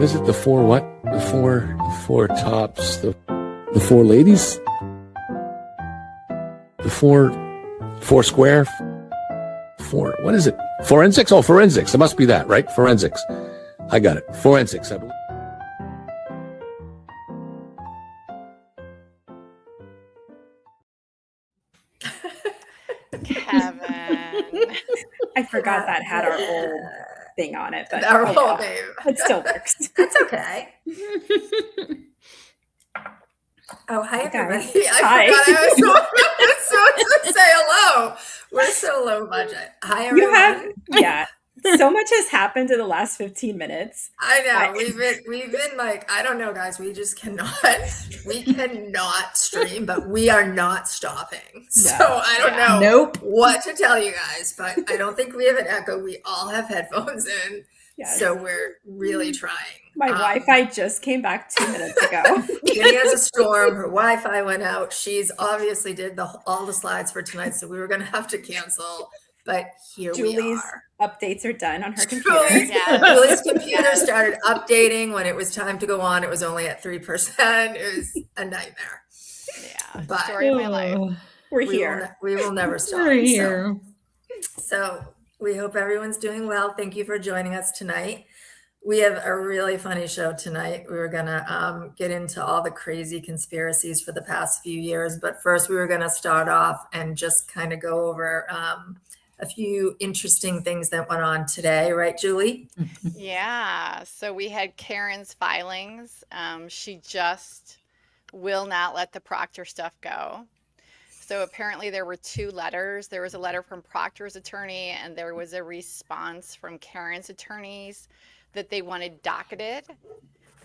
is it? The four what? The four tops. The four ladies. The four square. What is it? Forensics? Oh, forensics. It must be that, right? Forensics. I got it. Forensics, I believe. Kevin. I forgot that had our whole thing on it, but our whole name. It still works. That's okay. Oh, hi everybody. Hi. I forgot I was supposed to say hello. We're so low budget. Hi everyone. So much has happened in the last 15 minutes. I know. We've been like, I don't know, guys. We just cannot stream, but we are not stopping. No. So I don't know what to tell you guys, but I don't think we have an echo. We all have headphones in. Yes. So we're really trying. My Wi-Fi just came back 2 minutes ago. Jenny has a storm. Her Wi-Fi went out. She's obviously did all the slides for tonight, so we were going to have to cancel. But here Julie's we are. Updates are done on her computer. Julie's computer started updating when it was time to go on. It was only at 3%. It was a nightmare. Yeah, but story of my life. We're here. We will never stop. We're here. So we hope everyone's doing well. Thank you for joining us tonight. We have a really funny show tonight. We were going to get into all the crazy conspiracies for the past few years. But first, we were going to start off and just kind of go over a few interesting things that went on today. Right, Julie? Yeah. So we had Karen's filings. She just will not let the Proctor stuff go. So apparently there were two letters. There was a letter from Proctor's attorney, and there was a response from Karen's attorneys that they wanted docketed,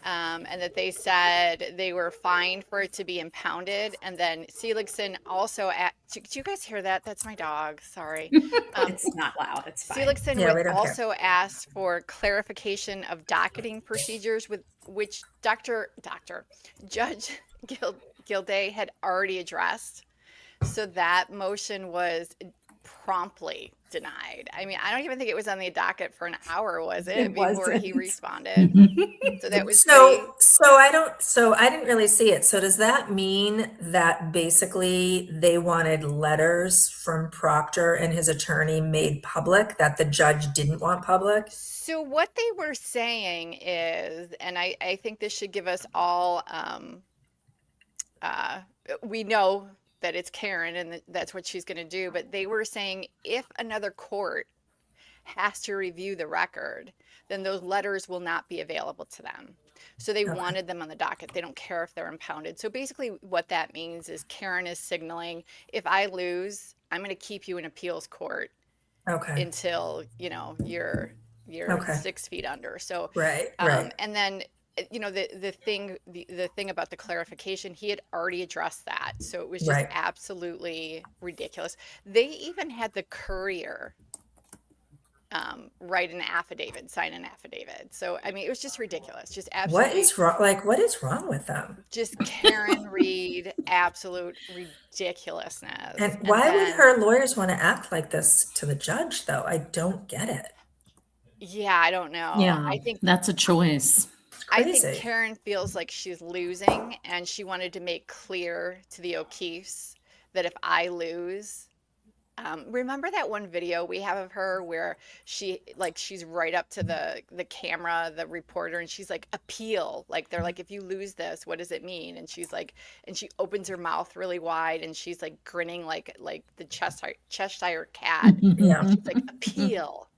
and that they said they were fine for it to be impounded. And then Seligson also, do you guys hear that? That's my dog. Sorry. It's not loud. It's fine. Seligson also asked for clarification of docketing procedures, with which Judge Gilday had already addressed. So that motion was promptly denied. I mean, I don't even think it was on the docket for an hour, was it? Before he responded. So that was so I didn't really see it. So does that mean that basically they wanted letters from Proctor and his attorney made public that the judge didn't want public? So what they were saying is, and I think this should give us all, we know that it's Karen and that's what she's going to do. But they were saying if another court has to review the record, then those letters will not be available to them. So they wanted them on the docket. They don't care if they're impounded. So basically what that means is Karen is signaling, if I lose, I'm going to keep you in appeals court until, you're 6 feet under. So, right. And then, the thing about the clarification, he had already addressed that. So it was just absolutely ridiculous. They even had the courier sign an affidavit. So, I mean, it was just ridiculous. Just absolutely. What is wrong? What is wrong with them? Just Karen Reed, absolute ridiculousness. And why would her lawyers want to act like this to the judge, though? I don't get it. Yeah, I don't know. Yeah, I think that's a choice. I think Karen feels like she's losing, and she wanted to make clear to the O'Keefes that if I lose, remember that one video we have of her where she's right up to the camera, the reporter, and she's like, appeal. Like they're like, if you lose this, what does it mean? And she's like, and she opens her mouth really wide, and she's like grinning like the Cheshire cat. Yeah. She's like, appeal.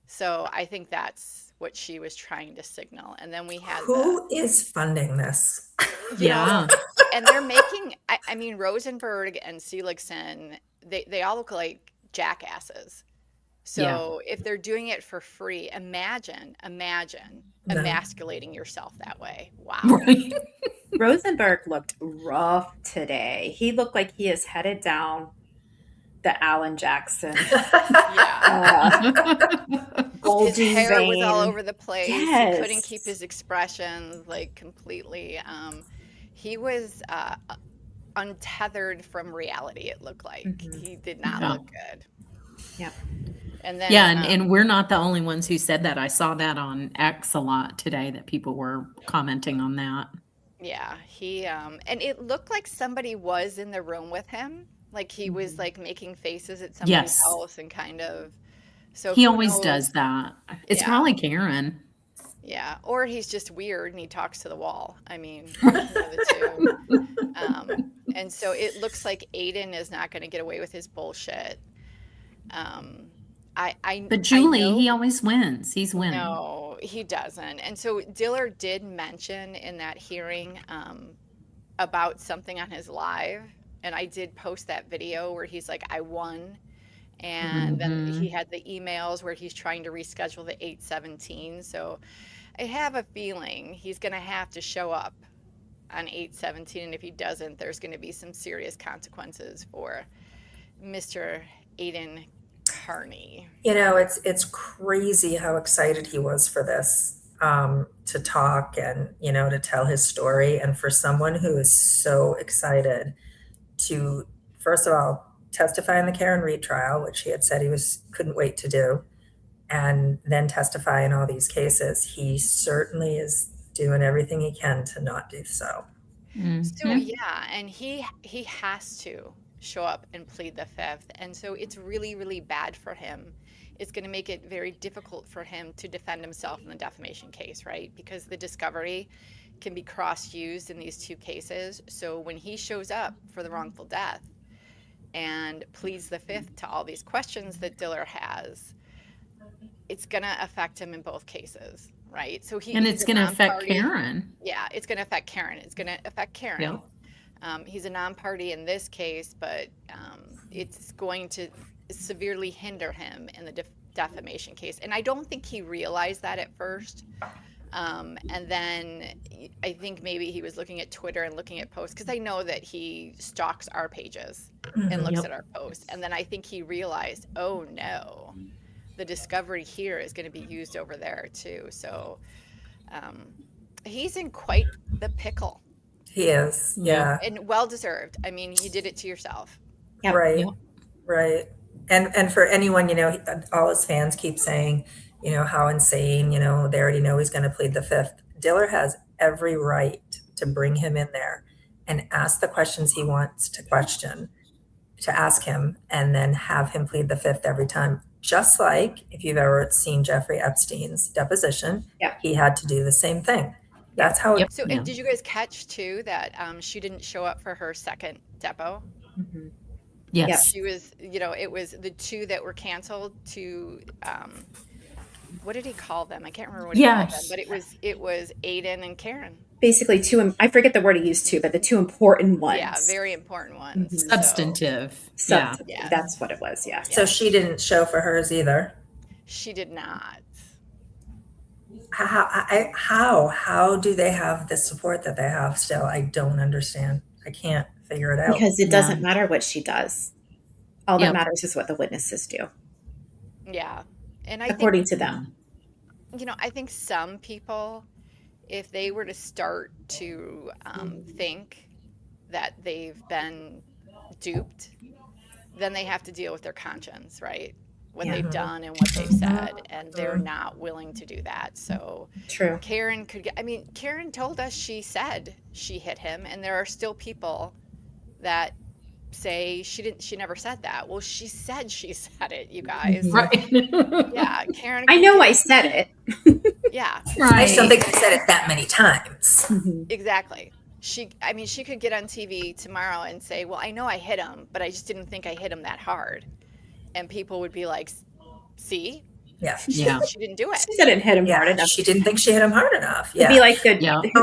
So I think that's what she was trying to signal. And then we had who is funding this? Yeah. And they're making, I mean, Rosenberg and Seligson, they all look like jackasses. So if they're doing it for free, imagine emasculating yourself that way. Wow. Right. Rosenberg looked rough today. He looked like he is headed down the Alan Jackson. His hair was all over the place. Yes. He couldn't keep his expressions completely. He was untethered from reality, it looked like. He did not look good. Yep. And then, Yeah, and we're not the only ones who said that. I saw that on X a lot today that people were commenting on that. yeah, he and it looked like somebody was in the room with him. Like he was like making faces at somebody Yes. else and kind of, so He who always knows? does that. It's Yeah. probably Karen. Yeah, or he's just weird and he talks to the wall. I mean, one of the two. And so it looks like Aiden is not going to get away with his bullshit. But Julie, I know, he always wins. He's winning. no, he doesn't. And so Diller did mention in that hearing about something on his live, and I did post that video where he's like, I won. And then he had the emails where he's trying to reschedule the 8/17. So I have a feeling he's going to have to show up on 8/17. And if he doesn't, there's going to be some serious consequences for Mr. Aiden Carney. You know, it's crazy how excited he was for this, to talk and, you know, to tell his story. And for someone who is so excited to, first of all, testify in the Karen Reed trial, which he had said he couldn't wait to do, and then testify in all these cases, he certainly is doing everything he can to not do so. So yeah, and he has to show up and plead the fifth. And so it's really, really bad for him. It's going to make it very difficult for him to defend himself in the defamation case, right? Because the discovery can be cross-used in these two cases. So when he shows up for the wrongful death and pleads the fifth to all these questions that Diller has, it's going to affect him in both cases, right? So And it's going to affect Karen. Yeah, it's going to affect Karen. It's going to affect Karen. Yep. He's a non-party in this case, but it's going to severely hinder him in the defamation case. And I don't think he realized that at first. And then I think maybe he was looking at Twitter and looking at posts, because I know that he stalks our pages and looks at our posts. And then I think he realized, oh no, the discovery here is going to be used over there too. So he's in quite the pickle. He is, yeah. And well-deserved. I mean, you did it to yourself. Yep. Right, Yep. right. And for anyone, you know, all his fans keep saying, you know, how insane, you know, they already know he's going to plead the fifth. Diller has every right to bring him in there and ask the questions he wants to question, to ask him, and then have him plead the fifth every time. Just like if you've ever seen Jeffrey Epstein's deposition, he had to do the same thing. That's how it. So and did you guys catch too that she didn't show up for her second depo? Yes. She was, you know, it was the two that were canceled to what did he call them? I can't remember what he called them, but it was Aiden and Karen. Basically I forget the word he used to, but the two important ones. Yeah, very important ones. Substantive. Substantive. Yeah. That's what it was. Yeah. So she didn't show for hers either. She did not. How do they have the support that they have still? I don't understand. I can't figure it out. Because it doesn't matter what she does. All that matters is what the witnesses do. Yeah. And according to them. You know, I think some people, if they were to start to think that they've been duped, then they have to deal with their conscience, right? What they've done and what they've said, and they're not willing to do that. So true. Karen Karen told us she said she hit him, and there are still people that say she never said that. Well, she said it, you guys. Right. Yeah, Karen. I know I said it. Yeah. Right. I just don't think I said it that many times. Exactly. She could get on TV tomorrow and say, well, I know I hit him, but I just didn't think I hit him that hard. And people would be like, see? Yeah. She didn't do it. She didn't hit him hard enough. She didn't think she hit him hard enough. Yeah. It'd be like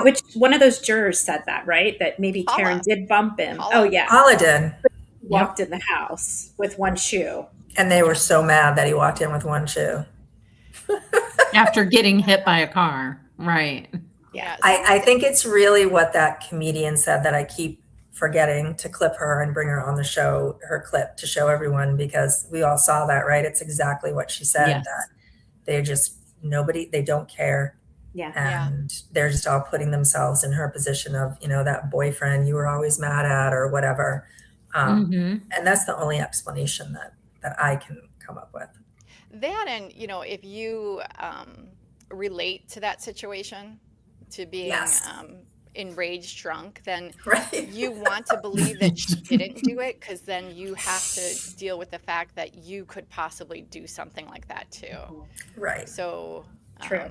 which one of those jurors said that, right? That maybe Paula. Karen did bump him. Paula. Oh yeah. Paula did. Walked in the house with one shoe. And they were so mad that he walked in with one shoe. After getting hit by a car. Right. Yeah. I think it's really what that comedian said that I keep forgetting to clip her and bring her on the show, her clip to show everyone, because we all saw that, right? It's exactly what she said, that they just, they don't care. Yeah. And they're just all putting themselves in her position of, you know, that boyfriend you were always mad at or whatever. And that's the only explanation that I can come up with. That, and if you relate to that situation, to being Yes. enraged drunk, then Right. you want to believe that she didn't do it, because then you have to deal with the fact that you could possibly do something like that too. Right. So True.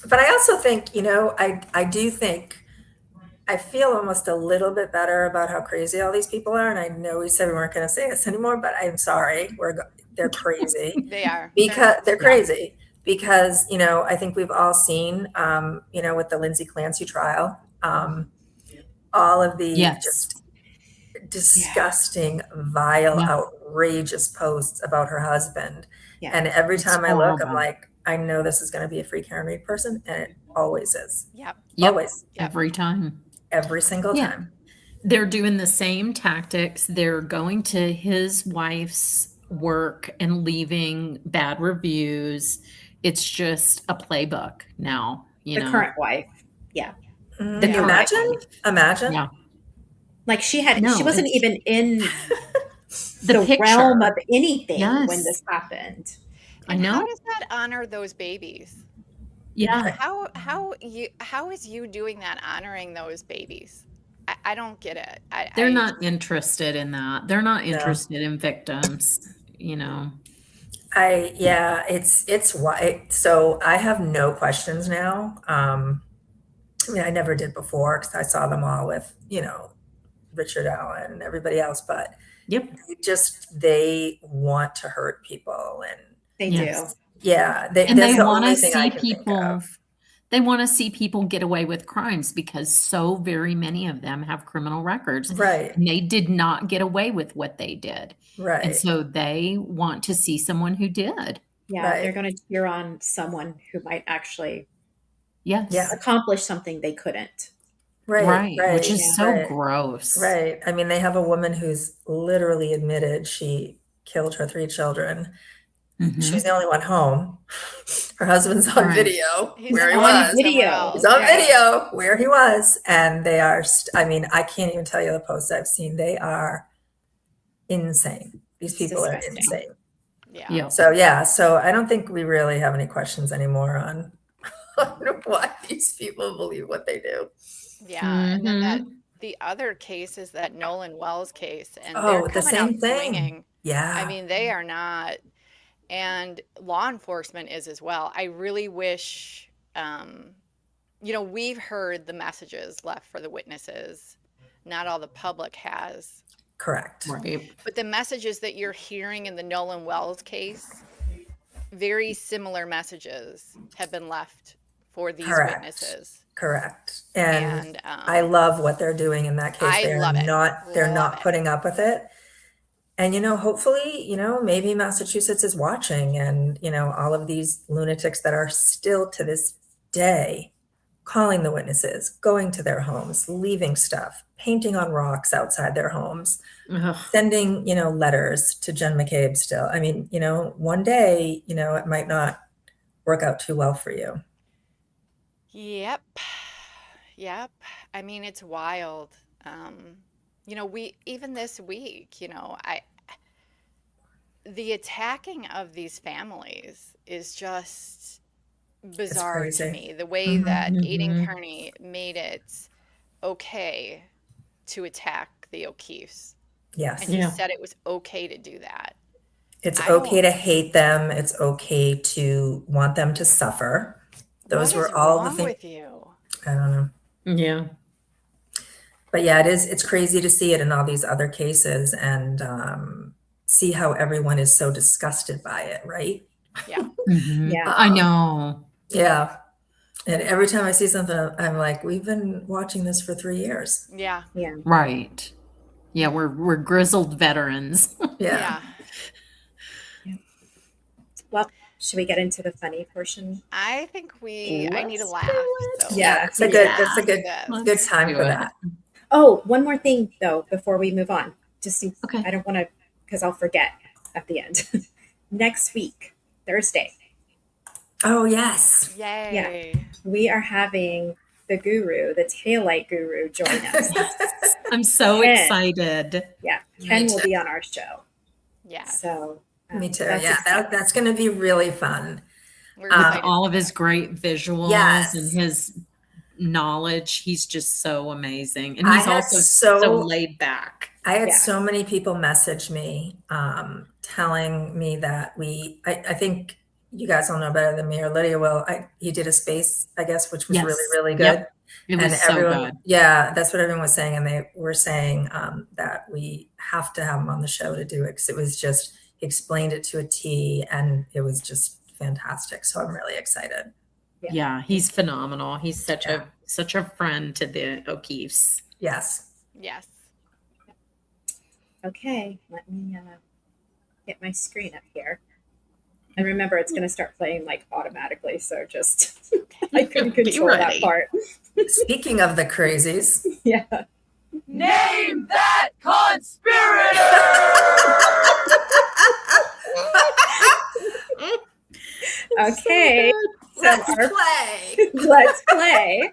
But I also think, I do think I feel almost a little bit better about how crazy all these people are. And I know we said we weren't going to say this anymore, but I'm sorry. They're crazy they are. because they're Yeah. crazy because, I think we've all seen, with the Lindsay Clancy trial, all of the Yes. just disgusting, vile, Yeah. outrageous posts about her husband. Yeah. And every It's time I look, I'm horrible. like, I know this is going to be a free Karen Reed person. And it always is. Yep. Yep. Always. Yep. Every time. Every single Yeah. time. They're doing the same tactics. They're going to his wife's work and leaving bad reviews. It's just a playbook now, The current wife. Yeah. Mm, The current imagine, wife. imagine. Yeah. Like she No, wasn't it's- even in The the picture. realm of anything Yes. when this happened. I And how know. does that honor those babies? Yeah. How is you doing that honoring those babies? I don't get it. They're not interested in that. They're not No. interested in victims, It's why. So I have no questions now. I never did before because I saw them all with, Richard Allen and everybody else, but Yep. they want to hurt people. And They Yes. yeah, And that's they the want only to thing I see can think people. of. They want to see people get away with crimes because so very many of them have criminal records. Right, And they did not get away with what they did. And right, so they want to see someone who did. do. Yeah. Right. They're going to cheer on someone who might actually Yes. Yeah. accomplish something they couldn't. Right. right, Which is so right, gross. right. I mean, they have a woman who's literally admitted she killed her 3 children. Mhm. She's the only one home. Her husband's on Right. video He's where he on was. video. He's on Yeah. video where he was. And they are, I can't even tell you the posts I've seen. They are insane. These It's people are disgusting. insane. Yeah. Yep. So I don't think we really have any questions anymore on why these people believe what they do. Yeah. And then Mhm. the other case is that Nolan Wells case, and Oh, they're the coming out same thing. swinging. Yeah. I mean, they are not, and law enforcement is as well. I really wish, we've heard the messages left for the witnesses. Not all the public has, Correct. Right. but the messages that you're hearing in the Nolan Wells case, very similar messages have been left for these Correct. witnesses. Correct. And And I love what they're doing in that case. I They're love it. they're Love not it. putting up with it. And, hopefully, maybe Massachusetts is watching and, all of these lunatics that are still to this day calling the witnesses, going to their homes, leaving stuff, painting on rocks outside their homes, Ugh. sending, letters to Jen McCabe still. I mean, one day, it might not work out too well for you. Yep. I mean, it's wild. Even this week, the attacking of these families is just bizarre to crazy. me. The way Mhm. that Aiden Mhm. Kearney made it okay to attack the O'Keefes. Yes. And he Yeah. said it was okay to do that. It's I okay to don't- hate them. It's okay to want them to suffer. Those What is were all the wrong things. with you? I don't know. Yeah. But yeah, it's crazy to see it in all these other cases and see how everyone is so disgusted by it, right? Yeah. Mhm. Yeah. I know. Yeah. And every time I see something, I'm like, we've been watching this for 3 years. Yeah. Yeah. Right. Yeah, we're grizzled veterans. Yeah. Well, should we get into the funny portion? I think I need a Let's laugh. do it. So Yeah. It's a good, Yeah. it's a good, Let's good time do for it. that. Oh, one more thing though before we move on. Okay. I don't want to, because I'll forget at the end. Next week, Thursday, Oh, yes. Yay. we are having the guru, the taillight guru, join us. I'm so Ken. excited. Yeah, Me Ken will too. be on our show. Yes. So Me too. That's Yeah, exciting. that's going to be really fun. We're With excited. all of his great visuals Yes. and his knowledge, he's just so amazing. And I he's had also so- so laid back. I had Yeah. so many people message me telling me that I think you guys all know better than me, or Lydia will. He did a space, I guess, which was Yes. really, really good. Yep. It was And so everyone, good. yeah, that's what everyone was saying. And they were saying that we have to have him on the show to do it, because it was just, he explained it to a T, and it was just fantastic. So I'm really excited. Yeah, he's phenomenal. He's such Yeah. a friend to the O'Keefes. Yes. Yes. Okay, let me get my screen up here. And remember, it's going to start playing like automatically, so just I couldn't Be control that ready. part. Speaking of the crazies, Yeah. Name that conspirator! Okay, let's our- play. let's play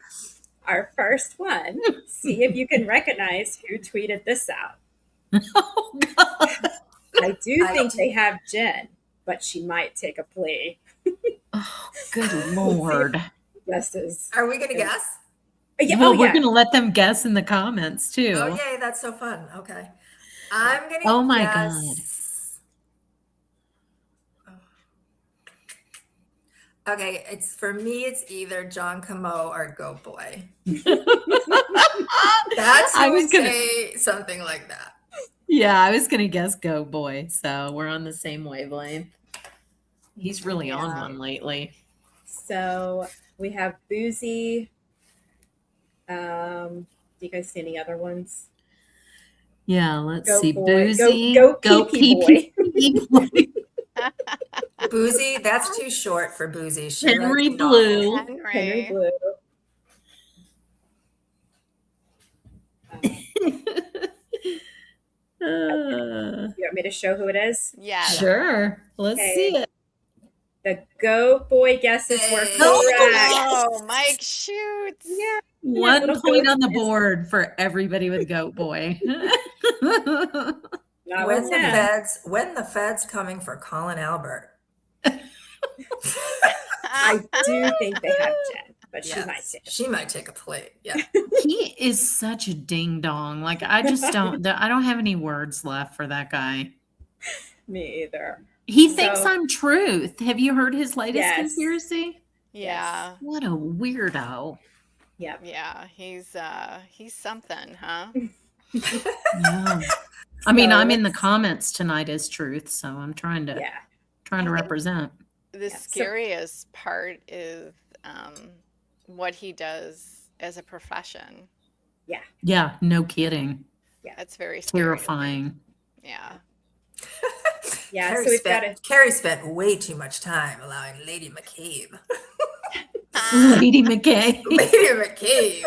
our first one. See if you can recognize who tweeted this out. Oh, God. I do think they have Jen, but she might take a plea. Oh, good Lord. This is. Are we going to guess? Yeah, Well, oh, we're yeah. going to let them guess in the comments, too. Oh, yay, that's so fun. Okay. I'm going to Oh, my guess. Okay, for me, it's either John Camo or Go Boy. That's I who was would gonna- say something like that. Yeah, I was going to guess Go Boy. So we're on the same wavelength. He's really on Yeah. one lately. So we have Boozy. Do you guys see any other ones? Yeah, let's Go see. Boy. Boozy. Go Pee Pee Boy. Boozy, that's too short for Boozy. She Henry likes Blue. novels. Henry Blue. You want me to show who it is? Yeah. Sure. Let's Okay. see it. The Go Boy guesses were Hey. correct. Oh, Mike shoots. Yeah. One little point goat on the is- board for everybody with Goat Boy. Not When with the him. feds coming for Colin Albert? I do think they have Jen, but she Yes, might take it. she might take a plate. Yeah. He is such a ding dong. Like I just don't. I don't have any words left for that guy. Me either. He thinks So- I'm truth. Have you heard his latest Yes. conspiracy? Yeah. What a weirdo. Yep. Yeah. He's something, huh? Yeah. I mean, So I'm in the let's- comments tonight as truth, so I'm trying to Yeah. represent. The so- scariest part is what he does as a profession. Yeah, no kidding. That's very scary to me. Terrifying. Yeah. Yeah. Carrie So we've got to. Carrie spent way too much time allowing Lady McCabe. Lady McKay. Lady McCabe.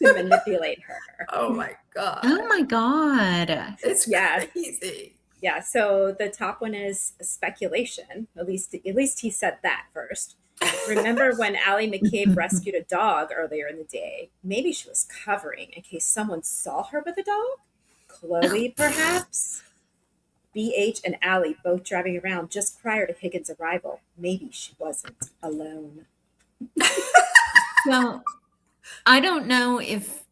To manipulate her. Oh my God. Oh my God. It's Yeah. crazy. Yeah, so the top one is speculation. At least he said that first. Remember when Allie McCabe rescued a dog earlier in the day? Maybe she was covering in case someone saw her with a dog. Chloe, perhaps. BH and Allie both driving around just prior to Higgins' arrival. Maybe she wasn't alone. Well, I don't know if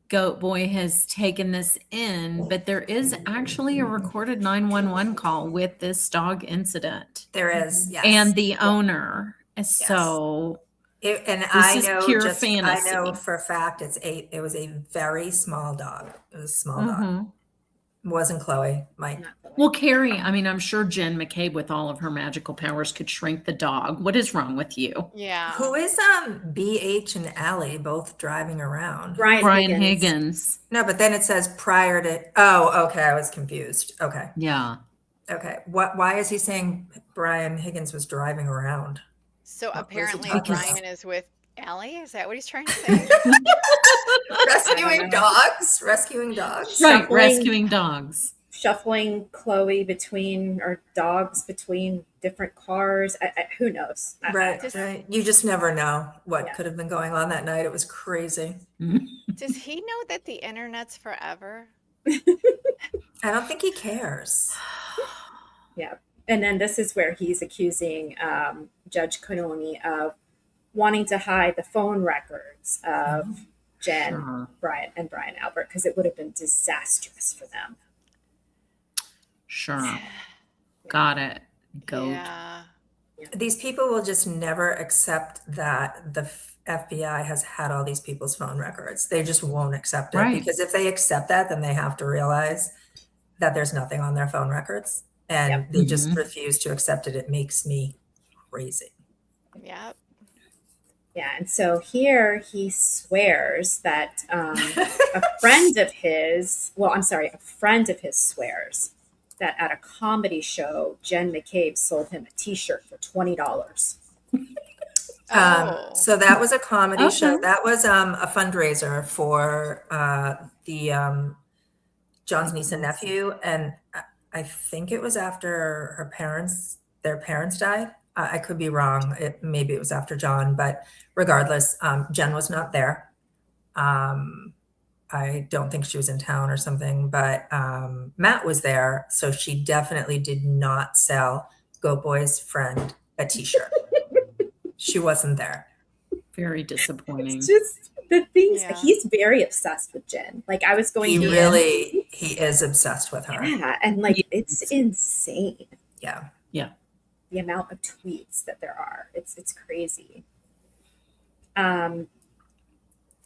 Goat Boy has taken this in, but there is actually a recorded 911 call with this dog incident There is, yes. and the owner. So I is know pure I know fantasy. for a fact it was a very small dog. It was a small dog. mhm. It wasn't Chloe, Mike. Not Chloe. Well, Carrie, I mean, I'm sure Jen McCabe with all of her magical powers could shrink the dog. What is wrong with you? Yeah. Who is BH and Allie both driving around? Brian Higgins. No, but then it says prior to. Oh, okay. I was confused. Okay. Yeah. Okay. Why is he saying Brian Higgins was driving around? So What was he apparently talking about? Brian is with Allie. Is that what he's trying to say? Rescuing dogs? Rescuing dogs? Right. Shuffling- Rescuing dogs. Shuffling Chloe between different cars. Who knows? Right, Just- right. You just never know what Yeah. could have been going on that night. It was crazy. Does he know that the internet's forever? I don't think he cares. And then this is where he's accusing Judge Canoni of wanting to hide the phone records of Jen, Sure. Brian Albert, because it would have been disastrous for them. Sure. Got it. Goat. Yeah. These people will just never accept that the FBI has had all these people's phone records. They just won't accept it Right. because if they accept that, then they have to realize that there's nothing on their phone records, and Yep. they just refuse to accept it. It makes me crazy. Yep. Yeah, and so here he swears that a friend of his swears that at a comedy show, Jen McCabe sold him a T-shirt for $20. Oh. So that was a comedy show. Okay. That was a fundraiser for the John's niece and nephew, and I think it was after their parents died. I could be wrong. Maybe it was after John, but regardless, Jen was not there. I don't think she was in town or something, but Matt was there, so she definitely did not sell Goat Boy's friend a T-shirt. She wasn't there. Very disappointing. It's just the things. Yeah. He's very obsessed with Jen. Like I was going He through he is obsessed with her. yeah, and like it's insane Yeah. the amount of tweets that there are. It's crazy.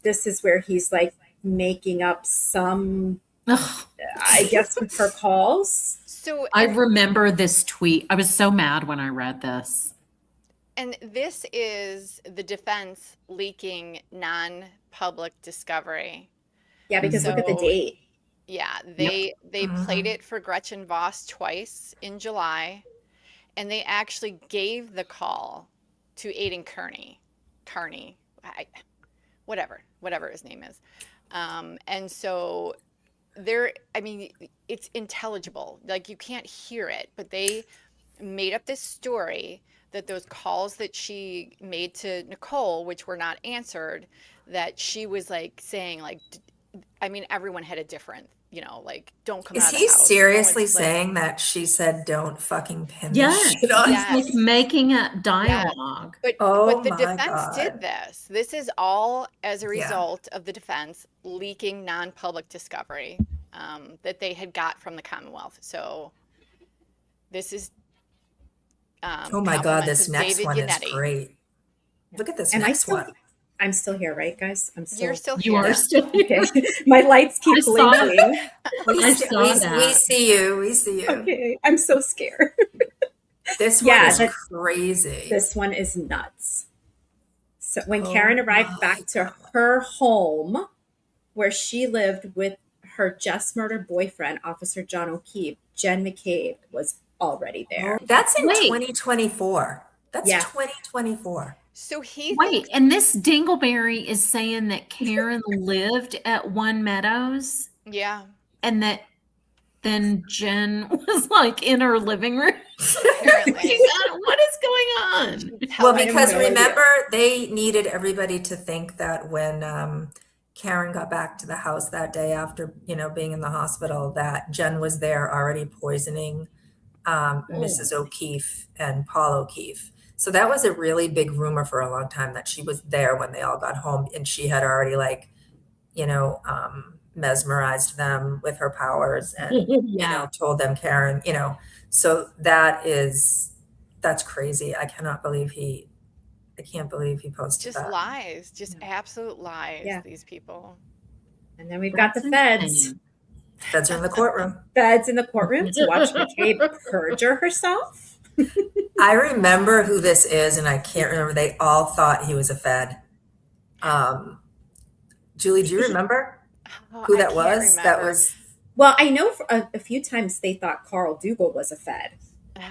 This is where he's like making up some, Ugh. I guess, with her calls. So I remember this tweet. I was so mad when I read this. And this is the defense leaking non-public discovery. Yeah, because look at the So- date. Yeah, they played it for Gretchen Voss twice in July, and they actually gave the call to Aidan Kearney, whatever his name is. And so it's intelligible. Like you can't hear it, but they made up this story that those calls that she made to Nicole, which were not answered, that she was like saying like, everyone had a different, like don't come Is out of he the house. seriously No one's, like- saying that she said don't fucking pin Yes. this shit on? Yes. Like making up dialogue. But Oh the my defense did God. this. This is all as a Yeah. result of the defense leaking non-public discovery that they had got from the Commonwealth. So this is Oh my God, this compliments of next David one is Yannetti. great. Look at this Am I next still? one. I'm still here, right, guys? I'm still. You're still You here. are still Okay. My lights keep I saw it. blinking. I saw we that. see you. We see you. Okay, I'm so scared. This Yeah, one is that- crazy. This one is nuts. So when Oh Karen arrived my back to God. her home, where she lived with her just murdered boyfriend, Officer John O'Keefe, Jen McCabe was already there. That's in Wait. 2024. That's Yeah. 2024. So he Wait, thinks, and this Dingleberry is saying that Karen lived at One Meadows yeah, and that then Jen was like in her living room. apparently. What is going on? Well, I have because no idea. remember, they needed everybody to think that when Karen got back to the house that day after, being in the hospital, that Jen was there already poisoning Mrs. O'Keefe and Paul O'Keefe. So that was a really big rumor for a long time that she was there when they all got home and she had already mesmerized them with her powers and told them Karen, so that's crazy. I can't believe he posted Just that. lies, just absolute lies, Yeah. these people. And then we've got the That's feds. insane. Feds are in the courtroom. Feds in the courtroom to watch McCabe perjure herself. I remember who this is, and I can't remember. They all thought he was a Fed. Julie, do you remember Oh, who I that can't was? That remember. was Well, I know for a few times they thought Carl Dougal was a Fed. Oh,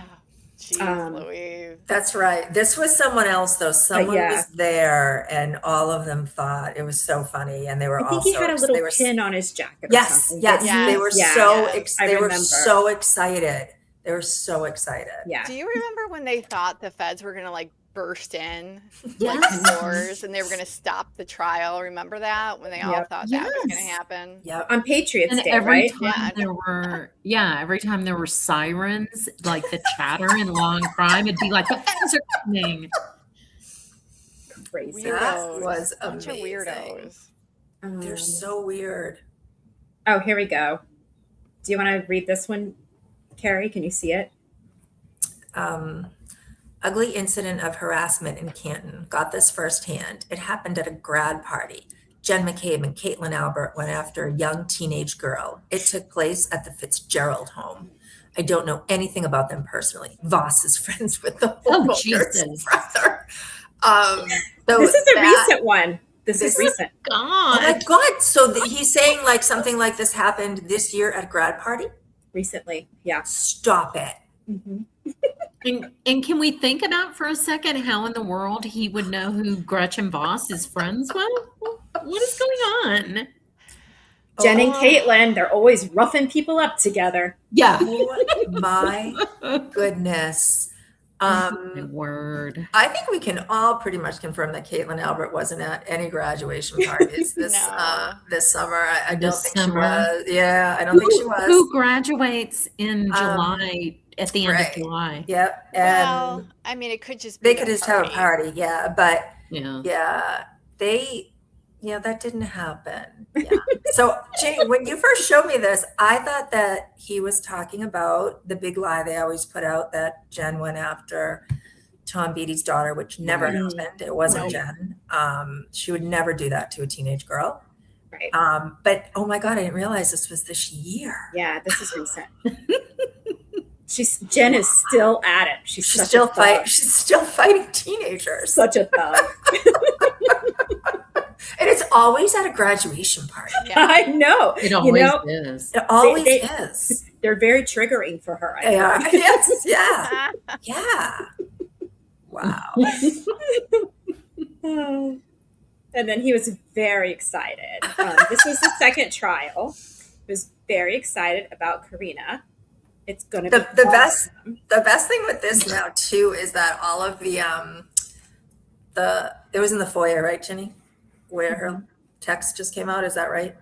jeez, Louise. that's right. This was someone else, though. Someone yeah. was there, and all of them thought it was so funny, and they were I all think he so had a little they were, pin on his jacket. Or Yes, something. yes, Yeah. they were Yeah. so I they were remember. so excited. They were so excited. Yeah. Do you remember when they thought the feds were going to like burst in like Yes. the doors, and they were going to stop the trial. Remember that when they all Yep. thought that was going to Yes. happen? Yep. On Patriots And Day, every right? time every time there were sirens, like the chatter in Law and Crime, it'd be like the feds are coming. Crazy. That Weirdos. was Bunch of amazing. weirdos. They're so weird. Oh, here we go. Do you want to read this one, Carrie? Can you see it? Ugly incident of harassment in Canton. Got this firsthand. It happened at a grad party. Jen McCabe and Caitlin Albert went after a young teenage girl. It took place at the Fitzgerald home. I don't know anything about them personally. Voss is friends with the homeowner's Jesus. brother. This is a recent one. This is recent. Oh my God. God. So he's saying like something like this happened this year at a grad party? Recently. Yeah. Stop it. Mm-hmm. And can we think about for a second how in the world he would know who Gretchen Voss is friends with? What is going on? Jen and Caitlin, they're always roughing people up together. Yeah. Oh my goodness. My word. I think we can all pretty much confirm that Caitlin Albert wasn't at any graduation parties this No. this summer. I don't This think summer. she was. Yeah, I don't think she was. Who graduates in July, at the end right. of July? Yep. And Well, I mean, it could just be they the could just have a party. Yeah, but Yeah. that didn't happen. Yeah. So, Jenny, when you first showed me this, I thought that he was talking about the big lie they always put out that Jen went after Tom Beatty's daughter, which never happened. It wasn't No. Jen. She would never do that to a teenage girl. Right. But oh my God, I didn't realize this was this year. Yeah, this is recent. Jen is still at it. She's She's still fighting teenagers. such a thug. And it's always at a graduation party. Yeah. I know. It always know, is. It always They- is. They're very triggering for her. I They are. think. Yes. Yeah. Yeah. Wow. And then he was very excited. This was the second trial. He was very excited about Karina. It's going to be The best thing with this now too is that all of the it was in the FOIA, right, Jenny? Where her text just came out, is that right?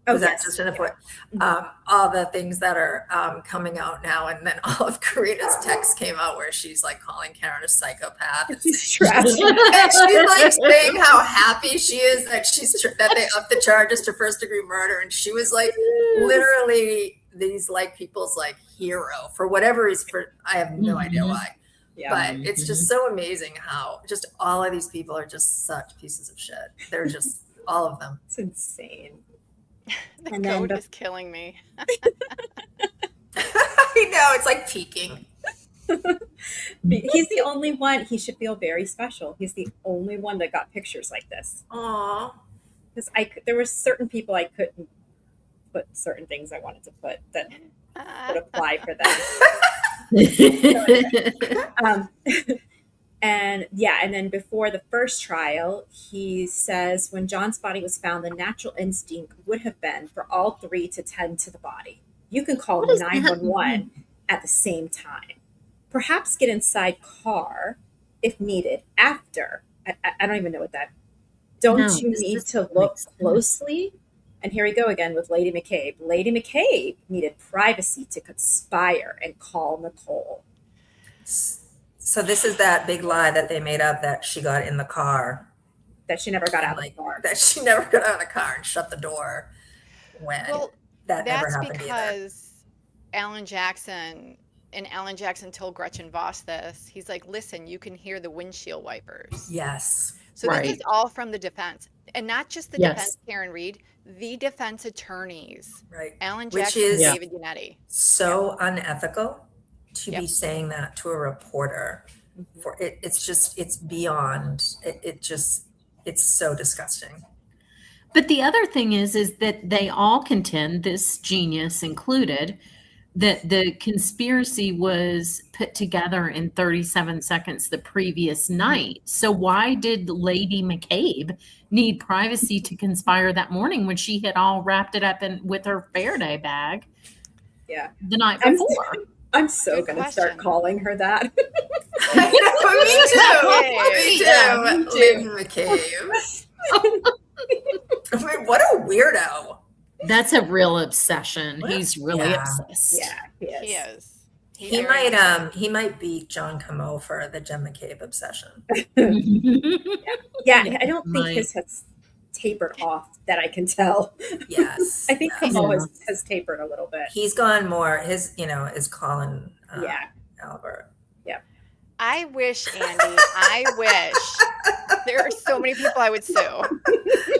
Was that just in the FOIA? All the things that are coming out now, and then all of Karina's texts came out where she's like calling Karen a psychopath. And She's stressed. and she's like saying how happy she is that they upped the charges to first-degree murder, and she was like literally these like people's like hero for whatever reason. I have no idea why. Yeah. But it's just so amazing how just all of these people are just such pieces of shit. They're just all of them. It's insane. The And then code the- is killing me. I know, it's like peaking. He's the only one. He should feel very special. He's the only one that got pictures like this. Aw. Because there were certain people I couldn't put certain things I wanted to put that would apply for them. And then before the first trial, he says when John's body was found, the natural instinct would have been for all three to tend to the body. You can call What does that 911 at the same time. Perhaps get inside car if needed after. I don't even know what that. Don't No, you this need doesn't to make look sense. closely? And here we go again with Lady McCabe. Lady McCabe needed privacy to conspire and call Nicole. So this is that big lie that they made up that she got in the car. That she never got out of the Like car. that she never got out of the car and shut the door when Well, that never that's happened either. because Alan Jackson told Gretchen Voss this. He's like, listen, you can hear the windshield wipers. Yes. So this is Right. all from the defense. And not just the Yes. defense, Karen Reed, the defense attorneys. Right. Alan Which Jackson is- and David Yannetti. So unethical to Yep. be saying that to a reporter. For it's beyond it's so disgusting. But the other thing is that they all contend, this genius included, that the conspiracy was put together in 37 seconds the previous night. So why did Lady McCabe need privacy to conspire that morning when she had all wrapped it up with her Faraday bag? Yeah. The night I'm- before. I'm so Good going to start question. calling her that. Me too. Yeah, me too. Liv McCabe. I mean, what a weirdo. That's a real obsession. He's really Yeah. obsessed. Yeah, he is. He is. He very might he might beat John Camo for the Jen McCabe obsession. Yeah, I don't think Right. his has tapered off that I can tell. Yes. I think yes. Camo Yeah. has tapered a little bit. He's gone more is Colin Yeah. Albert. I wish, Andy, I wish. There are so many people I would sue.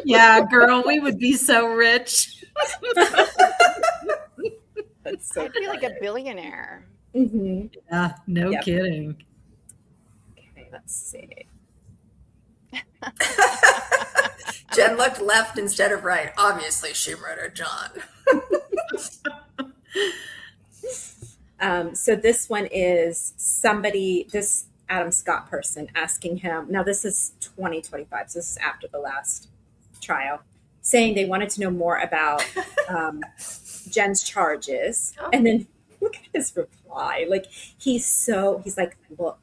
Yeah, girl, we would be so rich. That's so I'd be like a funny. billionaire. Mhm. Yeah, no Yep. kidding. Okay, let's see. Jen looked left instead of right. Obviously, she murdered John. So this one is this Adam Scott person asking him, now this is 2025, so this is after the last trial, saying they wanted to know more about Jen's charges. Oh. And then look at his reply. Like, he's like, look,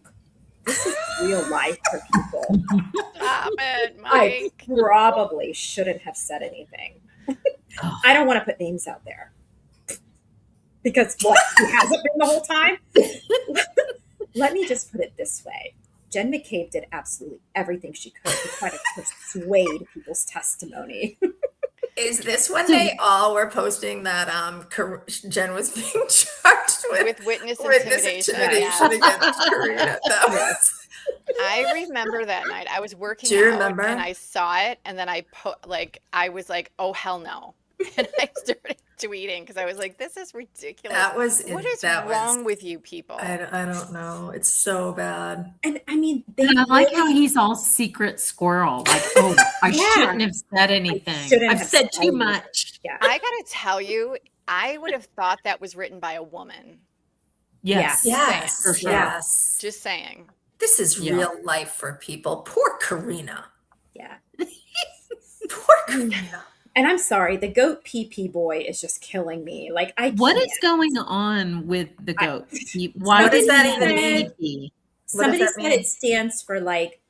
this is real life for people. Stop it, I Mike. probably shouldn't have said anything. I don't want to put names out there. Because what? He hasn't been the whole time? Let me just put it this way. Jen McCabe did absolutely everything she could to try to persuade people's testimony. Is this when they all were posting that Jen was being charged With witness witness intimidation. intimidation Yeah. against Karina? That was I remember that night. I was working Do you out remember? and I saw it, and then I was like, oh hell no. And I started tweeting because I was like, this is ridiculous. What is wrong with you people? I don't know. It's so bad. And I mean, And I like how he's all secret squirrel. Like, oh, I Yeah. shouldn't have said anything. shouldn't I've have said said too anything. much. Yeah. I gotta tell you, I would have thought that was written by a woman. Yes. Yes. for sure. Yes. Just saying. This is Yeah. real life for people. Poor Karina. Yeah. Poor Karina. And I'm sorry, the goat pee boy is just killing me. Like, What can't. is going on with the goat? Why What does did that he even have mean? a pee? Somebody that said mean? it stands for like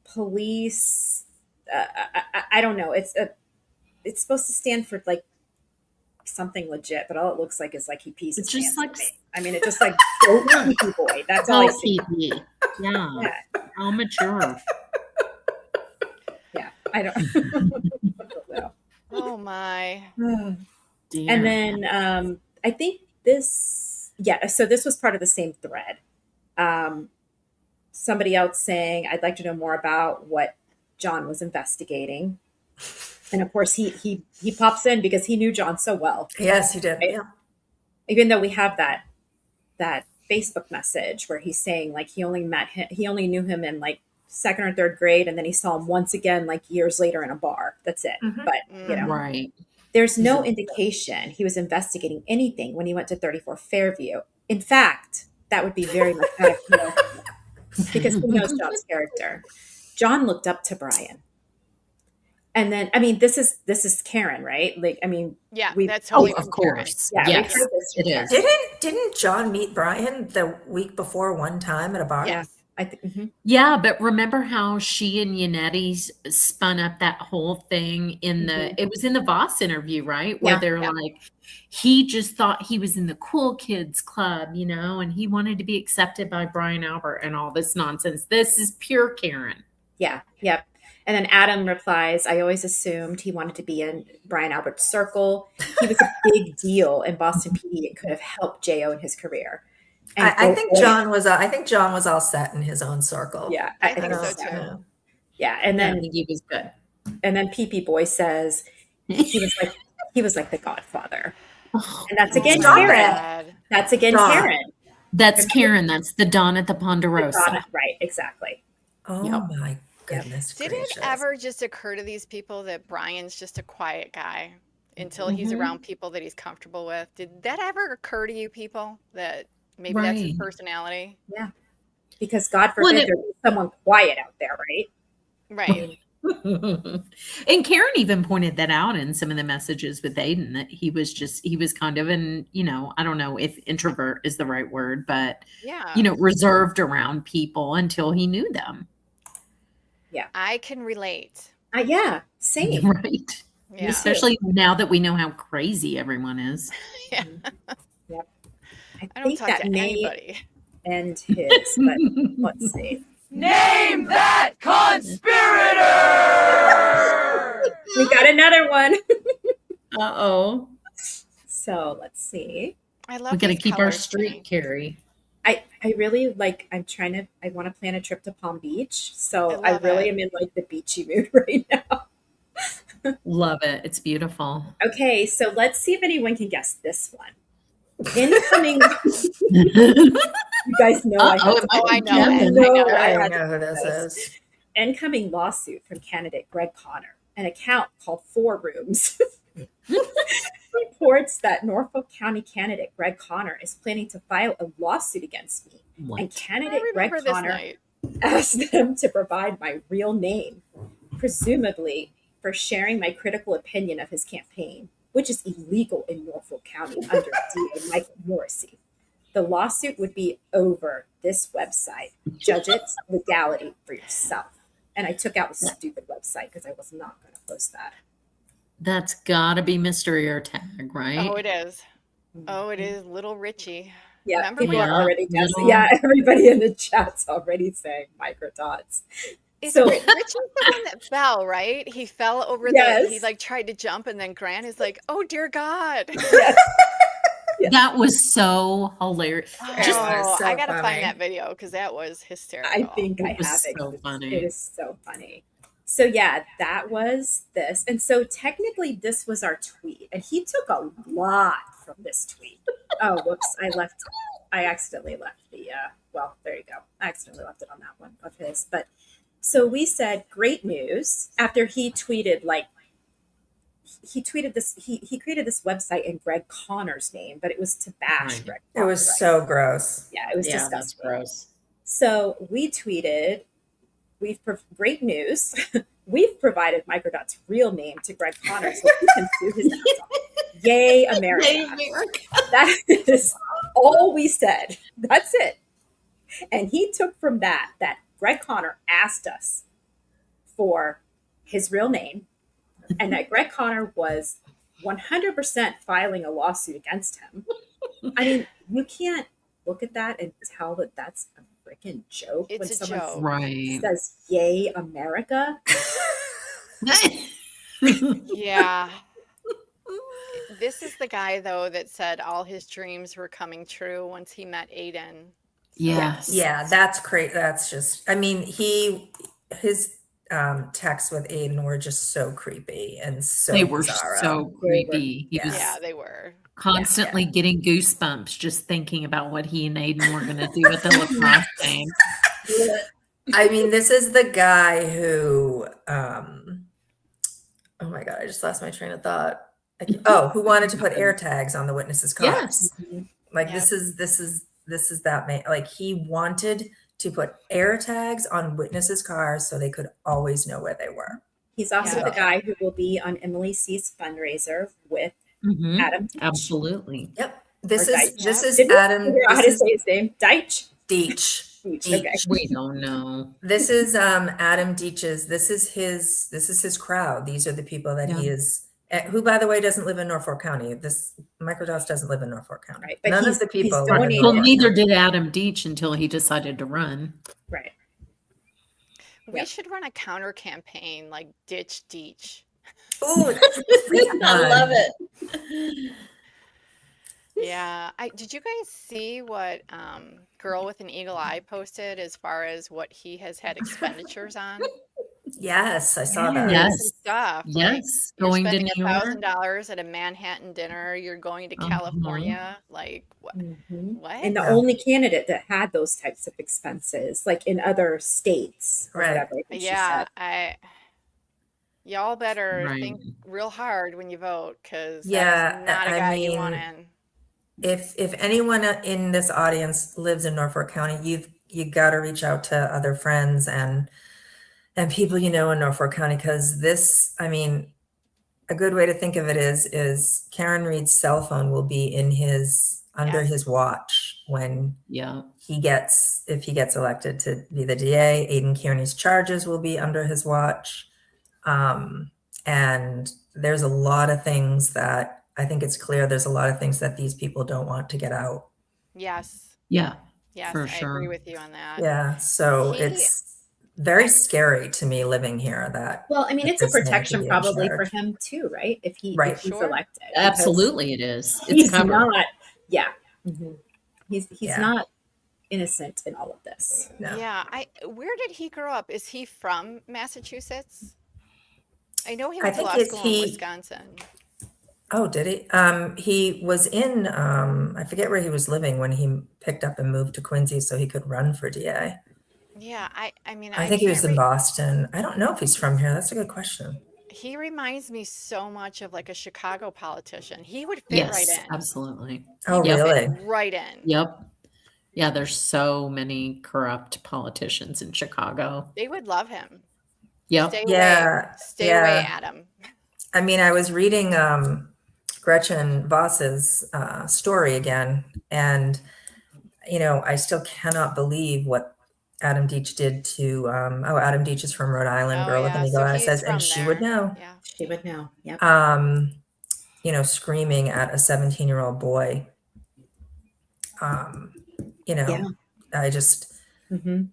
police. I don't know. It's supposed to stand for like something legit, but all it looks like is like he pees his It's just pants like at me. I mean, it's just like goat pee boy. That's all I Oh, see. pee. Yeah. Yeah, How mature. yeah. I don't, I don't know. Oh my. Dear. And then I think so this was part of the same thread. Somebody else saying, I'd like to know more about what John was investigating. And of course he pops in because he knew John so well. Yes, he did. Right? Yeah. Even though we have that Facebook message where he's saying like he only knew him in like second or third grade, and then he saw him once again like years later in a bar. That's it. Mhm. But you know, Right. there's no indication he was investigating anything when he went to 34 Fairview. In fact, that would be very much out of character because he knows John's character. John looked up to Brian. And then, I mean, this is Karen, right? Like, I mean, Yeah, we- that's Oh, totally of from Karen. course. yeah, Yes, we've heard this it from is. Karen. Didn't John meet Brian the week before one time at a bar? Yes. I think. Mhm. Yeah, but remember how she and Yannetti spun up that whole thing in it was in the Voss interview, right? Where Yeah, they're yeah. like, he just thought he was in the cool kids club, and he wanted to be accepted by Brian Albert and all this nonsense. This is pure Karen. Yeah. Yep. And then Adam replies, I always assumed he wanted to be in Brian Albert's circle. He was a big deal in Boston PD. It could have helped J.O. in his career. And I think John was all set in his own circle. Yeah. I think don't so know. too. Yeah. And I then think he was good. PP Boy says he was like the Godfather. And that's Oh, again Stop Karen. God. That's again Stop. Karen. That's Karen. That's the Dawn at the Ponderosa. Right, exactly. Oh Yep. my goodness Did gracious. it ever just occur to these people that Brian's just a quiet guy until he's Mhm. around people that he's comfortable with? Did that ever occur to you people that maybe that's his Right. personality? Because God Well, forbid and there be someone quiet out there, right? Right. And Karen even pointed that out in some of the messages with Aiden, that he was kind of an, I don't know if introvert is the right word, but, Yeah. reserved around people until he knew them. I can relate. Yeah, same. Right. Yeah. Especially now that we know how crazy everyone is. Yeah. Yep. I don't think talk that to may end his, but let's see. Name that conspirator! We got another one. Uh-oh. So let's see. I love We got to these keep our colors streak, today. Carrie. I really like, I want to plan a trip to Palm Beach. So I I love really it. am in like the beachy mood right now. Love it. It's beautiful. Okay, so let's see if anyone can guess this one. Incoming, you guys know I had to. Oh, I know Kevin. it. I know I I had know to who do this this. is. Incoming lawsuit from candidate Greg Connor, an account called Four Rooms, reports that Norfolk County candidate Greg Connor is planning to file a lawsuit against me. What? And I candidate Greg remember this Connor night. asked them to provide my real name, presumably for sharing my critical opinion of his campaign, which is illegal in Norfolk County under DA Michael Morrissey. The lawsuit would be over this website. Judge its legality for yourself. And I took out the stupid website because I was not going to post that. That's got to be Mr. AirTag, right? Oh, it is. Oh, it is Little Richie. Yeah, Remember people when- are already guessing. little- Yeah, everybody in the chat's already saying microdots. Is So- Richie's the one that fell, right? He fell over Yes. he like tried to jump, and then Grant is like, "Oh dear God!" Yes. That was so hilarious. Just- Oh, so I gotta funny. find that video because that was hysterical. I think I It was have it. so 'cause funny. It is so funny. So yeah, that was this. And so technically this was our tweet. And he took a lot from this tweet. Oh, whoops. I accidentally left the well, there you go. I accidentally left it on that one of his. But so we said great news after he tweeted this he created this website in Greg Connor's name, but it was to bash Right. Greg It Connor. was right? so gross. Yeah, it was Yeah, disgusting. that's gross. So we tweeted, great news. We've provided Microdot's real name to Greg Connor so he can sue his ass off. Yay, America. Yay, America. That is all we said. That's it. And he took from that Greg Connor asked us for his real name and that Greg Connor was 100% filing a lawsuit against him. I mean, you can't look at that and tell that that's a freaking joke It's when a someone joke. Right. says "Yay, America." Yeah. This is the guy though that said all his dreams were coming true once he met Aiden. Yes. Yeah, that's great. That's just, I mean, his texts with Aiden were just so creepy and so They were bizarro. so creepy. He Yeah. was Yeah, they were. constantly getting goosebumps just thinking about what he and Aiden were going to do at the lacrosse game. I mean, this is the guy who, oh my God, I just lost my train of thought. Who wanted to put air tags on the witnesses' cars. Yes. Like Yeah. this is that man. Like he wanted to put air tags on witnesses' cars so they could always know where they were. He's also Yeah. the guy who will be on Emily C's fundraiser with Mhm. Adam. Absolutely. Yep. This Or is Deitch. this is Did we Adam. figure out how This to is say his name? Deitch? Deitch. Okay. We don't know. This is Adam Deitch's. This is his crowd. These are the people that he is. Who, by the way, doesn't live in Norfolk County. This Microdos doesn't live in Norfolk County. Right, but None he's- of the he's people. live in donated. Well, Norfolk neither County. did Adam Deitch until he decided to run. Right. We Yep. should run a counter campaign like Ditch Deitch. Ooh, that's really fun. it. Yeah. Did you guys see what Girl with an Eagle Eye posted as far as what he has had expenditures on? Yes, I saw that. Yes. Some stuff. like, Yes. you're Going to spending New York. $1,000 at a Manhattan dinner. You're going to Uh-huh. California. Like what? Mhm. What? And the Yeah. only candidate that had those types of expenses, like in other states or Right. whatever. I think she Yeah, said. y'all better Right. think real hard when you vote because Yeah, that's not a I guy you want mean, in. If anyone in this audience lives in Norfolk County, you got to reach out to other friends and and people in Norfolk County, because this, I mean, a good way to think of it is Karen Reed's cell phone will be in under Yes. his watch when Yeah. if he gets elected to be the DA. Aidan Kearney's charges will be under his watch. And there's a lot of things that I think it's clear there's a lot of things that these people don't want to get out. Yes. Yeah. Yes. For I agree sure. with you on that. Yeah. So He- it's very scary to me living here that. Well, I mean, it's a this man could protection be in probably for charge. him too, right? If he's Sure. elected. because Absolutely, it is. It's He's covered. not, yeah. Mhm. He's Yeah. not innocent in all of this. No. Yeah. Where did he grow up? Is he from Massachusetts? I know he I went to think law it's school in Wisconsin. Oh, did he? He was in, I forget where he was living when he picked up and moved to Quincy so he could run for DA. Yeah. I mean, I think he was can't in Boston. I don't know if he's from here. That's a good question. He reminds me so much of like a Chicago politician. He would fit right Yes, in. absolutely. Oh, He would really? fit right in. Yep. Yeah, there's so many corrupt politicians in Chicago. They would love him. Yep. Stay Yeah, away. Stay away, yeah. Adam. I mean, I was reading Gretchen Voss's story again, and I still cannot believe what Adam Deach did to. Adam Deach is from Rhode Island, Oh girl with yeah, an eagle so eye, he's says, from and she there. would know. Yeah. She would know. Yep. Screaming at a 17-year-old boy. Yeah. I just, hmm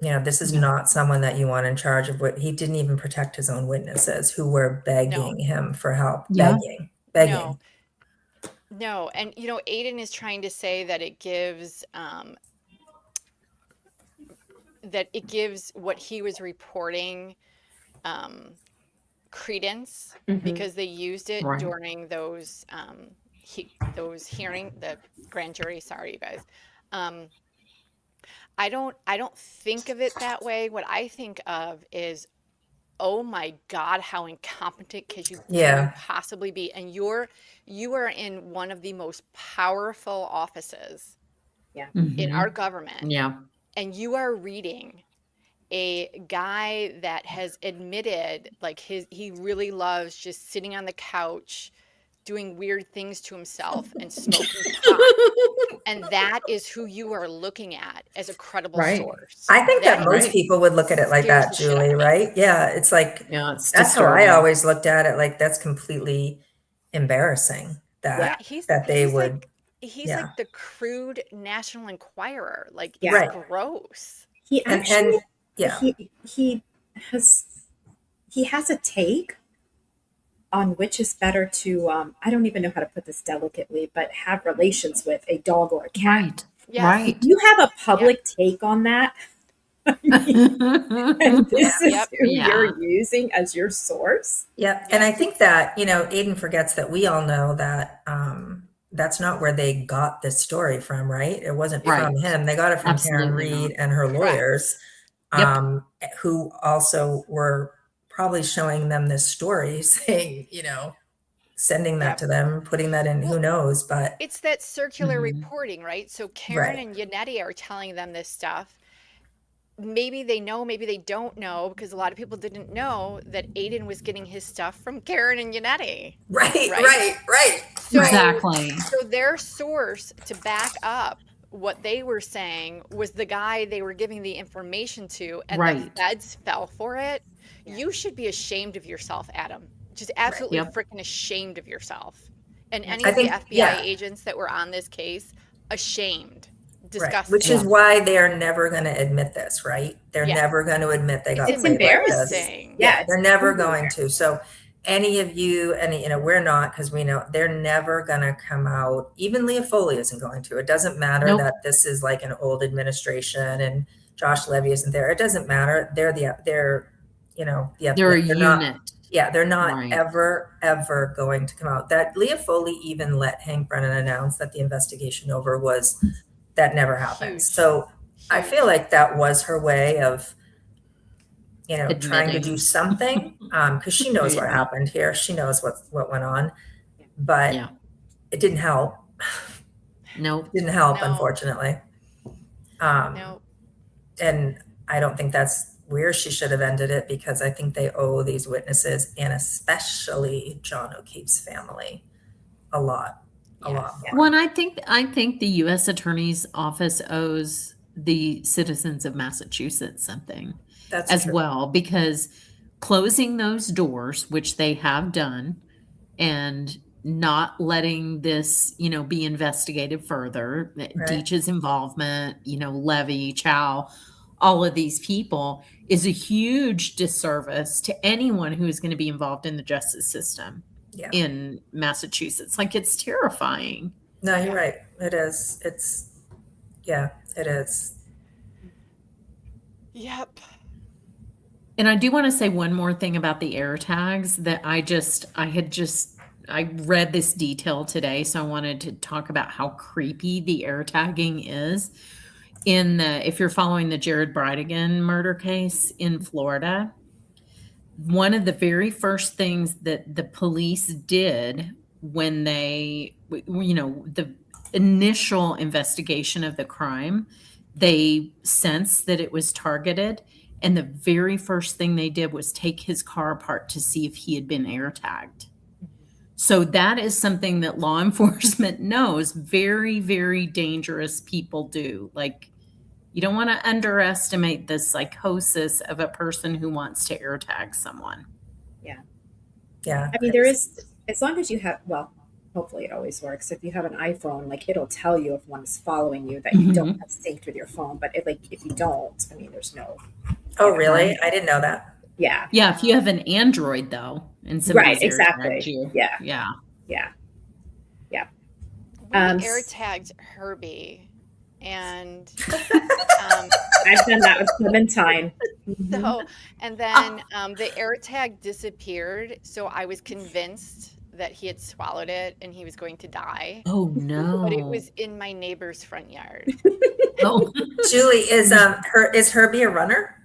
this is Yeah. not someone that you want in charge of what he didn't even protect his own witnesses who were begging him for help. Yeah. Begging. No, and Aiden is trying to say that it gives what he was reporting credence because they used it Right. during those the grand jury. Sorry, you guys. I don't think of it that way. What I think of is, oh my God, how incompetent can you possibly be? And you are in one of the most powerful offices in Mhm. our government, Yeah. and you are reading a guy that has admitted like he really loves just sitting on the couch doing weird things to himself and smoking pot. And that is who you are looking at as a credible Right. source. I think that most Right. people would look at it like scares that, the shit out Julie, of me. right? Yeah, it's like, Yeah, it's that's how I disturbing. always looked at it. Like, that's completely embarrassing Yeah, that they would. like he's yeah. like the crude National Enquirer. Like Yeah. it's Right. gross. He And actually yeah, he has a take on which is better to I don't even know how to put this delicately, but have relations with a dog or a cat. Right. Yes. Right. You have a public take on that. I mean, and this is Yep. who Yeah. you're using as your source. yeah. And I think that, Aiden forgets that we all know that that's not where they got this story from, right? It wasn't Right. from him. They got it from Karen Absolutely Reed not. and her Correct. lawyers, Yep. who also were probably showing them this story, saying, sending that Yep. to them, putting that in, who knows, but It's that circular Mhm. reporting, right? So Karen Right. and Yannetti are telling them this stuff. Maybe they know, maybe they don't know, because a lot of people didn't know that Aiden was getting his stuff from Karen and Yannetti. right. So, Exactly. So their source to back up what they were saying was the guy they were giving the information to, and the Right. feds fell for it. You should be ashamed of yourself, Adam. Just absolutely Yep. freaking ashamed of yourself. And any I of the think- FBI yeah. agents that were on this case, ashamed. Right. Disgusting. Which is why they are never going to admit this, right? They're Yeah. never going to admit they got It's played like this. embarrassing. Yeah, They're never totally going to. So any of you, we're not, because we know they're never going to come out. Even Leah Foley isn't going to. It doesn't matter Nope. that this is like an old administration and Josh Levy isn't there. It doesn't matter. They're They're a not, unit. they're not Right. ever going to come out. That Leah Foley even let Hank Brennan announce that the investigation that never happened. Huge. So I feel like that was her way of, trying to Admitting. do something, because she knows what Yeah. happened here. She knows what went on, but Yeah. it didn't help. Nope. No. Unfortunately. No. And I don't think that's where she should have ended it, because I think they owe these witnesses, and especially John O'Keefe's family, a lot more. Well, and I think the U.S. Attorney's Office owes the citizens of Massachusetts something That's as true. well, because closing those doors, which they have done, and not letting this, be investigated further, Deitch's involvement, Levy, Chow, all of these people, is a huge disservice to anyone who is going to be involved in the justice system in Massachusetts. Like, it's terrifying. No, you're right. It is. It is. Yep. And I do want to say one more thing about the air tags that I read this detail today, so I wanted to talk about how creepy the air tagging is. If you're following the Jared Bridegan murder case in Florida, one of the very first things that the police did when the initial investigation of the crime, they sensed that it was targeted. And the very first thing they did was take his car apart to see if he had been air tagged. So that is something that law enforcement knows very, very dangerous people do. Like, you don't want to underestimate the psychosis of a person who wants to air tag someone. I mean, there is, as long as you have, well, hopefully it always works. If you have an iPhone, like, it'll tell you if one is following you that you don't have synced with your phone. But if you don't, I mean, there's no. Oh, really? I didn't know that. Yeah. Yeah. If you have an Android, though, and somebody's Right, exactly. you, Yeah. We air tagged Herbie, and I've done that with Clementine. so, and then the air tag disappeared. So I was convinced that he had swallowed it and he was going to die. Oh no! But it was in my neighbor's front yard. Oh. Julie, is Herbie a runner?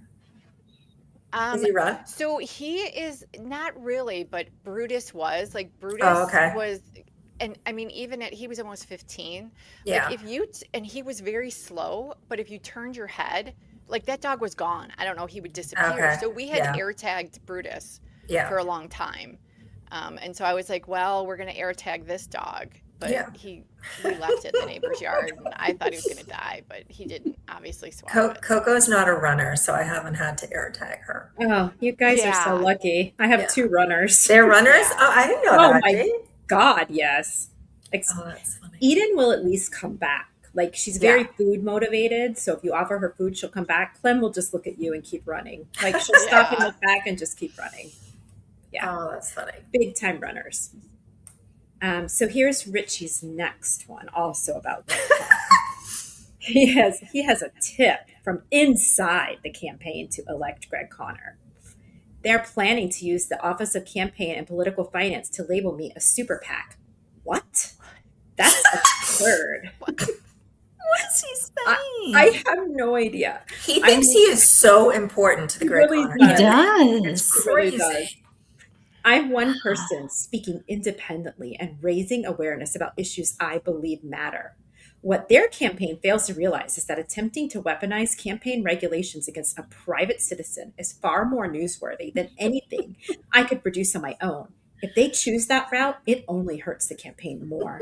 Does he run? So he is not really, but Brutus was. Like, Brutus was, and I mean, he was almost 15. Yeah. Like, and he was very slow, but if you turned your head, like, that dog was gone. I don't know, he would disappear. Okay. So we had air tagged Brutus for a long time. And so I was like, well, we're going to air tag this dog. But we left it in the neighbor's yard, and I thought he was going to die, but he didn't obviously swallow it. Coco's not a runner, so I haven't had to air tag her. Oh, you guys are so lucky. I have 2 runners. They're runners? Oh, I didn't know that. My God, yes. Oh, that's funny. Eden will at least come back. Like, she's very food motivated, so if you offer her food, she'll come back. Clem will just look at you and keep running. Like, she'll stop and look back and just keep running. Yeah. Oh, that's funny. Big time runners. So here's Richie's next one, also about he has a tip from inside the campaign to elect Greg Conner. They're planning to use the Office of Campaign and Political Finance to label me a super PAC. What? That's absurd. What is he saying? I have no idea. He thinks he is so important to the Greg Conner. He does. It's Really crazy. does. I'm one person speaking independently and raising awareness about issues I believe matter. What their campaign fails to realize is that attempting to weaponize campaign regulations against a private citizen is far more newsworthy than anything I could produce on my own. If they choose that route, it only hurts the campaign more.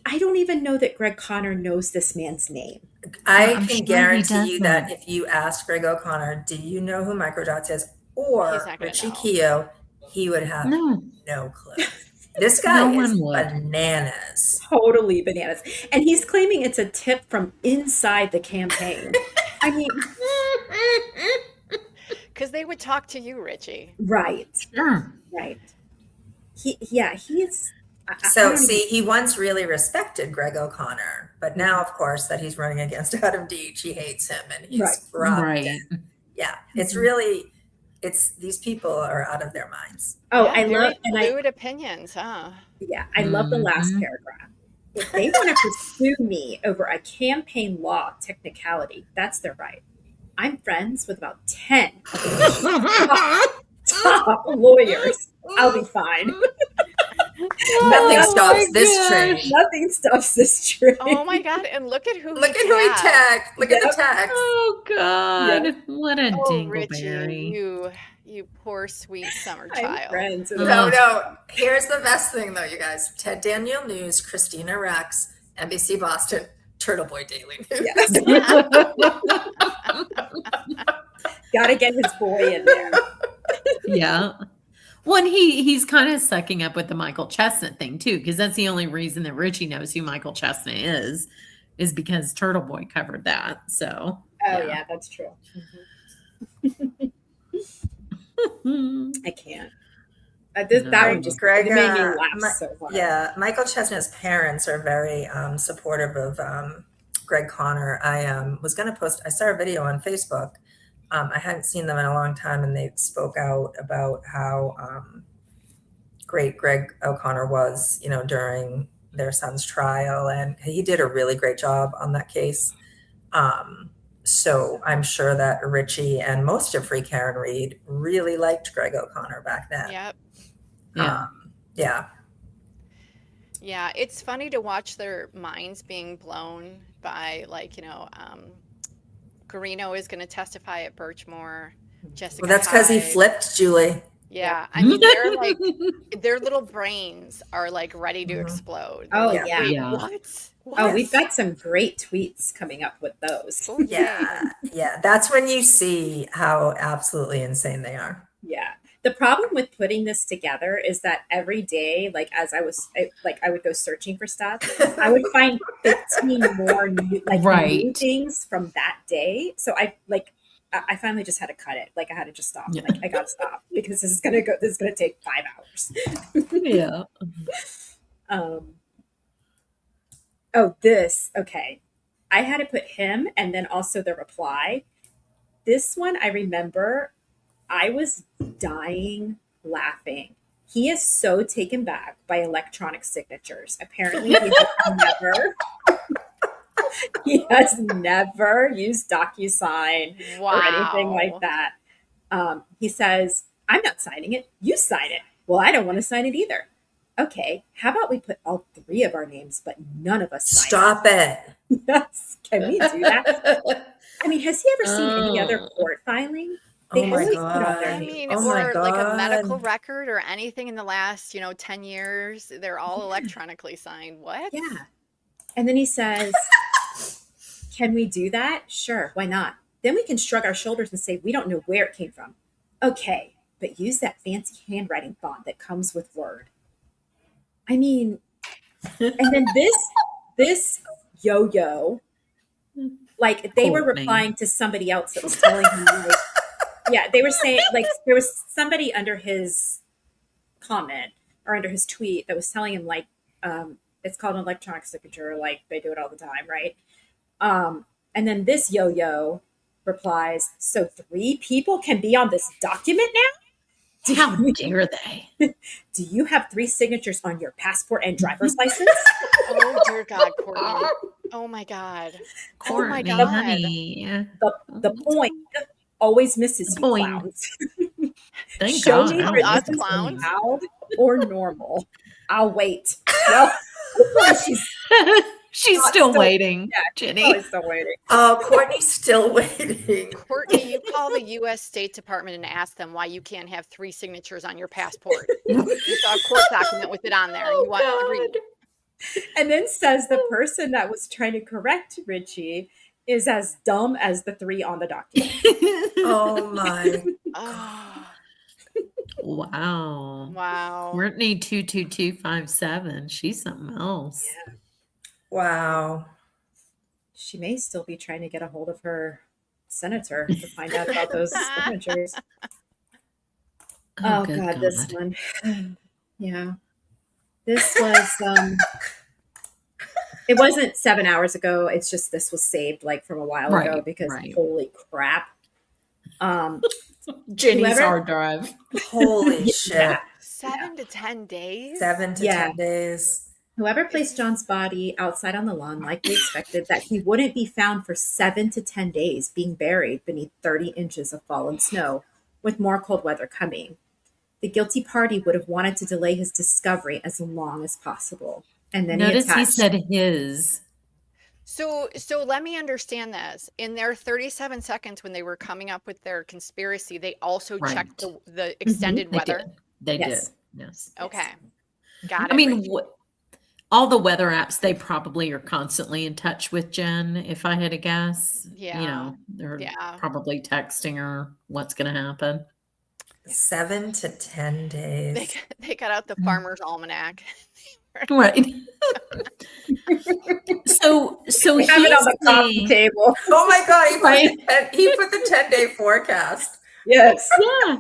I don't even know that Greg Conner knows this man's name. I can guarantee you that if you asked Greg O'Connor, do you know who Microdots is, or Richie Keough, he would have no clue. This guy is bananas. Totally bananas. And he's claiming it's a tip from inside the campaign. I mean, because they would talk to you, Richie. Right. Sure. Right. He's. So, see, he once really respected Greg O'Connor, but now, of course, that he's running against Adam Deitch, he hates him, and he's right. Yeah, it's really, these people are out of their minds. Oh, Yeah, I love fluid opinions, huh? Yeah, I love the last paragraph. If they want to pursue me over a campaign law technicality, that's their right. I'm friends with about 10 of the top lawyers. I'll be fine. Nothing Oh stops my this gosh. train. Nothing stops this train. Oh my God. And look at who Look at who he tagged. Look at the tags. Oh God. Yep. What a Oh, Richie, dingleberry. you poor sweet summer I'm child. friends with No, Ugh. no. Here's the best thing, though, you guys. Ted Daniel News, Christina Rex, NBC Boston, Turtle Boy Daily News. Yes. Gotta get his boy in there. Yeah. Well, and he's kind of sucking up with the Michael Chestnut thing too, because that's the only reason that Richie knows who Michael Chestnut is because Turtle Boy covered that. So Oh yeah, that's true. I can't. That one just Greg, it made me laugh so hard. Yeah, Michael Chestnut's parents are very supportive of Greg Connor. I was going to post, I saw a video on Facebook. I hadn't seen them in a long time, and they spoke out about how great Greg O'Connor was, during their son's trial. And he did a really great job on that case. So I'm sure that Richie and most of Free Karen Reed really liked Greg O'Connor back then. Yep. yeah. Yeah. Yeah, it's funny to watch their minds being blown by, Garino is going to testify at Birchmore. Jessica Well, that's because he Hyde. flipped, Julie. Yeah, I mean, they're like, their little brains are like ready to Mhm. explode. Oh They're like, yeah. "Wait, Yeah. what? Oh, we've got some great tweets coming up with those. Oh, Yeah. Yeah. That's when you see how absolutely insane they are. Yeah. The problem with putting this together is that every day, as I would go searching for stuff, I would find 15 more new Right. things from that day. So I finally just had to cut it. I had to just stop. Yeah. I got to stop because this is gonna take 5 hours. Yeah. Okay. I had to put him and then also the reply. This one I remember I was dying laughing. He is so taken back by electronic signatures. Apparently he has never used DocuSign or anything like that. He says, I'm not signing it. You sign it. Well, I don't want to sign it either. Okay, how about we put all 3 of our names, but none of us sign Stop it. it? Yes. Can we do that? I mean, has he ever seen any other Oh. court filing? Oh They my always put on their I name. mean, Oh my or like a medical God. record or anything in the last, 10 years, they're all electronically signed. What? Yeah. And then he says, can we do that? Sure, why not? Then we can shrug our shoulders and say, we don't know where it came from. Okay, but use that fancy handwriting font that comes with Word. I mean, and then this yo-yo, they were Courtney. replying to somebody else that was telling him, yeah, they were saying, there was somebody under his comment or under his tweet that was telling him, it's called an electronic signature, they do it all the time, right? And then this yo-yo replies, so 3 people can be on this document now? How dare they? Do you have 3 signatures on your passport and driver's license? Oh, dear God, Courtney. Oh, my God. Oh, my Courtney, God. honey. The point always misses you, Point. clowns. Thank Show God. me I if don't us this is clowns. loud or normal. I'll wait. Well, she's She's Not still still- waiting, yeah, Jenny. probably still waiting. Oh, Courtney's still waiting. Courtney, you call the U.S. State Department and ask them why you can't have 3 signatures on your passport. You saw a court document with it on there. And you want 3. And then says the person that was trying to correct Richie is as dumb as the 3 on the document. Oh my. Oh, Wow. wow. Courtney 22257. She's something else. Wow. She may still be trying to get a hold of her senator to find out about those signatures. Oh good God, this one. Yeah. This was it wasn't 7 hours ago. It's just this was saved from a while ago Right, because right. holy crap. Jenny's Whoever- hard drive. Holy shit. Yeah. 7 to 10 days? 7 to Yeah. 10 days. Whoever placed John's body outside on the lawn likely expected that he wouldn't be found for 7 to 10 days, being buried beneath 30 inches of fallen snow, with more cold weather coming. The guilty party would have wanted to delay his discovery as long as possible. And then Notice he attached, said his. So let me understand this. In their 37 seconds when they were coming up with their conspiracy, they also Right. checked the extended They weather. did. They Yes. did. Yes. Okay. Got it. I mean, all the weather apps, they probably are constantly in touch with Jen, if I had to guess. Yeah. They're Yeah. probably texting her what's going to happen. 7 to 10 days. They got out the farmer's almanac. Right. so we have it on the coffee saying, table. Oh my God, Right. he put the 10-day forecast. Yes. yeah.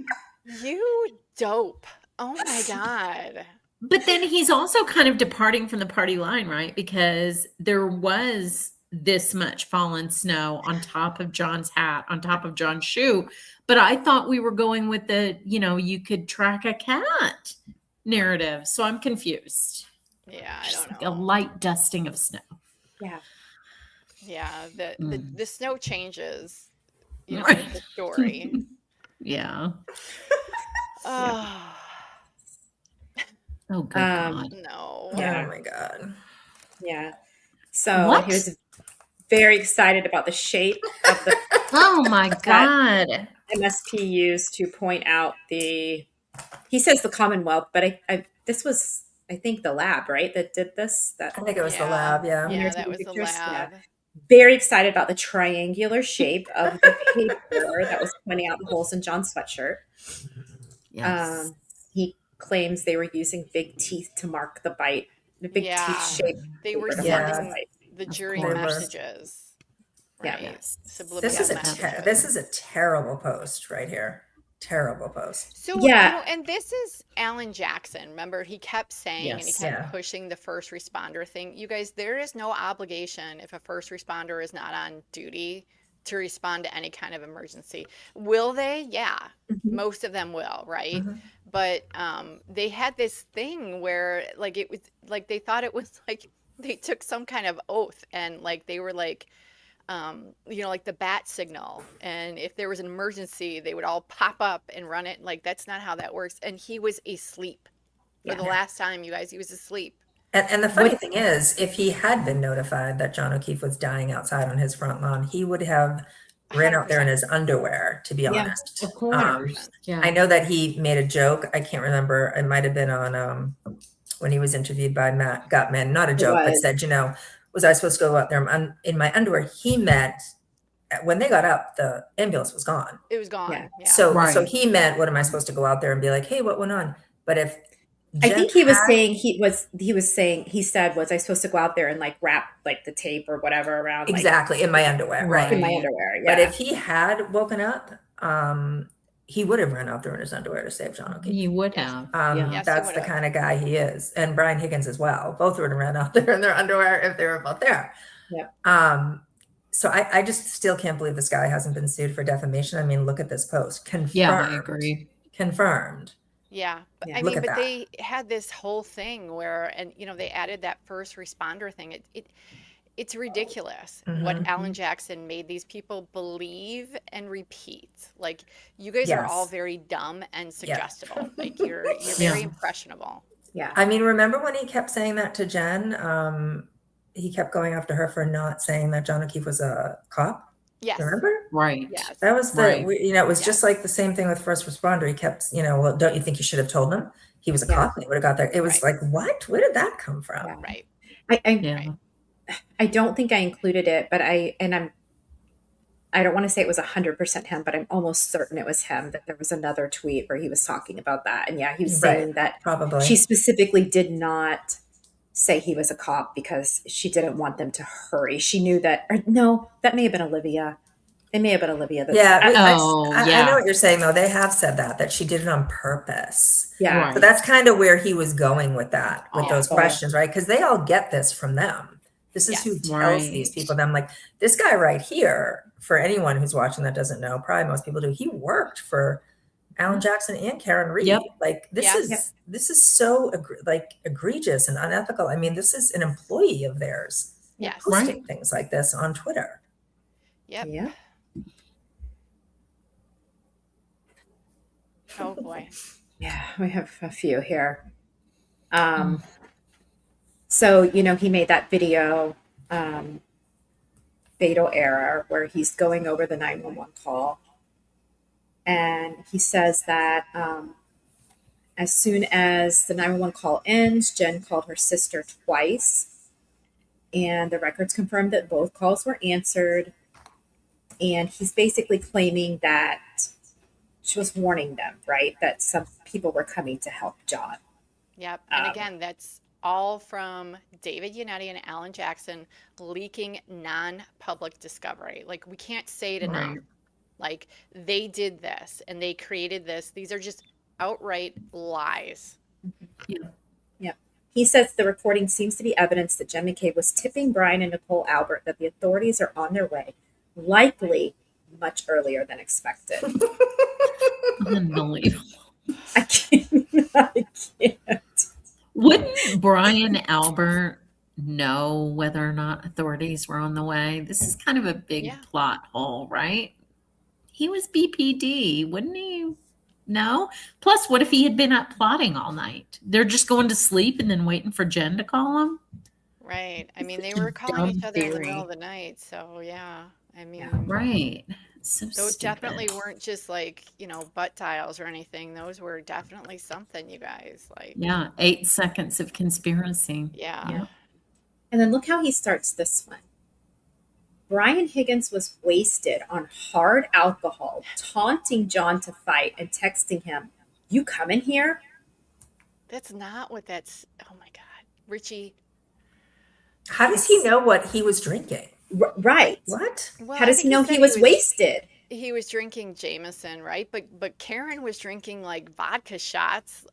You dope. Oh my God. But then he's also kind of departing from the party line, right? Because there was this much fallen snow on top of John's hat, on top of John's shoe. But I thought we were going with the, you could track a cat narrative. So I'm confused. Yeah, I Just don't like a know. light dusting of snow. Yeah. Yeah, the snow changes, Right. the story. Yeah. Oh, Oh, good God. no. Yeah. Oh my God. Yeah. So What? he was very excited about the shape of the Oh, my God. MSP used to point out he says the Commonwealth, but this was, I think, the lab, right? That did this. I think it was the lab, yeah. And Yeah, there's that the was the pictures, yeah. lab. Very excited about the triangular shape of the paper that was pointing out the holes in John's sweatshirt. Yes. He claims they were using big teeth to mark the bite. The big Yeah. teeth shape. They were paper to Yeah. mark the sending bite. the Of jury course. messages. Yeah. Right. Yes. Subliminal This messages. this is a terrible post right here. Terrible post. So, Yeah. and this is Alan Jackson. Remember, he kept saying and he Yes. kept Yeah. pushing the first responder thing. You guys, there is no obligation if a first responder is not on duty to respond to any kind of emergency. Will they? Yeah. Most of them will, right? Mhm. But they had this thing where like it was like they thought it was like they took some kind of oath and like they were like like the bat signal. And if there was an emergency, they would all pop up and run it. Like, that's not how that works. And he was asleep for the last time, you guys. He was asleep. And the funny thing is, if he had been notified that John O'Keefe was dying outside on his front lawn, he would have ran out there in his underwear, to be honest. Of course. Yeah. I know that he made a joke. I can't remember. It might have been on when he was interviewed by Matt Gutman. Not a joke, but said, was I supposed to go out there in my underwear? He meant when they got up, the ambulance was gone. It was gone. Yeah. Yeah. So Right. he meant, what am I supposed to go out there and be like, hey, what went on? But if I think he was saying he said, was I supposed to go out there and like wrap like the tape or whatever around exactly in my underwear, right? in my underwear. Yeah. But if he had woken up, he would have run out there in his underwear to save John O'Keefe. He would have. Yes, he That's would the have. kind of guy he is. And Brian Higgins as well. Both would have ran out there in their underwear if they were both there. Yep. So I just still can't believe this guy hasn't been sued for defamation. I mean, look at this post. Confirmed. Yeah, I agree. Confirmed. Yeah. But, Yeah. I Look mean, at but that. they had this whole thing where, and they added that first responder thing. It's ridiculous what Alan Jackson made these people believe and repeat. Like, you guys are all Yes. very dumb and suggestible. Like, you're very impressionable. Yeah. I mean, remember when he kept saying that to Jen? He kept going after her for not saying that John O'Keefe was a cop. Yes. Remember? Right. Yes. That was Right. it was just like the same thing with first responder. He kept, well, don't you think you should have told him he was a cop and he would have got there? It was like, what? Where did that come from? Yeah. Right. I don't think I included it, but I don't want to say it was 100% him, but I'm almost certain it was him, that there was another tweet where he was talking about that. And he was saying that Probably. she specifically did not say he was a cop because she didn't want them to hurry. She knew that, or no, that may have been Olivia. It may have been Olivia. I know what you're saying, though. They have said that she did it on purpose. Yeah. Right. So that's kind of where he was going with that, with those Awful. questions, right? Because they all get this from them. This is who tells these people them. Like this guy right here, for anyone who's watching that doesn't know, probably most people do, he worked for Alan Jackson and Karen Reed. Yep. Like this is so egregious and unethical. I mean, this is an employee of theirs Yes. posting things like this on Twitter. Yep. Yeah. Oh boy. Yeah, we have a few here. So, he made that video, Fatal Error, where he's going over the 911 call. And he says that as soon as the 911 call ends, Jen called her sister twice. And the records confirmed that both calls were answered. And he's basically claiming that she was warning them, right? That some people were coming to help John. Yep. And again, that's all from David Yannetti and Alan Jackson leaking non-public discovery. Like, we can't say it enough. Right. Like, they did this and they created this. These are just outright lies. Yeah. He says the recording seems to be evidence that Jen McCabe was tipping Brian and Nicole Albert that the authorities are on their way, likely much earlier than expected. Unbelievable. I can't. Wouldn't Brian Albert know whether or not authorities were on the way? This is kind of a big plot hole, right? He was BPD, wouldn't he? No? Plus, what if he had been up plotting all night? They're just going to sleep and then waiting for Jen to call him? Right. I mean, they were calling each other in the middle of the night. So, yeah. I mean, right. So those stupid. definitely weren't just like, butt dials or anything. Those were definitely something, you guys. Like, Yeah, 8 seconds of conspiracy. yeah. And then look how he starts this one. Brian Higgins was wasted on hard alcohol, taunting John to fight and texting him, "You coming here?" That's not what that's. Oh my God. Richie. How does he know what he was drinking? Right. What? Well, How does he know he was wasted? He was drinking Jameson, right? But Karen was drinking like vodka shots.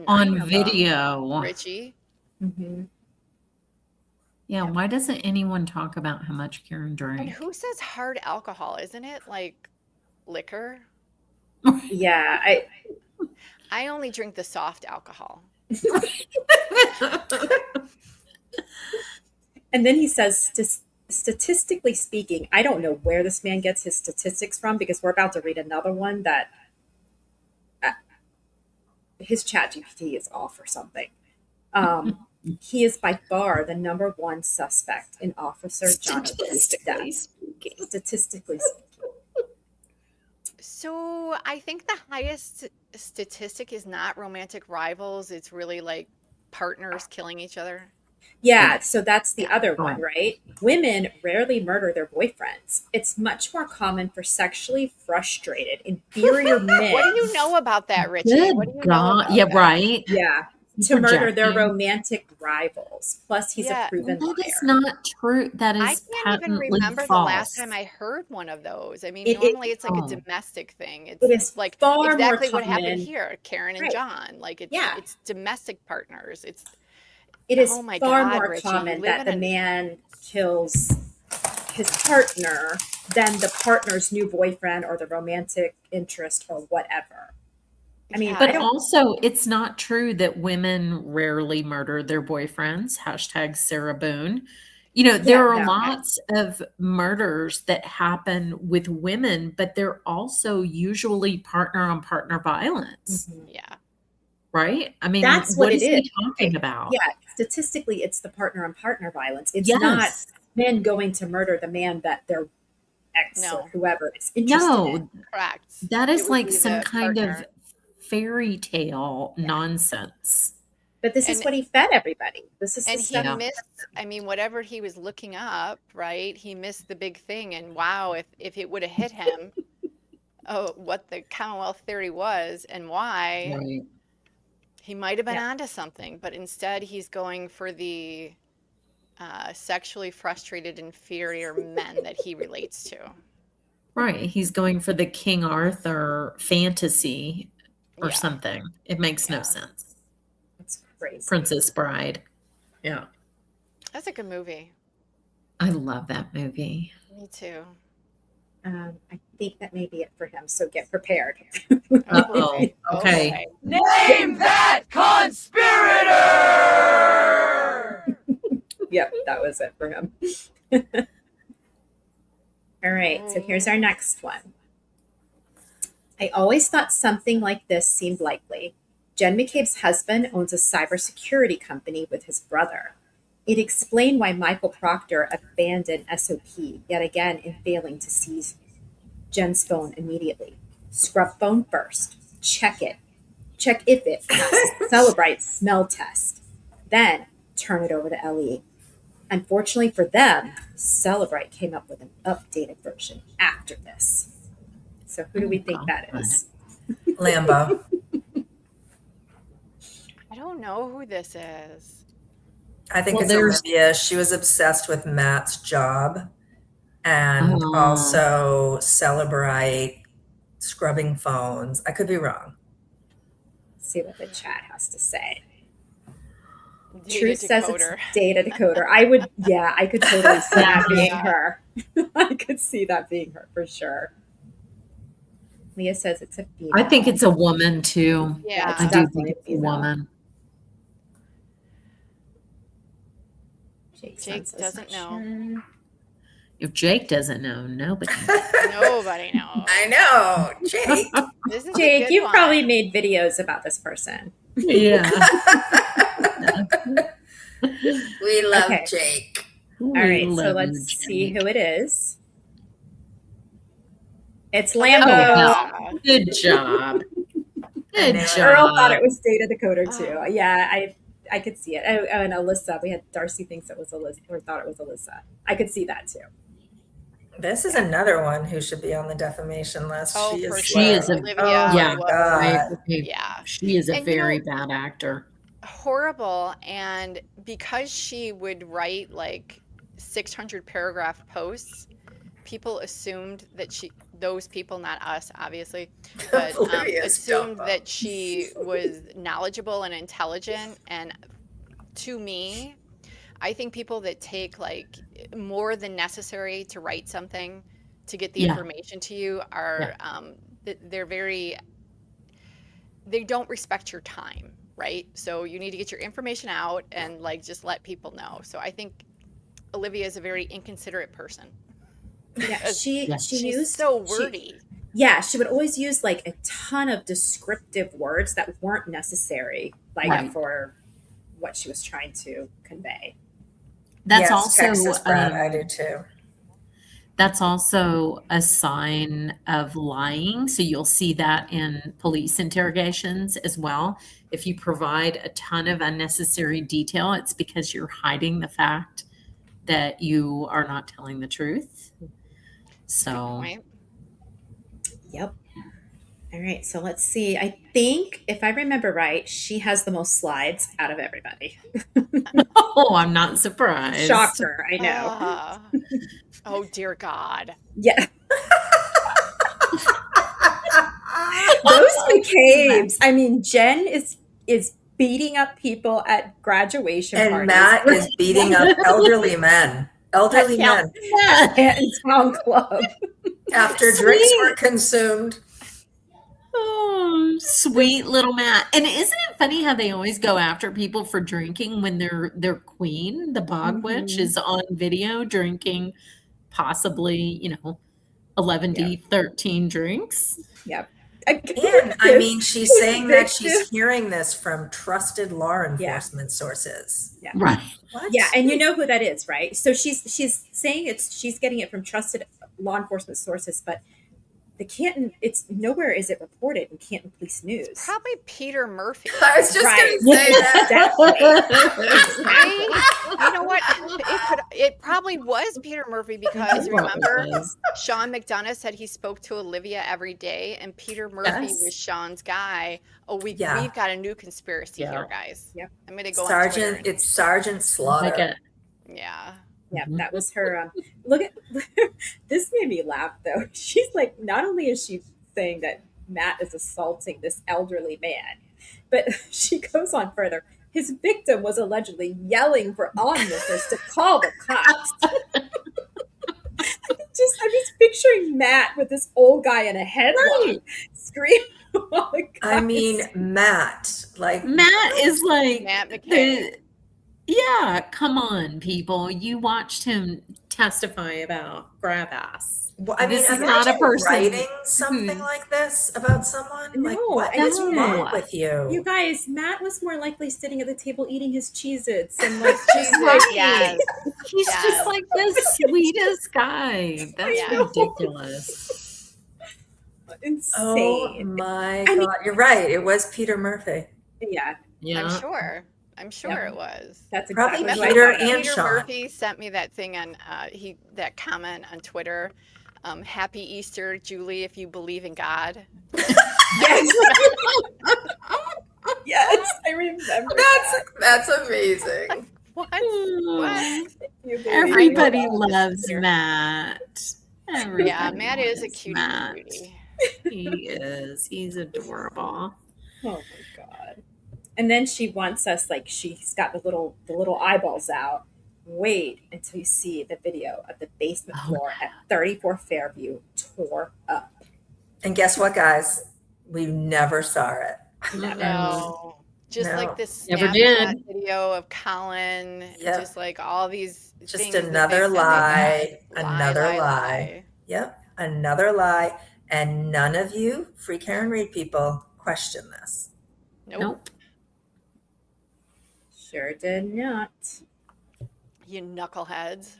On video. Richie. Mm-hmm. Yeah, why doesn't anyone talk about how much Karen drank? And who says hard alcohol? Isn't it like liquor? Yeah, I only drink the soft alcohol. And then he says, statistically speaking, I don't know where this man gets his statistics from, because we're about to read another one that his chat GPT is off or something. He is by far the number one suspect in Officer Jonathan's death. Statistically speaking. So I think the highest statistic is not romantic rivals. It's really like partners killing each other. Yeah, so that's the other one, right? Women rarely murder their boyfriends. It's much more common for sexually frustrated, inferior men. What do you know about that, Richie? What do you know about yeah, that? right. Yeah, to murder their romantic rivals. Plus, he's a proven liar. That is not true. That is I can't even patently remember false. the last time I heard one of those. I mean, normally it's like a domestic thing. It is like far exactly more what happened common. here, Karen and Right. John. Like it's domestic partners. It is oh my far God, more Richie, common that the man kills his partner than the partner's new boyfriend or the romantic interest or whatever. I mean, but also it's not true that women rarely murder their boyfriends. # Sarah Boone. There are lots of murders that happen with women, but they're also usually partner on partner violence. Mm-hmm. Yeah. Right? I mean, that's what is it he is. talking about? Yeah, statistically, it's the partner on partner violence. It's Yes. not men going to murder the man that their ex or whoever is interested in. Correct. That It is would like be some the kind of partner. fairy tale nonsense. But this is what he fed everybody. This is And the he stuff. missed, I mean, whatever he was looking up, right? He missed the big thing. And wow, if it would have hit him, what the Commonwealth theory was and why, Right. he might have been onto something. But instead, he's going for the sexually frustrated, inferior men that he relates to. Right. He's going for the King Arthur fantasy or something. It makes no sense. It's crazy. Princess Bride. Yeah. That's a good movie. I love that movie. Me too. I think that may be it for him. So get prepared. Uh-oh. Okay. Name that conspirator! Yep, that was it for him. All right, so here's our next one. I always thought something like this seemed likely. Jen McCabe's husband owns a cybersecurity company with his brother. It explained why Michael Proctor abandoned SOP yet again in failing to seize Jen's phone immediately. Scrub phone first. Check if it passes Celebrite smell test. Then turn it over to LE. Unfortunately for them, Celebrite came up with an updated version after this. So who do we think that is? Lambo. I don't know who this is. I think Well, it's there's- Olivia. She was obsessed with Matt's job and Oh. also Celebrite, scrubbing phones. I could be wrong. Let's see what the chat has to say. Data Truth says it's decoder. data decoder. I could totally see that being her. I could see that being her for sure. Leah says it's a female. I think it's a woman too. Yeah. I do definitely think a it's a female. woman. Jake doesn't know. Sure. If Jake doesn't know, nobody. Nobody knows. I know. Jake. This is a Jake, good you've one. probably made videos about this person. Yeah. We love Okay. Jake. All right, so let's see who it is. It's Oh, Lambo. yeah. Good job. Good know. job. Earl thought it was data decoder too. Oh. Yeah, I could see it. Oh, and Alyssa, we had Darcy thinks it was Alyssa or thought it was Alyssa. I could see that too. This is another one who should be on the defamation list. Oh, she for is, sure. She is a- Olivia. oh Yeah. my was- I God. agree. Yeah. She is a And you very know- bad actor. Horrible. And because she would write like 600 paragraph posts, people assumed that those people, not us, obviously, but Olivia's assumed dumb. that she was knowledgeable and intelligent. And to me, I think people that take like more than necessary to write something to get the Yeah. information to you are, they don't respect your time, right? So you need to get your information out and like just let people know. So I think Olivia is a very inconsiderate person. Yeah, she She's used so she- wordy. she would always use like a ton of descriptive words that weren't necessary, like Right. for what she was trying to convey. That's Yes, also Texas Brad, I do too. that's also a sign of lying. So you'll see that in police interrogations as well. If you provide a ton of unnecessary detail, it's because you're hiding the fact that you are not telling the truth. So Point. Yep. All right, so let's see. I think if I remember right, she has the most slides out of everybody. oh, I'm not surprised. Shocker, I know. Oh dear God. Yeah. Those McCabe's. I mean, Jen is beating up people at graduation And parties. Matt is beating up elderly men. Elderly Yeah. men. and town club. After drinks were consumed. Oh, sweet little Matt. And isn't it funny how they always go after people for drinking when their queen, the bog witch, is on video drinking possibly, 11 to 13 drinks? Yep. And I mean, she's saying that she's hearing this from trusted law enforcement sources. Yeah. Right. What? Yeah, and you know who that is, right? So she's saying she's getting it from trusted law enforcement sources, but the Canton, it's nowhere is it reported in Canton Police News. Probably Peter Murphy. I was just Right. going to say that. You know what? It probably was Peter Murphy because remember Sean McDonough said he spoke to Olivia every day, and Peter Murphy Yes. was Sean's guy. Oh, we've got a new conspiracy here, guys. Yep. I'm gonna go on Twitter. It's Sergeant Slaughter. Yeah. Yeah, that was her. Look at this made me laugh though. She's like, not only is she saying that Matt is assaulting this elderly man, but she goes on further. His victim was allegedly yelling for onlookers to call the cops. I'm just picturing Matt with this old guy in a headlock screaming. I mean, Matt, like Matt is like Matt McCabe. Yeah, come on, people. You watched him testify about grab ass. Well, I mean, This is not a imagine person writing something who. like this about someone. Like, No, what and is wrong No. with you you? guys, Matt was more likely sitting at the table eating his Cheez-Its and like His just cheeses, like yes, He's just yes, like the sweetest guy. That's yes. ridiculous. Oh insane. my I mean, God. You're right. It was Peter Murphy. yeah, Yeah. I'm sure it was. that's Probably exactly who I Peter thought of. and Peter Sean. Murphy sent me that thing on that comment on Twitter. Happy Easter, Julie, if you believe in God. Yes, yes, I remember That's amazing. What? Oh, What? you believe everybody in God. loves Matt. Yeah, Everybody Matt is a loves cutie Matt. cutie. He is. He's adorable. Oh my God. And then she wants us like she's got the little eyeballs out. Wait until you see the video of the basement Oh, floor at 34 Fairview tore up. And guess what, guys? We never saw it. Mm-mm. No. Just No. like this Never snapshot did. video of Colin, Yep. just like all these Just things that they another said they lie, did. another lie. Yep, another lie. And none of you free Karen Reed people question this. Nope. Nope. Sure did not. You knuckleheads.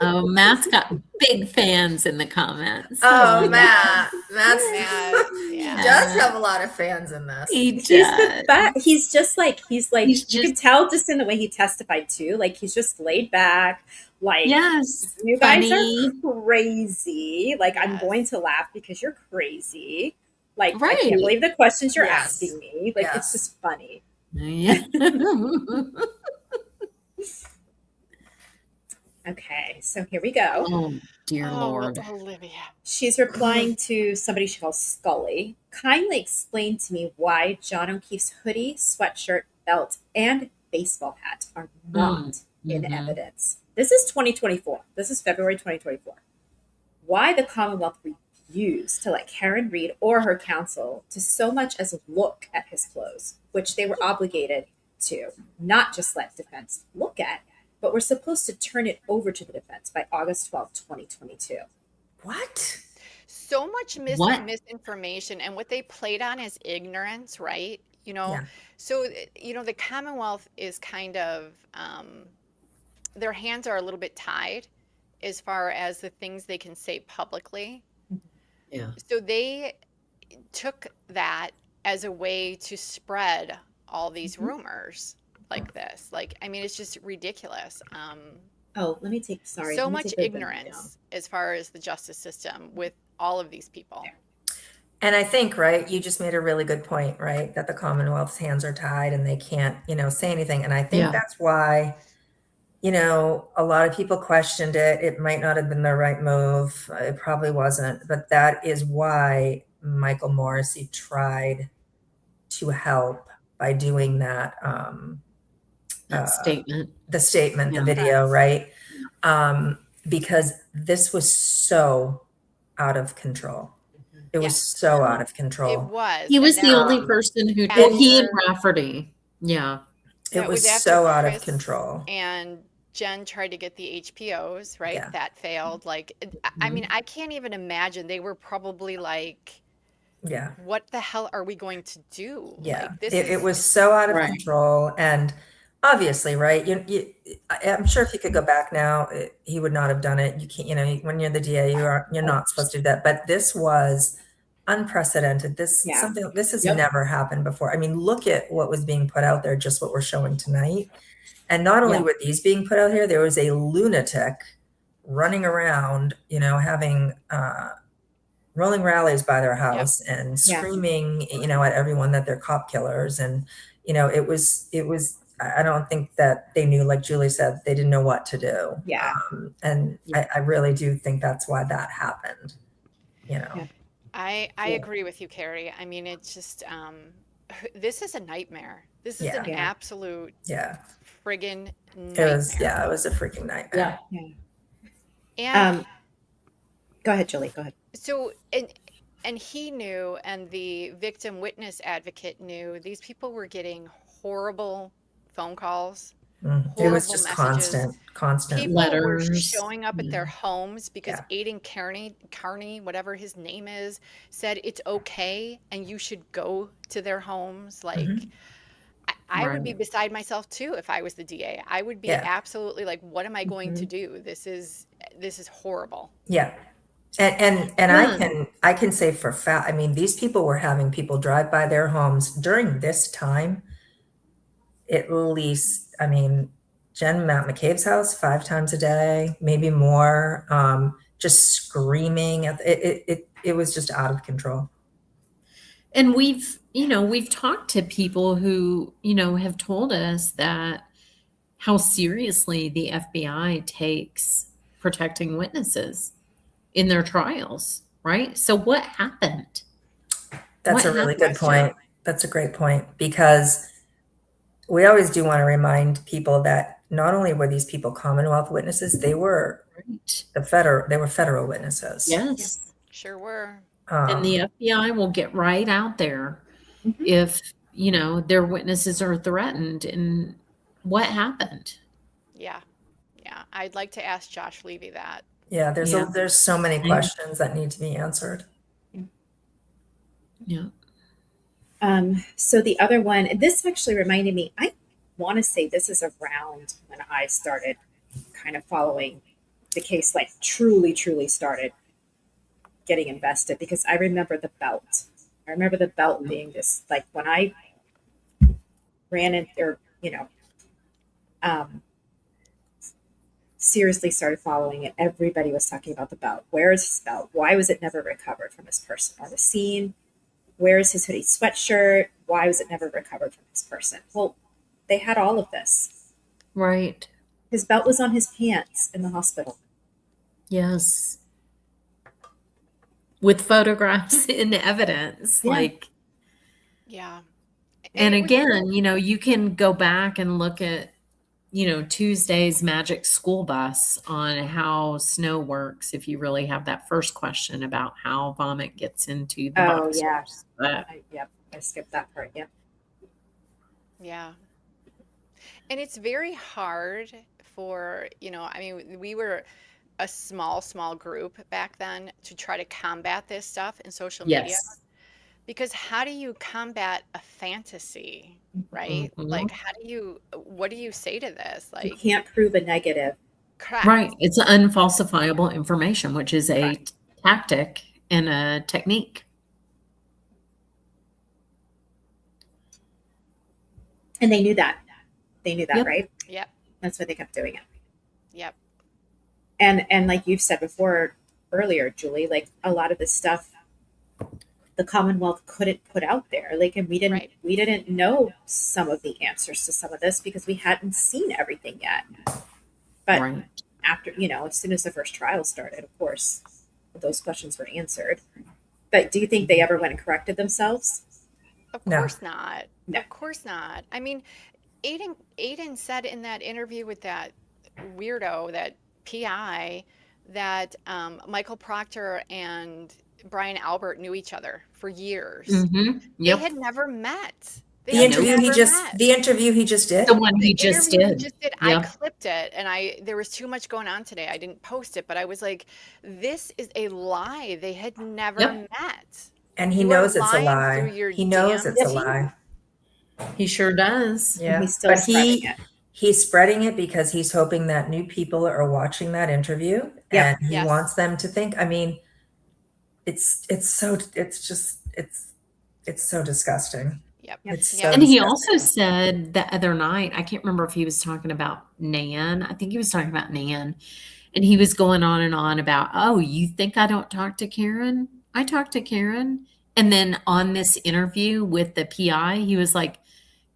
Oh, Matt's got big fans in the comments. Oh, yeah. Matt. Matt, Yeah. he does have a lot of fans in this. He He's the does. best. He's He's you can just- tell just in the way he testified too. Like he's just laid back. Like Yes. you guys Funny. are crazy. Like I'm Yes. going to laugh because you're crazy. Like I Right. can't believe the questions you're Yes. asking me. Like Yes. it's just funny. Yeah. Okay, so here we go. Oh, dear Oh, Lord. Olivia. She's replying to somebody she calls Scully. Kindly explain to me why John O'Keefe's hoodie, sweatshirt, belt, and baseball hat are not in Mhm. evidence. This is 2024. This is February 2024. Why the Commonwealth refused to let Karen Reed or her counsel to so much as look at his clothes, which they were obligated to, not just let defense look at, but were supposed to turn it over to the defense by August 12th, 2022. What? So much What? misinformation, and what they played on is ignorance, right? Yeah. So the Commonwealth is kind of their hands are a little bit tied as far as the things they can say publicly. Yeah. So they took that as a way to spread all these rumors like this. Like, I mean, it's just ridiculous. Oh, let me take, sorry. So let me much take the ignorance as far as the justice system with all of these people. And I think, right, you just made a really good point, right? That the Commonwealth's hands are tied and they can't, say anything. And I think Yeah. that's why, a lot of people questioned it. It might not have been the right move. It probably wasn't. But that is why Michael Morrissey tried to help by doing that, That statement. the statement, Yeah. the video, right? Because this was so out of control. It was so out of It control. was. He was and the that- only person who did. after- He and Rafferty. Yeah. It that was after so out of Chris control. And Jen tried to get the HPOs, right? Yeah. That failed. Like, I mean, I can't even imagine. They were probably like, Yeah. what the hell are we going to do? Yeah. Like, this It is was so out of Right. control. And obviously, right, I'm sure if he could go back now, he would not have done it. You can't, when you're the DA, you're not supposed to do that. But this was unprecedented. This Yeah. has Yep. never happened before. I mean, look at what was being put out there, just what we're showing tonight. And not only Yeah. were these being put out here, there was a lunatic running around, having rolling rallies by their house and Yeah. screaming, at everyone that they're cop killers. And, it was, I don't think that they knew, like Julie said, they didn't know what to do. Yeah. And I really do think that's why that happened, Yeah. I Yeah. agree with you, Carrie. I mean, it's just this is a nightmare. This is Yeah. an Yeah. absolute Yeah. friggin' It nightmare. was a freaking nightmare. Yeah. And Go ahead, Julie. Go ahead. so and he knew, and the victim witness advocate knew, these people were getting horrible phone calls It was horrible just messages. constant. People were Letters. showing up at their Yeah. homes because Yeah. Aiden Carney, whatever his name is, said it's okay and you should go to their homes. Like, Mhm. I would be Right. beside myself too if I was the DA. I would be Yeah. absolutely like, what am I going to Mhm. do? This is horrible. Yeah. And Yeah. I can say for fact, I mean, these people were having people drive by their homes during this time, at least, I mean, Jen Matt McCabe's house 5 times a day, maybe more, just screaming at it was just out of control. And we've talked to people who, have told us that how seriously the FBI takes protecting witnesses in their trials, right? So what happened? That's What a really happened good point. here? That's a great point because we always do want to remind people that not only were these people Commonwealth witnesses, they were Right. federal witnesses. Yes. Sure were. And the FBI will get right out there Mhm. if, their witnesses are threatened. And what happened? Yeah. Yeah. I'd like to ask Josh Levy that. Yeah, Yeah. there's so many Same. questions that need to be answered. Yeah. So the other one, and this actually reminded me, I want to say this is around when I started kind of following the case, like truly, truly started getting invested because I remember the belt. I remember the belt being this, like when I ran in or, um, seriously started following it, everybody was talking about the belt. Where is his belt? Why was it never recovered from this person on the scene? Where is his hoodie sweatshirt? Why was it never recovered from this person? Well, they had all of this. Right. His belt was on his pants in the hospital. Yes. With photographs and evidence. Yeah. Like, Yeah. and it was again, you can go back and look at, Tuesday's Magic School Bus on how snow works if you really have that first question about how vomit gets into the Oh, boxers. yeah. But Yep. I skipped that part. Yep. Yeah. And it's very hard for, I mean, we were a small group back then to try to combat this stuff in social media. yes. Because how do you combat a fantasy, right? Mhm. Like, what do you say to this? You Like, can't prove a negative. correct. Right. It's unfalsifiable information, which is a Correct. tactic and a technique. And they knew that. They knew that, Yep. right? Yep. That's why they kept doing it. Yep. And like you've said before earlier, Julie, like a lot of this stuff the Commonwealth couldn't put out there. Like, and we didn't know some of the answers to some of this because we hadn't seen everything yet. But Right. after, as soon as the first trial started, of course, those questions were answered. But do you think they ever went and corrected themselves? Of No. course not. No. Of course not. I mean, Aiden said in that interview with that weirdo, that PI, that Michael Proctor and Brian Albert knew each other for years. Mm-hmm. They Yep. had never met. They The had interview he never just met. the interview he just did. The one he The just interview he did. just did, I Yep. clipped it, and there was too much going on today. I didn't post it, but I was like, this is a lie. They had never Yep. met. And he You are knows it's a lying through lie. your He knows damn it's a teeth. lie. He sure does. Yeah. He's still But spreading it. he's spreading it because he's hoping that new people are watching that interview Yep. and he Yes. wants them to think. I mean, it's so disgusting. Yep. Yep. It's so Yep. And he disgusting. also said the other night, I can't remember if he was talking about Nan. I think he was talking about Nan. And he was going on and on about, oh, you think I don't talk to Karen? I talk to Karen. And then on this interview with the PI, he was like,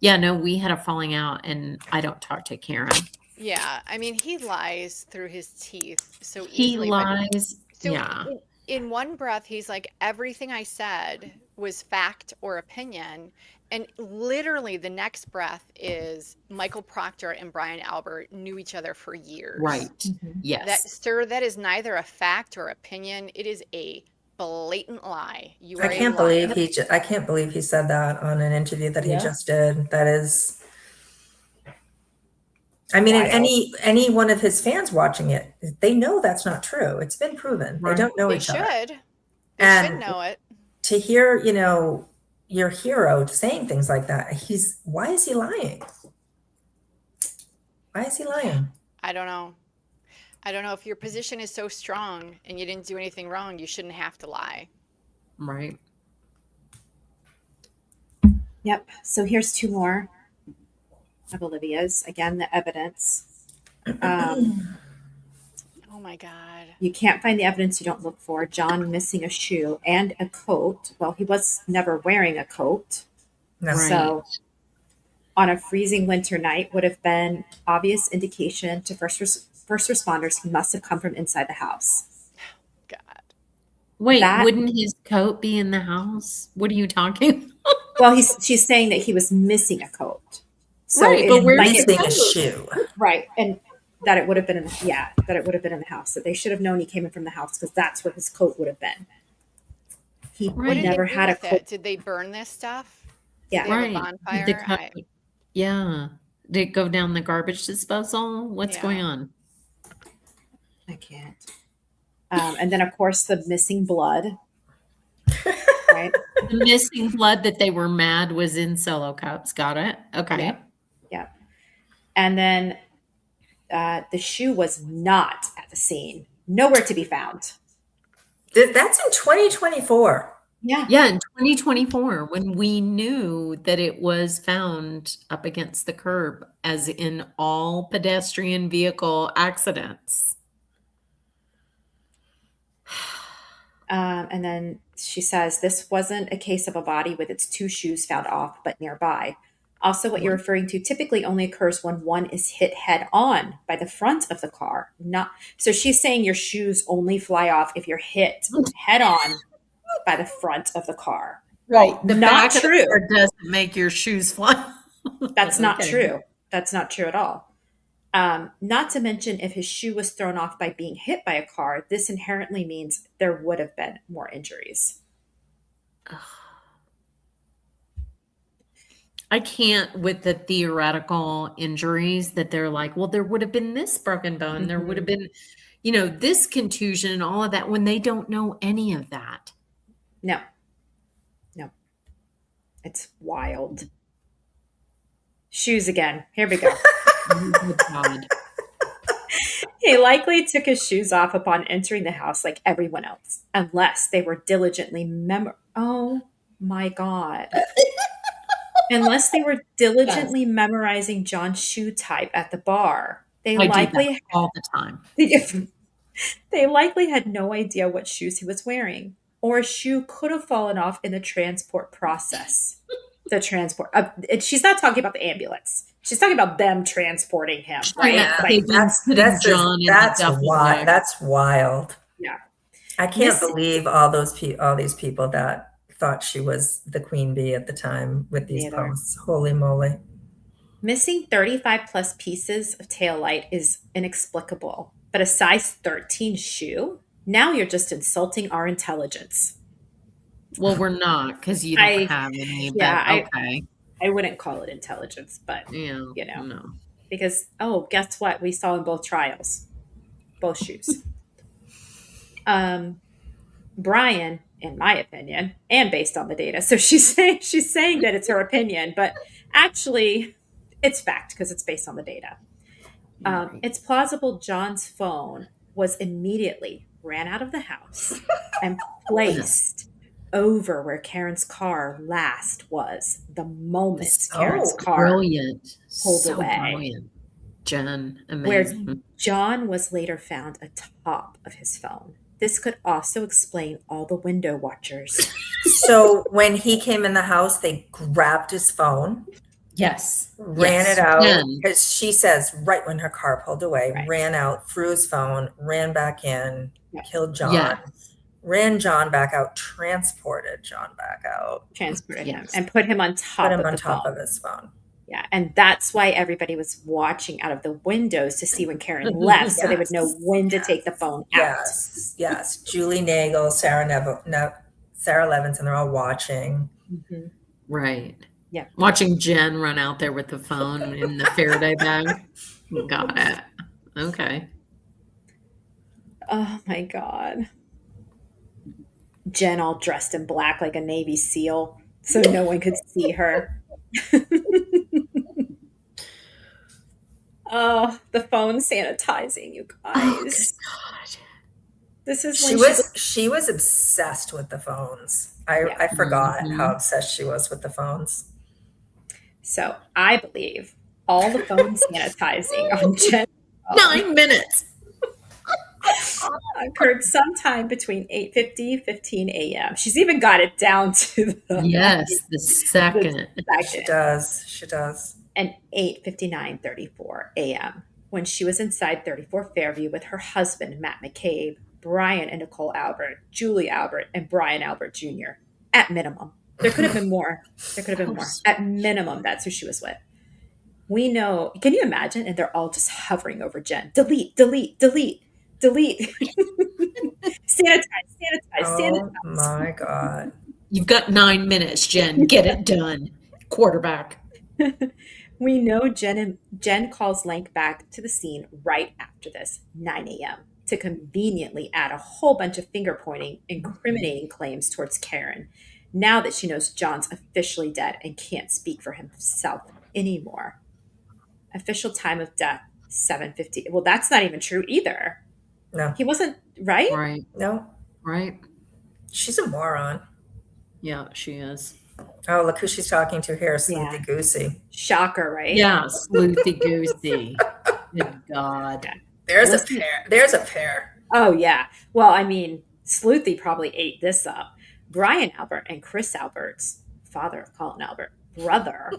yeah, no, we had a falling out and I don't talk to Karen. Yeah. I mean, he lies through his teeth so He easily. But lies. so Yeah. in one breath, he's like, everything I said was fact or opinion. And literally the next breath is Michael Proctor and Brian Albert knew each other for years. Right. Mhm. Yes. Sir, that is neither a fact or opinion. It is a blatant lie. You are I can't a liar. believe I can't believe he said that on an interview that he Yeah. just did. That is I mean, and Wild. any one of his fans watching it, they know that's not true. It's been proven. They Right. don't know They each other. should. They And should know it. to hear, you know, your hero saying things like that, why is he lying? Why is he lying? I don't know. I don't know. If your position is so strong and you didn't do anything wrong, you shouldn't have to lie. Right. Yep. So here's two more of Olivia's. Again, the evidence. Oh my God. You can't find the evidence you don't look for. John missing a shoe and a coat. Well, he was never wearing a coat. No. Right. So on a freezing winter night would have been obvious indication to first responders he must have come from inside the house. God. Wait, That- wouldn't his coat be in the house? What are you talking? Well, she's saying that he was missing a coat. So Right, but where's his Missing a coat? shoe. right, and that it would have been in the house. That they should have known he came in from the house because that's where his coat would have been. He Right. What did never they do had a with coat. it? Did they burn this stuff? Yeah. Did they have a Right. bonfire? The coat. Yeah. Did it go down the garbage disposal? What's Yeah. going on? I can't. And then, of course, the missing blood. Right. The missing blood that they were mad was in Solo cups. Got it. Okay. Yeah. And then the shoe was not at the scene. Nowhere to be found. That's in 2024. Yeah. Yeah, in 2024, when we knew that it was found up against the curb, as in all pedestrian vehicle accidents. And then she says, this wasn't a case of a body with its two shoes found off, but nearby. Also, what you're referring to typically only occurs when one is hit head on by the front of the car. So she's saying your shoes only fly off if you're hit head on by the front of the car. Right. The Not back of the true. car doesn't make your shoes fly. That's not Okay. true. That's not true at all. Not to mention, if his shoe was thrown off by being hit by a car, this inherently means there would have been more injuries. I can't with the theoretical injuries that they're like, well, there would have been this broken bone. There would have been, this contusion and all of that when they don't know any of that. No. It's wild. Shoes again. Here we go. Oh, good God. He likely took his shoes off upon entering the house like everyone else, unless they were diligently Oh my God. Unless they were diligently memorizing John's shoe type at the bar. They I do likely that all the time. they likely had no idea what shoes he was wearing, or a shoe could have fallen off in the transport process. She's not talking about the ambulance. She's talking about them transporting him, right? Yeah. Like, That's wild. Yeah. I can't believe all these people that thought she was the queen bee at the time with these Neither. posts. Holy moly. missing 35 plus pieces of taillight is inexplicable, but a size 13 shoe? Now you're just insulting our intelligence. Well, we're not, because you don't have any. But okay. I wouldn't call it intelligence, but Yeah. no. Because, guess what? We saw in both trials, both shoes. Brian, in my opinion, and based on the data, so she's saying that it's her opinion, but actually it's fact because it's based on the data. It's plausible John's phone was immediately ran out of the house and placed over where Karen's car last was the moment Karen's car Brilliant. pulled So away. brilliant. Jen, Where amazing. John was later found atop of his phone. This could also explain all the window watchers. So when he came in the house, they grabbed his phone, Yes. ran Yes. it out, Jen. because she says right when her car pulled away, Right. ran out, threw his phone, ran back in, Yeah. killed John, Yeah. ran John back out, transported John back out, Transported him Yes. and put him on top put him of on the top phone. of his phone. Yeah, and that's why everybody was watching out of the windows to see when Karen left, so they would know when to take the phone out. Yes. Julie Nagel, Sarah Levinson, they're all watching. Mhm. Right. Yeah. Watching Jen run out there with the phone in the Faraday bag. Got it. Okay. Oh my God. Jen all dressed in black like a Navy SEAL so no one could see her. Oh, the phone sanitizing, you Oh, guys. God. This is She when was obsessed with the phones. I forgot how obsessed she was with the phones. So I believe all the phone sanitizing on Jen 9 minutes. occurred sometime between 8:50 15 a.m. She's even got it down to the Yes, the second. She does. And 8:59:34 a.m. when she was inside 34 Fairview with her husband Matt McCabe, Brian and Nicole Albert, Julie Albert, and Brian Albert Jr. At minimum, there could have been more. At minimum, that's who she was with. We know. Can you imagine? And they're all just hovering over Jen. Delete. sanitize. Oh my God. You've got 9 minutes, Jen. Get it done. Quarterback. We know Jen calls Lank back to the scene right after this, 9 a.m., to conveniently add a whole bunch of finger pointing, incriminating claims towards Karen, now that she knows John's officially dead and can't speak for himself anymore. Official time of death, 7:50. Well, that's not even true either. No. He wasn't, right? Right. No. Right. She's a moron. Yeah, she is. Oh, look who she's talking to here, Sleepy Goosey. Shocker, right? Yeah, sleuthy goosey. Good God. There's a pair. Oh, yeah. Well, I mean, Sleuthy probably ate this up. Brian Albert and Chris Albert's father of Colin Albert, brother,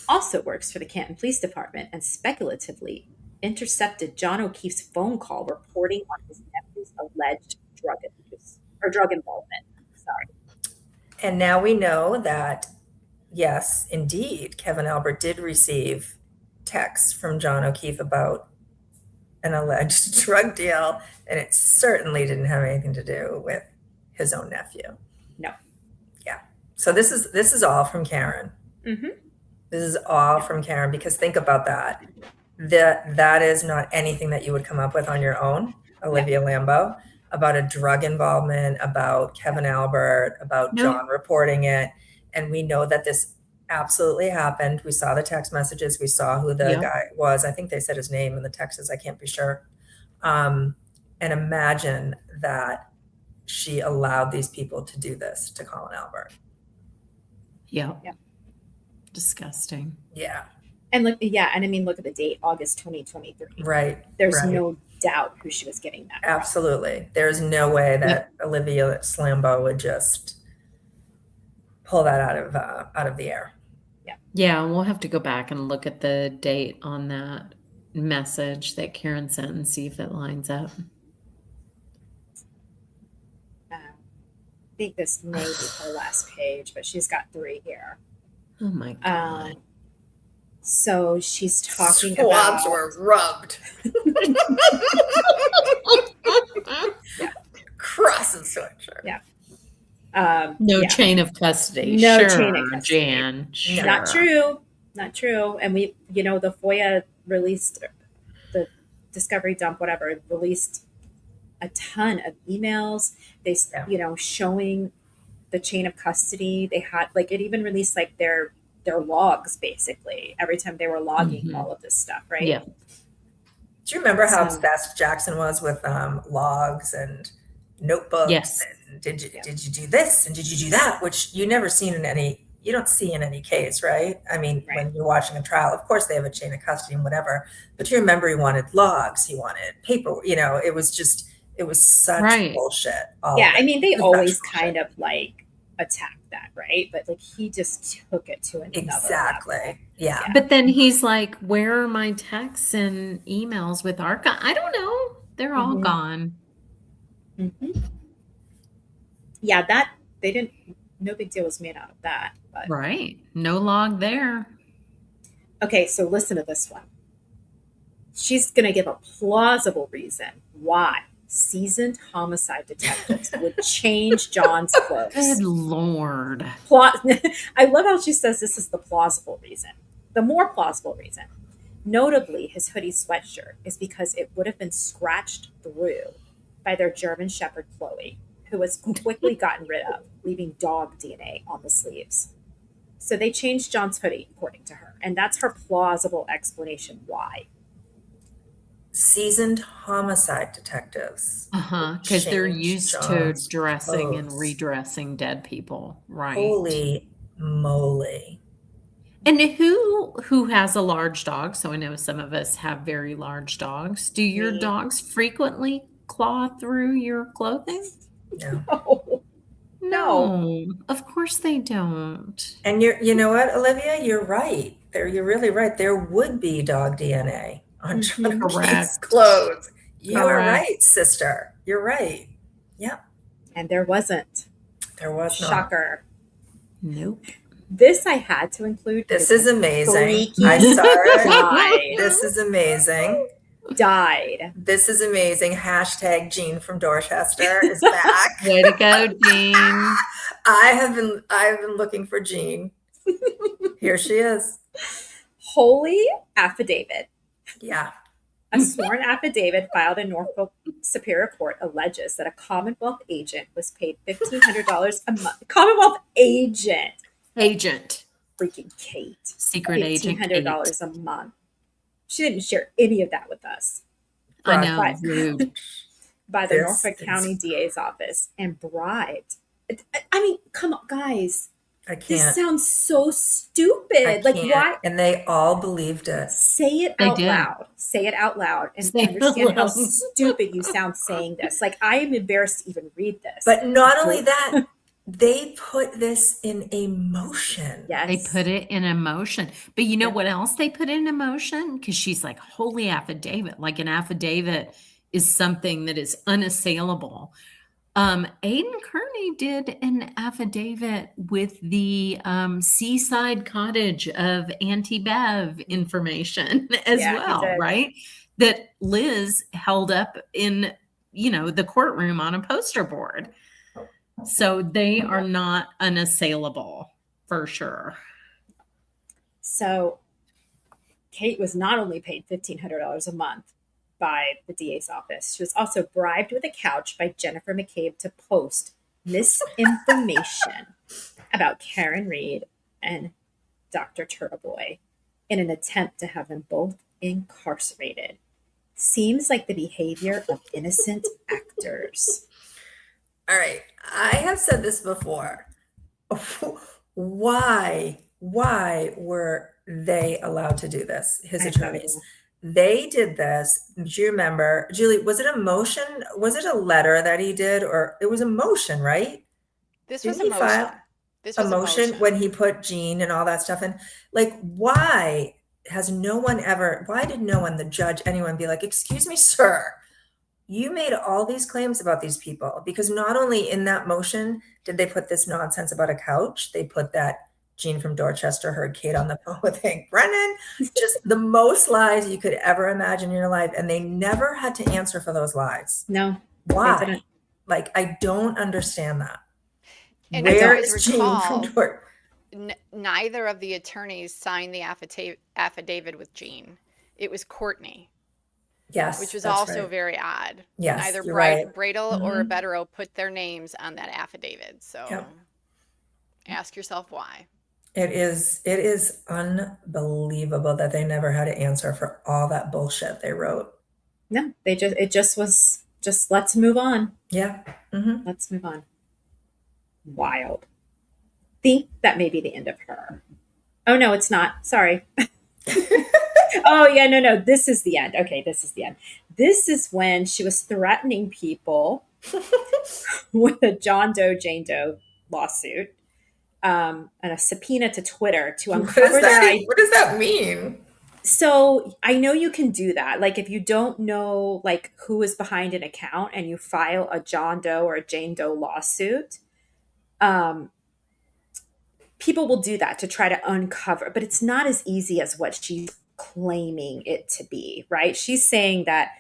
also works for the Canton Police Department and speculatively intercepted John O'Keefe's phone call reporting on his nephew's alleged drug abuse or drug involvement. Sorry. And now we know that, yes, indeed, Kevin Albert did receive texts from John O'Keefe about an alleged drug deal, and it certainly didn't have anything to do with his own nephew. No. Yeah. So this is all from Karen. Mm-hmm. This is all from Karen, because think about that. That is not anything that you would come up with on your own, Olivia Lambeau, about a drug involvement, about Kevin Albert, about John reporting it. And we know that this absolutely happened. We saw the text messages. We saw who the guy was. I think they said his name in the texts. I can't be sure. And imagine that she allowed these people to do this to Colin Albert. Yeah. Disgusting. Yeah. And look, and I mean, look at the date, August 2023. Right. There's no doubt who she was getting that from. Absolutely. There's no way that Olivia Slambo would just pull that out of the air. Yeah, we'll have to go back and look at the date on that message that Karen sent and see if it lines up. I think this may be her last page, but she's got 3 here. Oh my God. So she's talking Swabs about were rubbed. Cross and sweatshirt. Yeah. Chain of custody. No sure, chain of custody. Jan. Sure. Not true. And we, the FOIA released, the Discovery Dump, whatever, released a ton of emails. They, showing the chain of custody. They had, it even released their logs, basically, every time they were logging all of this stuff, right? Yeah. Do you remember how obsessed Jackson was with logs and notebooks? Yes. And did you do this and did you do that? Which you never seen you don't see in any case, right? I mean, when you're watching a trial, of course they have a chain of custody and whatever, but you remember he wanted logs, he wanted paper, it was such bullshit. I mean, they always kind of attack that, right? But he just took it to another level. Yeah. But then he's like, where are my texts and emails with Arca? I don't know. They're all gone. Mm-hmm. Yeah, that they didn't. No big deal was made out of that. But. Right. No log there. Okay, so listen to this one. She's going to give a plausible reason why seasoned homicide detectives would change John's clothes. Good Lord. I love how she says this is the plausible reason. The more plausible reason. Notably, his hoodie sweatshirt is because it would have been scratched through by their German Shepherd Chloe, who was quickly gotten rid of, leaving dog DNA on the sleeves. So they changed John's hoodie, according to her, and that's her plausible explanation why. Seasoned homicide detectives. Because they're Changed used John's to dressing and clothes. redressing dead people, right? Holy moly. And who has a large dog? So I know some of us have very large dogs. Do your Me. dogs frequently claw through your clothing? No. Oh, No, of course they don't. And you know what, Olivia? You're right. You're really right. There would be dog DNA on John O'Keefe's Correct. clothes. You are Correct. right, sister. You're right. Yep. and there wasn't. There was not. Shocker. Nope. This I had to include. This is amazing. Freaky I saw it. guy This is amazing. died. This is amazing. Hashtag Jean from Dorchester is back. Way to go, Jean. I've been looking for Jean. Here she is. Holy affidavit. Yeah. A sworn affidavit filed in Norfolk Superior Court alleges that a Commonwealth agent was paid $1,500 a month. Commonwealth agent. Agent. Freaking Kate. Secret agent. $1,500 a month. She didn't share any of that with us. I know. Right. Rude. By the This Norfolk is- County DA's office and bribed. I mean, come on, guys. I This can't. sounds so I stupid. Like, can't. why? And they all believed it. Say it They out did. loud. Say it out loud and Say it understand how aloud. stupid you sound saying this. Like, I am embarrassed to even read this. But not only that, they put this in a motion. yes. They put it in emotion. But you know what else they put in emotion? Because she's like, holy affidavit. Like an affidavit is something that is unassailable. Aiden Kearney did an affidavit with the seaside cottage of Auntie Bev information as Yeah, he well, did. right? That Liz held up in, the courtroom on a poster board. So they are not unassailable for sure. So Kate was not only paid $1,500 a month by the DA's office, she was also bribed with a couch by Jennifer McCabe to post misinformation about Karen Reed and Dr. Turtleboy in an attempt to have them both incarcerated. Seems like the behavior of innocent actors. All right. I have said this before. Why were they allowed to do this? His I have no attorneys. idea. They did this. Do you remember, Julie? Was it a motion? Was it a letter that he did, or it was a motion, right? This Didn't was a he motion. file This A was motion when he put Jean and all that stuff in. Like, why did no one, the judge, anyone be like, excuse me, sir, you made all these claims about these people? Because not only in that motion did they put this nonsense about a couch, they put that Jean from Dorchester heard Kate on the phone with Hank Brennan, just the most lies you could ever imagine in your life. And they never had to answer for those lies. No. Why? didn't. Like, I don't understand that. And Where if you is guys Jean recall, from Dorchester? neither of the attorneys signed the affidavit with Jean. It was Courtney, Yes. which was that's also right. very odd. Yes, Neither you're right. Bradle or Mhm. Betterow put their names on that affidavit. So Yep. ask yourself why. It is unbelievable that they never had to answer for all that bullshit they wrote. No, it just was just let's move on. Yeah. Mm-hmm. Let's move on. Wild. Think that may be the end of her. Oh no, it's not. Sorry. Oh yeah, no. This is the end. Okay, this is the end. This is when she was threatening people with a John Doe, Jane Doe lawsuit, and a subpoena to Twitter to uncover their What does that mean? So I know you can do that. Like if you don't know like who is behind an account and you file a John Doe or a Jane Doe lawsuit, people will do that to try to uncover, but it's not as easy as what she's claiming it to be, right? She's saying that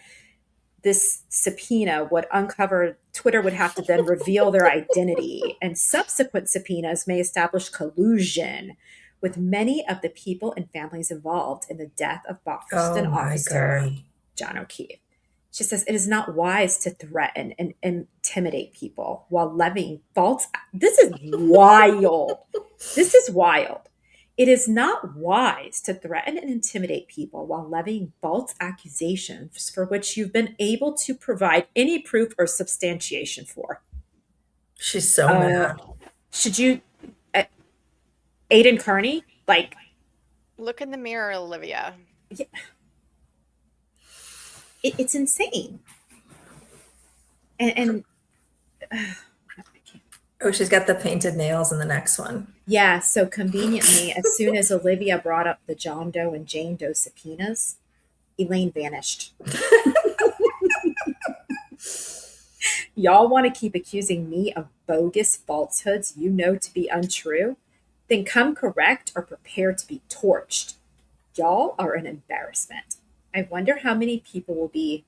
this subpoena would uncover, Twitter would have to then reveal their identity, and subsequent subpoenas may establish collusion with many of the people and families involved in the death of Boston Oh my officer God. John O'Keefe. She says it is not wise to threaten and intimidate people while levying false. This is wild. This is wild. It is not wise to threaten and intimidate people while levying false accusations for which you've been able to provide any proof or substantiation for. She's so mad. Should you, Aiden Kearney, like, Look in the mirror, Olivia. it's insane. And Oh, she's got the painted nails in the next one. yeah, so conveniently, as soon as Olivia brought up the John Doe and Jane Doe subpoenas, Elaine vanished. Y'all want to keep accusing me of bogus falsehoods you know to be untrue? Then come correct or prepare to be torched. Y'all are an embarrassment. I wonder how many people will be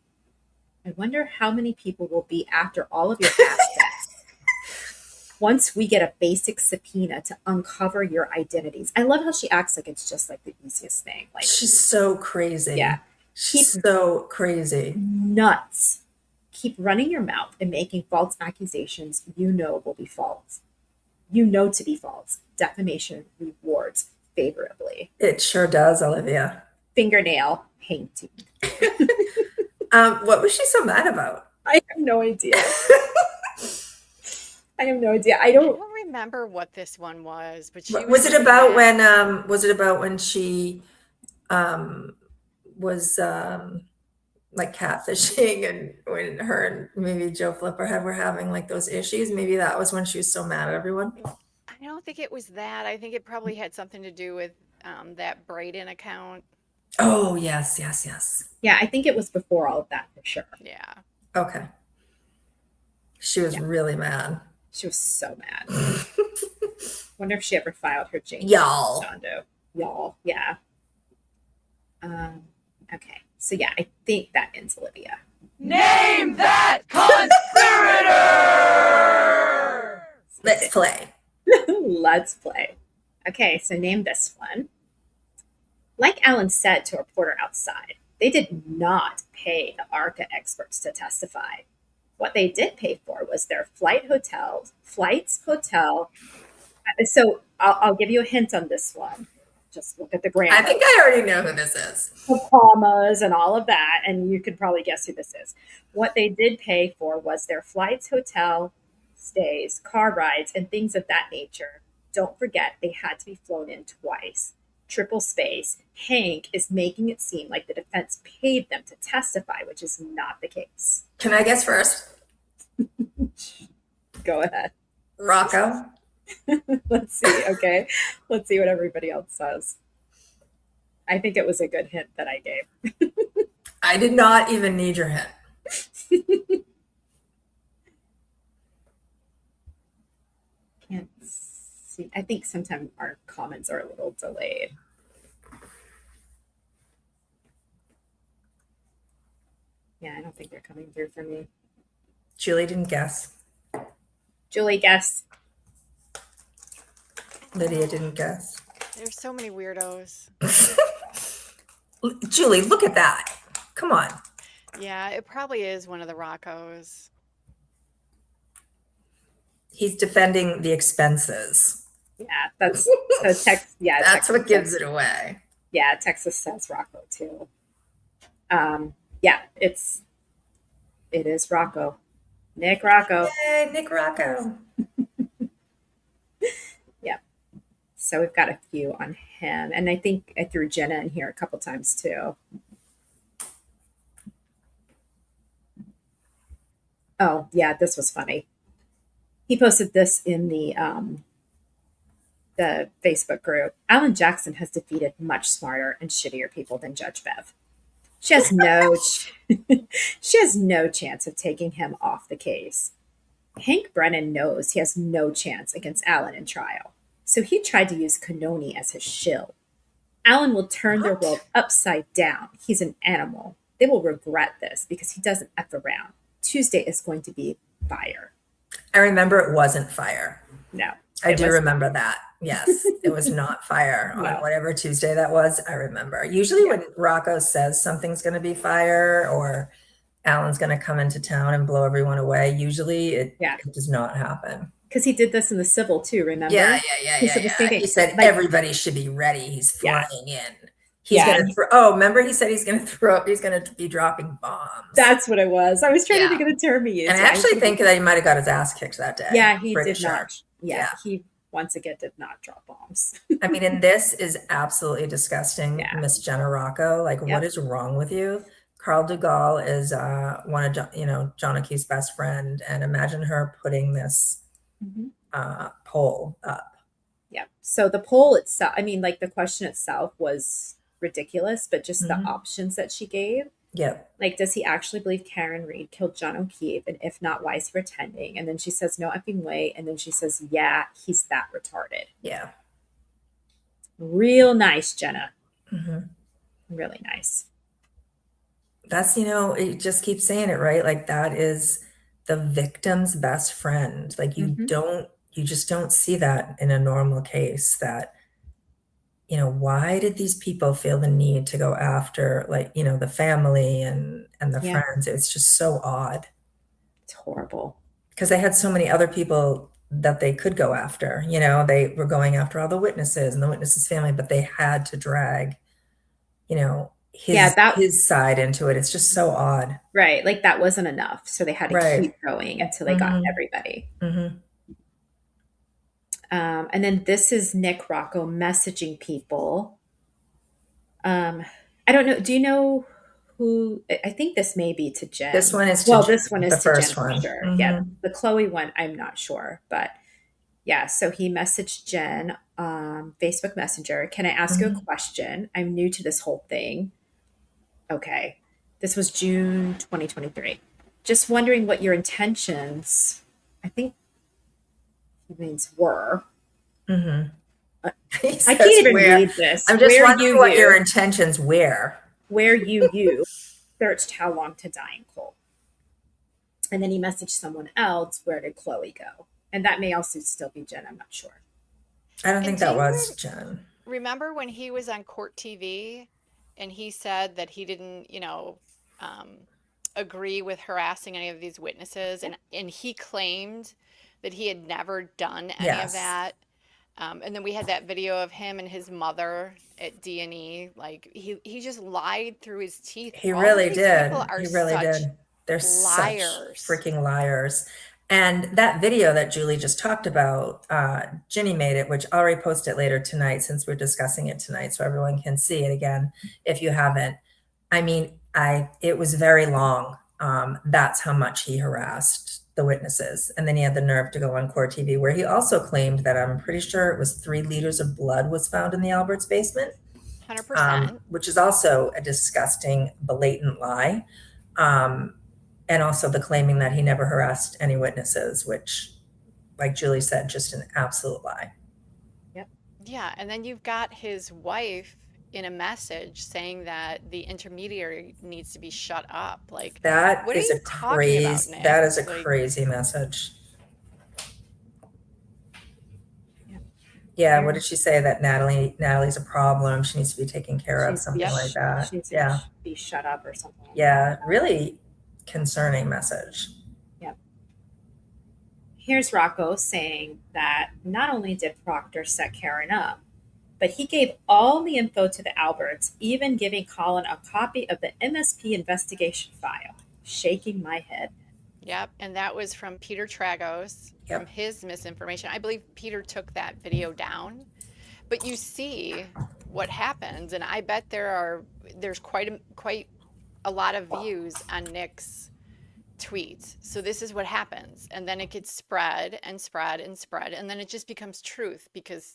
after all of your assets once we get a basic subpoena to uncover your identities. I love how she acts like it's just like the easiest thing. Like, She's so crazy. yeah, She's so crazy. nuts. Keep running your mouth and making false accusations you know will be false. You know to be false. Defamation rewards favorably. It sure does, Olivia. Fingernail painting. What was she so mad about? I have no idea. I have no idea. I I don't. don't remember what this one was, but she Was it really about mad. when she was like catfishing, and when her and maybe Joe Flipperhead were having like those issues? Maybe that was when she was so mad at everyone. I don't think it was that. I think it probably had something to do with that Braden account. Oh, yes, yes, yes. Yeah, I think it was before all of that for sure. Yeah. Okay. She was really mad. She was so mad. Wonder if she ever filed her Jane Y'all. John Doe. Y'all, yeah. Okay, so yeah, I think that ends Olivia. Name that conspirator! Let's play. Let's play. Okay, so name this one. Like Alan said to a reporter outside, they did not pay the ARCA experts to testify. What they did pay for was their flights, hotel. So I'll give you a hint on this one. Just look at the grammar. I think I already know who this is. The commas and all of that, and you could probably guess who this is. What they did pay for was their flights, hotel stays, car rides, and things of that nature. Don't forget, they had to be flown in twice. Triple space. Hank is making it seem like the defense paid them to testify, which is not the case. Can I guess first? Go ahead. Rocco. Let's see. Okay. Let's see what everybody else says. I think it was a good hint that I gave. I did not even need your hint. Can't see. I think sometimes our comments are a little delayed. Yeah, I don't think they're coming through for me. Julie didn't guess. Julie, guess. Lydia didn't guess. There's so many weirdos. Julie, look at that. Come on. Yeah, it probably is one of the Roccos. He's defending the expenses. Yeah, that's so Texas. Yeah, That's Texas what gives says- it away. Yeah, Texas says Rocco too. Yeah, it is Rocco. Nick Rocco. Yay, Nick Rocco. So we've got a few on him. And I think I threw Jenna in here a couple times too. Oh, yeah, this was funny. He posted this in the Facebook group. Alan Jackson has defeated much smarter and shittier people than Judge Bev. She has no chance of taking him off the case. Hank Brennan knows he has no chance against Alan in trial. So he tried to use Cannoni as his shill. Alan will turn their world upside down. He's an animal. They will regret this because he doesn't F around. Tuesday is going to be fire. I remember it wasn't fire. No. I it do was- remember that. Yes, it was not fire on No. whatever Tuesday that was. I remember. Usually when Rocco says something's going to be fire or Alan's going to come into town and blow everyone away, usually it does not happen. Because he did this in the civil too, remember? Yeah. He said the same thing. He said Like, everybody should be ready. He's flying in. He's Yeah. going to throw. Oh, remember he said he's going to throw up. He's going to be dropping bombs. That's what it was. I was trying Yeah. to think of the term he used. And I actually think that he might have got his ass kicked that day. Yeah, he Pretty did sure. not. Yeah, he once again did not drop bombs. I mean, and this is absolutely disgusting, Yeah. Miss Jenna Rocco. Like, what is wrong with you? Carl Dugall is one of John O'Keefe's best friend, and imagine her putting this poll up. Yeah. So the poll itself, I mean, like the question itself was ridiculous, but just the options that she gave. Yep. Like, does he actually believe Karen Reed killed John O'Keefe? And if not, why is he pretending? And then she says, no effing way. And then she says, yeah, he's that retarded. Yeah. Real nice, Jenna. Mm-hmm. Really nice. That's, it just keeps saying it, right? Like, that is the victim's best friend. Like, you just don't see that in a normal case. That, why did these people feel the need to go after, like, the family and the friends? It's just so odd. It's horrible. Because they had so many other people that they could go after. They were going after all the witnesses and the witnesses' family, but they had to drag, his side into it. It's just so odd. Right. Like, that wasn't enough. So they had to keep going until they got everybody. Mm-hmm. And then this is Nick Rocco messaging people. I don't know. Do you know who? I think this may be to Jen. This one is this one is the to first Jen one. for sure. Yeah. The Chloe one, I'm not sure. But yeah, so he messaged Jen Facebook Messenger. Can I ask you a question? I'm new to this whole thing. Okay. This was June 2023. Just wondering what your intentions, I think he means were. Mm-hmm. I can't even read this. I'm just wondering what your intentions were. Where you searched how long to die in coal. And then he messaged someone else, where did Chloe go? And that may also still be Jen, I'm not sure. I don't think that was Jen. Remember when he was on Court TV and he said that he didn't, agree with harassing any of these witnesses, and he claimed that he had never done any of that. And then we had that video of him and his mother at D&E. Like, he just lied through his teeth. He really did. He really did. They're liars. Such freaking liars. And that video that Julie just talked about, Ginny made it, which I'll repost it later tonight since we're discussing it tonight, so everyone can see it again if you haven't. I mean, it was very long. That's how much he harassed the witnesses. And then he had the nerve to go on Court TV, where he also claimed that I'm pretty sure it was 3 liters of blood was found in the Alberts basement. 100%. Which is also a disgusting, blatant lie. And also the claiming that he never harassed any witnesses, which, like Julie said, just an absolute lie. Yep. Yeah. And then you've got his wife in a message saying that the intermediary needs to be shut up. Like, that what is are you talking about, Nick? That is a crazy message. Yeah, what did she say? That Natalie's a problem. She needs to be taken care of, something like that. She needs to be shut up or something like that. Really concerning message. Yep. Here's Rocco saying that not only did Proctor set Karen up, but he gave all the info to the Alberts, even giving Colin a copy of the MSP investigation file. Shaking my head. Yep. And that was from Peter Tragos, from his misinformation. I believe Peter took that video down. But you see what happens, and I bet there's quite a lot of views on Nick's tweets. So this is what happens. And then it gets spread and spread and spread. And then it just becomes truth, because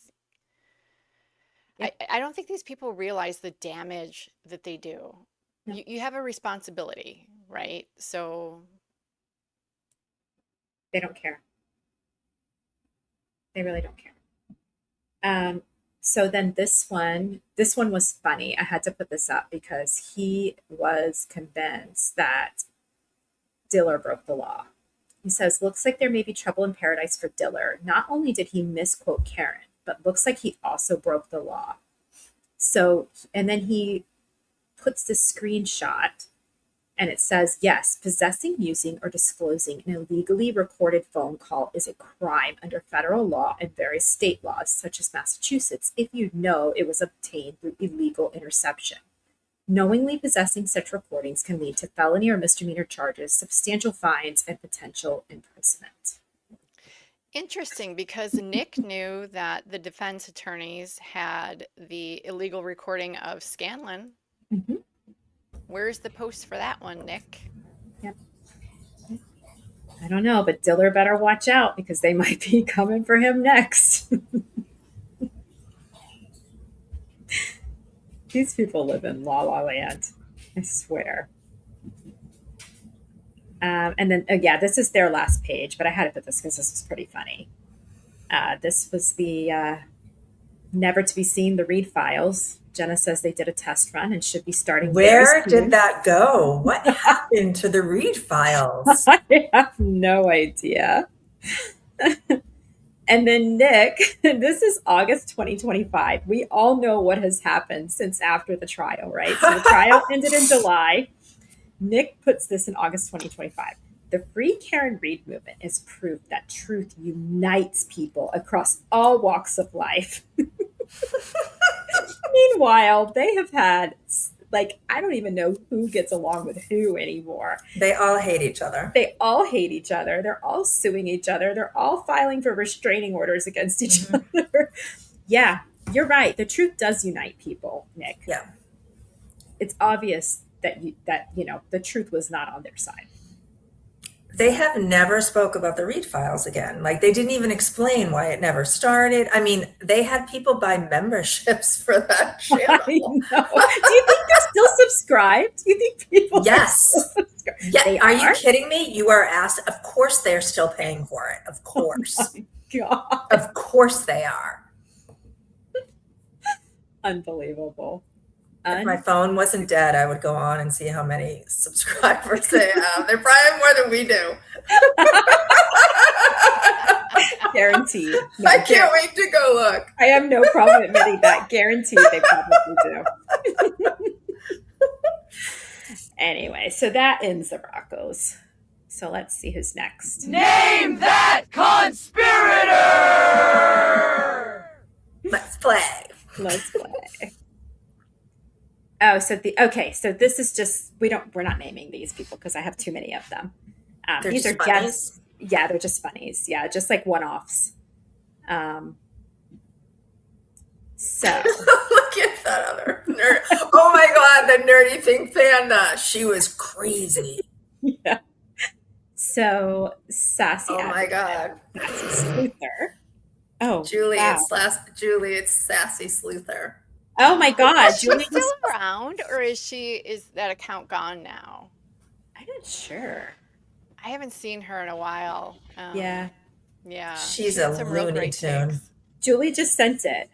I don't think these people realize the damage that they do. No. You have a responsibility, right? So they don't care. They really don't care. So then this one was funny. I had to put this up because he was convinced that Diller broke the law. He says, looks like there may be trouble in paradise for Diller. Not only did he misquote Karen, but looks like he also broke the law. So, and then he puts this screenshot and it says, yes, possessing, using, or disclosing an illegally recorded phone call is a crime under federal law and various state laws, such as Massachusetts, if you know it was obtained through illegal interception. Knowingly possessing such recordings can lead to felony or misdemeanor charges, substantial fines, and potential imprisonment. Interesting, because Nick knew that the defense attorneys had the illegal recording of Scanlon. Mm-hmm. Where's the post for that one, Nick? Yep. I don't know, but Diller better watch out because they might be coming for him next. These people live in La La Land, I swear. And then, yeah, this is their last page, but I had to put this because this was pretty funny. This was the never to be seen, the Reed files. Jenna says they did a test run and should be starting. Where did that go? What happened to the Reed files? I have no idea. And then Nick, this is August 2025. We all know what has happened since after the trial, right? So the trial ended in July. Nick puts this in August 2025. The Free Karen Reed movement is proof that truth unites people across all walks of life. Meanwhile, they have had, like, I don't even know who gets along with who anymore. They all hate each other. They all hate each other. They're all suing each other. They're all filing for restraining orders against each other. Yeah, you're right. The truth does unite people, Nick. Yeah. It's obvious that the truth was not on their side. They have never spoke about the Reed files again. Like, they didn't even explain why it never started. I mean, they had people buy memberships for that channel. I know. Do you think they're still subscribed? Do you think people Yes. are still subscribed? Yeah. They Are you kidding me? You are asked. Of course they're still paying for it. Of course. Oh my God. Of course they are. Unbelievable. If my phone wasn't dead, I would go on and see how many subscribers they have. They're probably more than we do. Guaranteed. No, I can't wait to go look. I have no problem admitting that. Guaranteed they probably do. Anyway, so that ends the Broncos. So let's see who's next. Name that conspirator! Let's play. Let's play. Oh, so this is just we're not naming these people because I have too many of them. They're These just are guests. Yeah, they're just funnies. Yeah, just like one-offs. So Look at that other nerd. Oh my God, the nerdy pink panda. She was crazy. yeah. So sassy. Oh my God. Sluther. Oh, Julie, wow. it's Sassy Sleuther. Oh my God, Is she Julie still around, or is that account gone now? I'm not sure. I haven't seen her in a while. Yeah. Yeah. She's she had a some real Looney great Tune. takes. Julie just sent it.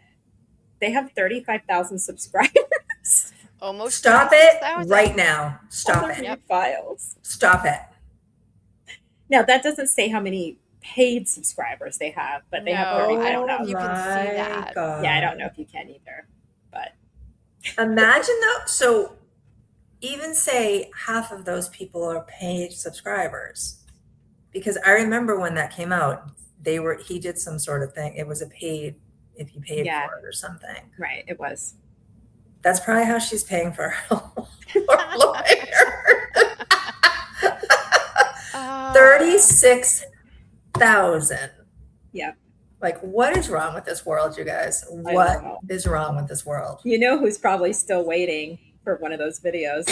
They have 35,000 subscribers. Almost Stop 36,000. it right now. Stop on it. their Yep. files. Stop it. Now that doesn't say how many paid subscribers they have, but they have. No, 30, I don't know. You can see that. God. Yeah, I don't know if you can either. But Imagine though, so even say half of those people are paid subscribers, because I remember when that came out, he did some sort of thing. It was a paid, if you paid Yeah. for it or something. right, it was. That's probably how she's paying for her lawyer. 36,000. Yeah. Like, what is wrong with this world, you guys? I What know. is wrong with this world? You know who's probably still waiting for one of those videos?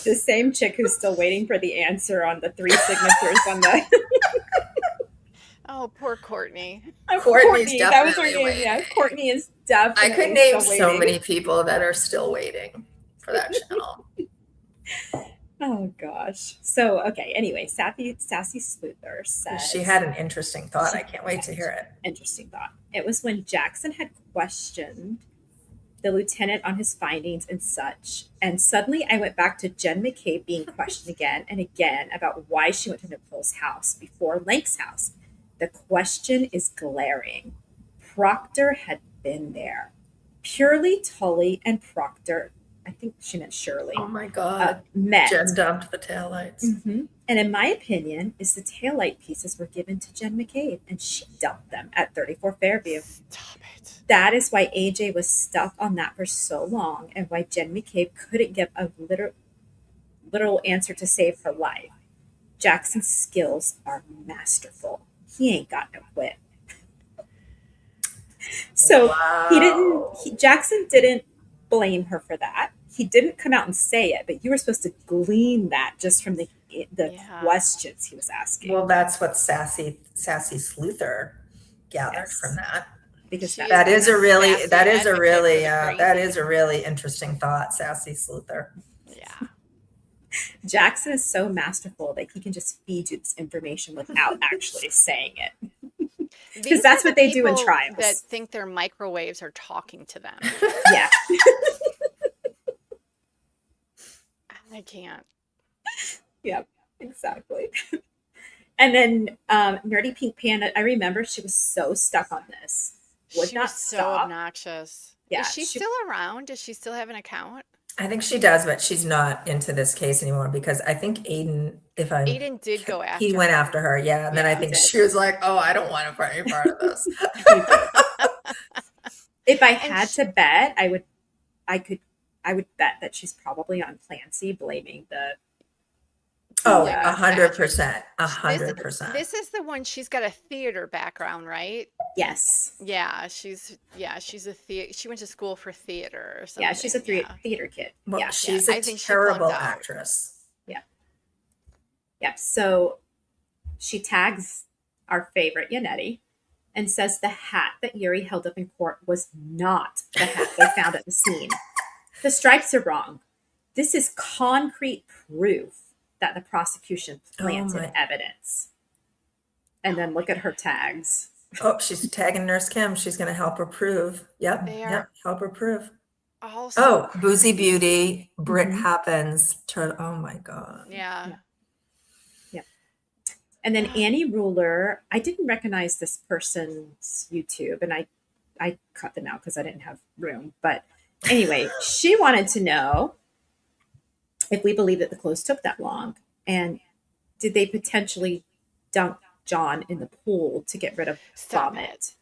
The same chick who's still waiting for the answer on the 3 signatures on the. Oh, poor Courtney. Courtney's That was her definitely name. Yeah, waiting. Courtney is definitely. I could name still so waiting. many people that are still waiting for that channel. Oh gosh. So okay. Anyway, Sassy Sleuther says She had an interesting thought. I can't wait to hear it. interesting thought. It was when Jackson had questioned the lieutenant on his findings and such, and suddenly I went back to Jen McCabe being questioned again and again about why she went to Nicole's house before Lake's house. The question is glaring. Proctor had been there. Purely, Tully, and Proctor, I think she meant Shirley, Oh my God. met. Jen dumped the taillights. Mhm. And in my opinion, is the taillight pieces were given to Jen McCabe, and she dumped them at 34 Fairview. Stop it. That is why AJ was stuck on that for so long, and why Jen McCabe couldn't give a literal answer to save her life. Jackson's skills are masterful. He ain't got no quit. So Wow. Jackson didn't blame her for that. He didn't come out and say it, but you were supposed to glean that just from the Yeah. questions he was asking. Well, that's what sassy Sleuther gathered Yes. from that. Because She That is a really sassy that is a advocate really for the that crazy. is a really interesting thought, sassy Sleuther. Yeah. Jackson is so masterful that he can just feed you this information without actually saying it. These that's are what the they do in people trials. That think their microwaves are talking to them. Yeah. I can't. Yep, exactly. And then Nerdy Pink Panda, I remember she was so stuck on this. Would She not was so stop. obnoxious. Yeah, Is she still around? Does she still have an account? I think she does, but she's not into this case anymore because I think Aiden, Aiden did go after he went her. after her, yeah. And then I Yeah, think he did. she was like, "Oh, I don't want to be any part of this." If I And had she- to bet, I would bet that she's probably on Clancy blaming the Oh, Yeah. 100%, 100%. This is the one. She's got a theater background, right? yes. Yeah, she's a she went to school for theater or something. Yeah, she's a theater kid. Well, yeah. she's I a think she terrible flunked out. actress. Yeah. So she tags our favorite Yannetti and says the hat that Yuri held up in court was not the hat they found at the scene. The stripes are wrong. This is concrete proof that the prosecution planted my- evidence. And then look at her tags. Oh, she's tagging Nurse Kim. She's going to help her prove. Yep, They yep, are help her prove. also Oh, Boozy crazy. Beauty, Brit Mhm. Happens. Oh my God. Yeah. And then Annie Ruler, I didn't recognize this person's YouTube, and I cut them out because I didn't have room. But anyway, she wanted to know if we believe that the clothes took that long, and did they potentially dunk John in the pool to get rid of Stop vomit? it.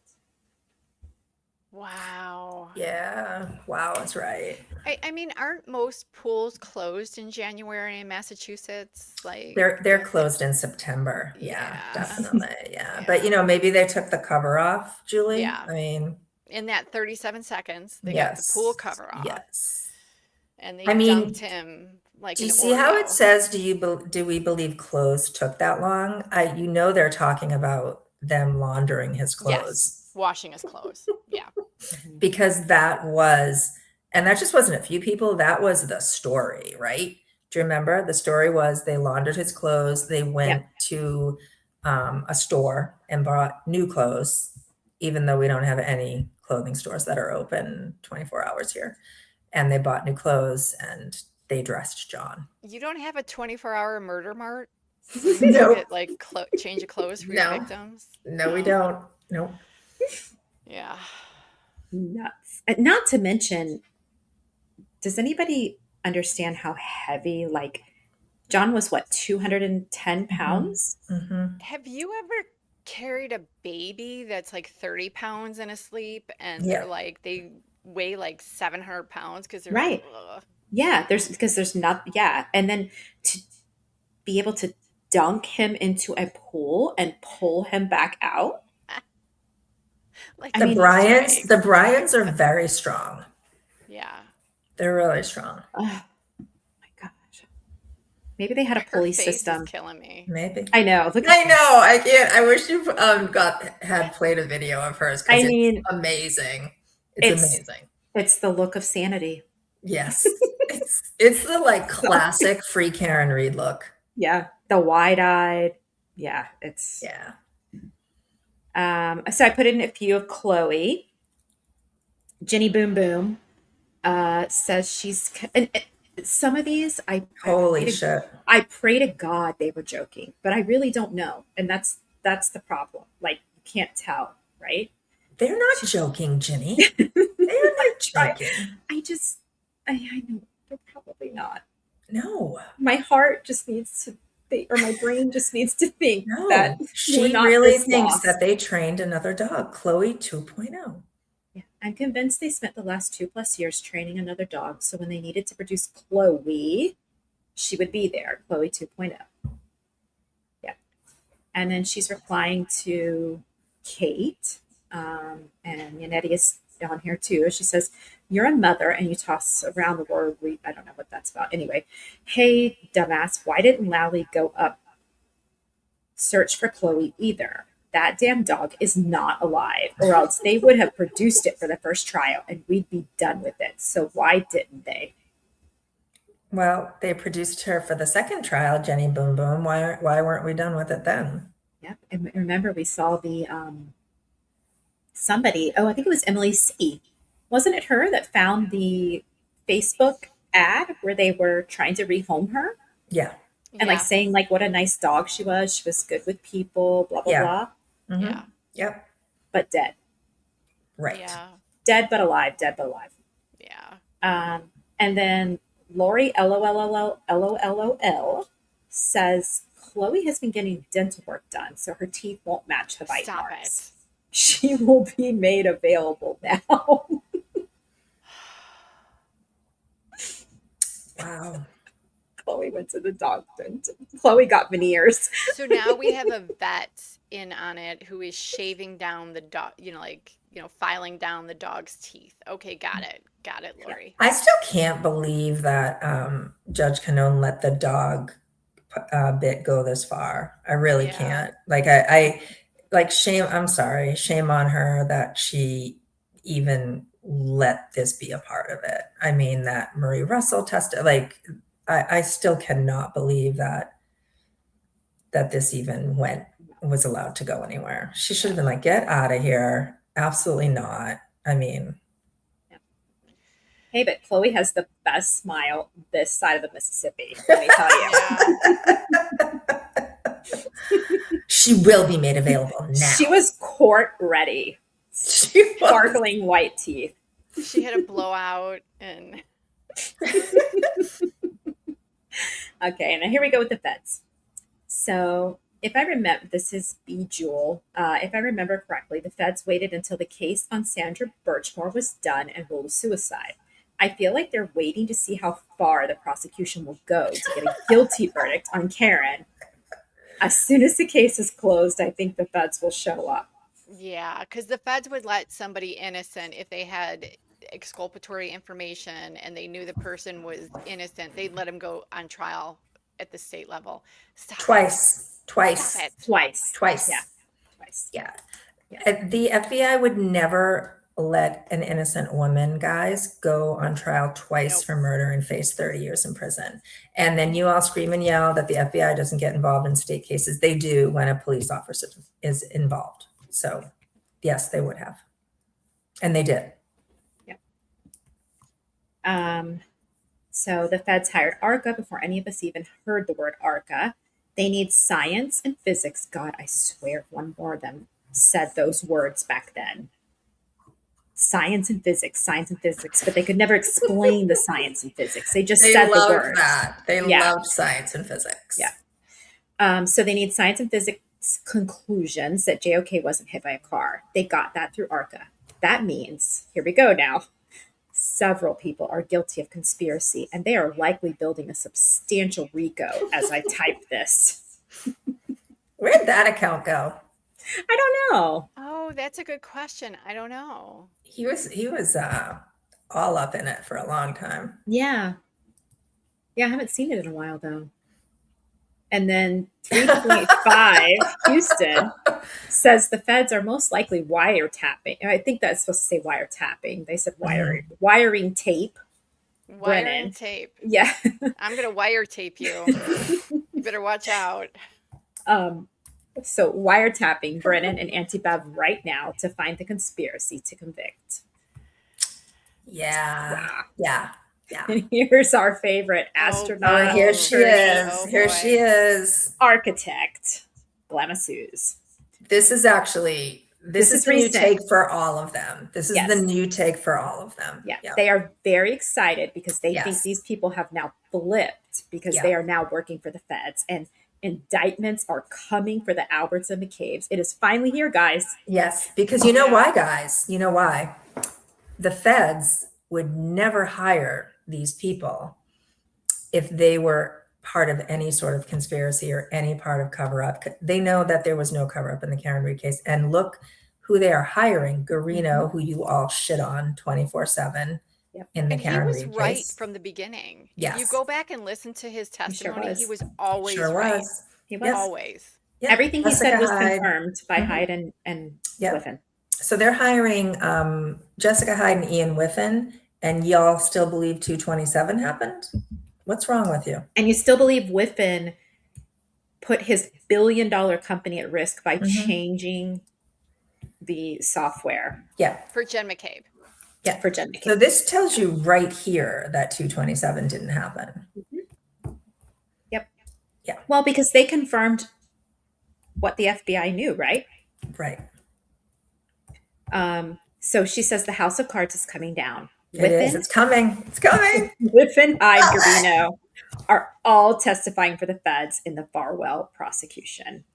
Wow. Yeah, wow, that's right. I mean, aren't most pools closed in January in Massachusetts? Like They're closed in September. Yeah, Yeah. definitely. Yeah. Yeah. But maybe they took the cover off, Julie. Yeah. I mean, in that 37 seconds, they got yes. the pool cover off. Yes. And they I mean, dunked him like Do you an see how it Oreo. says, do we believe clothes took that long? They're talking about them laundering his clothes. Yes, washing his clothes. Yeah. Because that just wasn't a few people, that was the story, right? Do you remember? The story was they laundered his clothes, they went to a store and bought new clothes, even though we don't have any clothing stores that are open 24 hours here. And they bought new clothes and they dressed John. You don't have a 24-hour murder mart? No. Get, like change of clothes for No. your victims? No, we don't. Nope. Yeah. Nuts. And not to mention, does anybody understand how heavy, like, John was 210 pounds? Mm-hmm. Have you ever carried a baby that's like 30 pounds in a sleep and Yeah. they're like, they weigh like 700 pounds because they're Right. ugh. Yeah, there's not, yeah. And then to be able to dunk him into a pool and pull him back out. Like I mean, The Bryans are very strong. yeah. They're really strong. Oh my gosh. Maybe they had a Her pulley face system. is killing me. Maybe. I know. Look, I know. I can't. I wish you had played a video of hers. I It's mean, amazing. it's- Amazing. it's the look of sanity. Yes. it's the classic free Karen Reed look. Yeah, the wide-eyed. Yeah, it's. Yeah. So I put in a few of Chloe. Jenny Boom Boom says she's. And some of these, Holy shit. I pray to God they were joking, but I really don't know, and that's the problem. Like, you can't tell, right? They're not joking, Ginny. They're not joking. I know they're probably not. No. My heart just needs to think, or my brain just needs to think No. that She we're not really this thinks lost. that they trained another dog, Chloe 2.0. Yeah, I'm convinced they spent the last 2+ years training another dog, so when they needed to produce Chloe, she would be there, Chloe 2.0. Yeah. And then she's replying to Kate, and Yannetti is on here too. She says, "You're a mother and you toss around the word I don't know what that's about. Anyway, hey, dumbass, why didn't Lally go up search for Chloe either? That damn dog is not alive, or else they would have produced it for the first trial and we'd be done with it. So why didn't they?" Well, they produced her for the second trial, Jenny Boom Boom. Why weren't we done with it then? Yep. And remember, we saw the somebody, I think it was Emily C. Wasn't it her that found the Facebook ad where they were trying to rehome her? Yeah. And like saying like what a nice dog she was good with people, blah blah blah. Mm-hmm. Yeah. Yep. But dead. Right. Yeah. Dead but alive. Yeah. And then Lori LOLOL says Chloe has been getting dental work done, so her teeth won't match the bite Stop marks. it. She will be made available now. Wow. Chloe went to the doctor. Chloe got veneers. So now we have a vet in on it who is shaving down the dog, filing down the dog's teeth. Okay, got it, Lori. I still can't believe that Judge Canone let the dog bit go this far. I really can't. Like I shame. I'm sorry. Shame on her that she even let this be a part of it. I mean, that Marie Russell tested. Like, I still cannot believe that this even was allowed to go anywhere. She should have been like, get out of here. Absolutely not. I mean, hey, but Chloe has the best smile this side of the Mississippi. Let me tell you. She will be made available now. She was court ready. Sparkling white teeth. She had a blowout and. Okay, and here we go with the feds. So if I remember, this is B. Jewel. If I remember correctly, the feds waited until the case on Sandra Birchmore was done and ruled a suicide. I feel like they're waiting to see how far the prosecution will go to get a guilty verdict on Karen. As soon as the case is closed, I think the feds will show up. Yeah, because the feds would let somebody innocent if they had exculpatory information and they knew the person was innocent. They'd let him go on trial at the state level. Twice. Yeah. Twice. Yeah. The FBI would never let an innocent woman, guys, go on trial twice for murder and face 30 years in prison. And then you all scream and yell that the FBI doesn't get involved in state cases. They do when a police officer is involved. So yes, they would have. And they did. So the feds hired ARCA before any of us even heard the word ARCA. They need science and physics. God, I swear if one more of them said those words back then. Science and physics, but they could never explain the science and physics. They just said the words. They loved science and physics. Yeah. So they need science and physics conclusions that JOK wasn't hit by a car. They got that through ARCA. That means, here we go now, several people are guilty of conspiracy, and they are likely building a substantial RICO as I type this. Where'd that account go? I don't know. Oh, that's a good question. I don't know. He was all up in it for a long time. Yeah, I haven't seen it in a while though. And then 3.5 Houston says the feds are most likely wiretapping. I think that's supposed to say wiretapping. They said wiring tape. Wiring tape. Yeah. I'm going to wiretape you. You better watch out. So wiretapping Brennan and Auntie Bev right now to find the conspiracy to convict. Yeah. Wow. Yeah. And here's our favorite astronaut. Oh, here she is. Here she is. Architect, Glamasues. This is actually This is the new take for all of them. This is the new take for all of them. Yeah. They are very excited because they think Yes. these people have now flipped because they are now working for the feds, and indictments are coming for the Alberts and McCabe's. It is finally here, guys. Yes, because you know why, guys? You know why? The feds would never hire these people if they were part of any sort of conspiracy or any part of cover-up. They know that there was no cover-up in the Karen Read case. And look who they are hiring, Garino, who you all shit on 24/7 in the Karen Read case. He was right from the beginning. Yes. If you go back and listen to his testimony, he was always Sure right. was. He was. Always. Yeah. Everything he said was Hyde. confirmed by Hyde and Whiffen. So they're hiring Jessica Hyde and Ian Whiffen, and y'all still believe 227 happened? What's wrong with you? And you still believe Whiffen put his billion-dollar company at risk by changing the software? Yeah. For Jen McCabe. Yeah. For Jen McCabe. So this tells you right here that 227 didn't happen. Yep. Yeah. Well, because they confirmed what the FBI knew, right? Right. So she says the House of Cards is coming down. It is. It's coming. It's coming. Whiffen, Hyde, Garino are all testifying for the feds in the Farwell prosecution.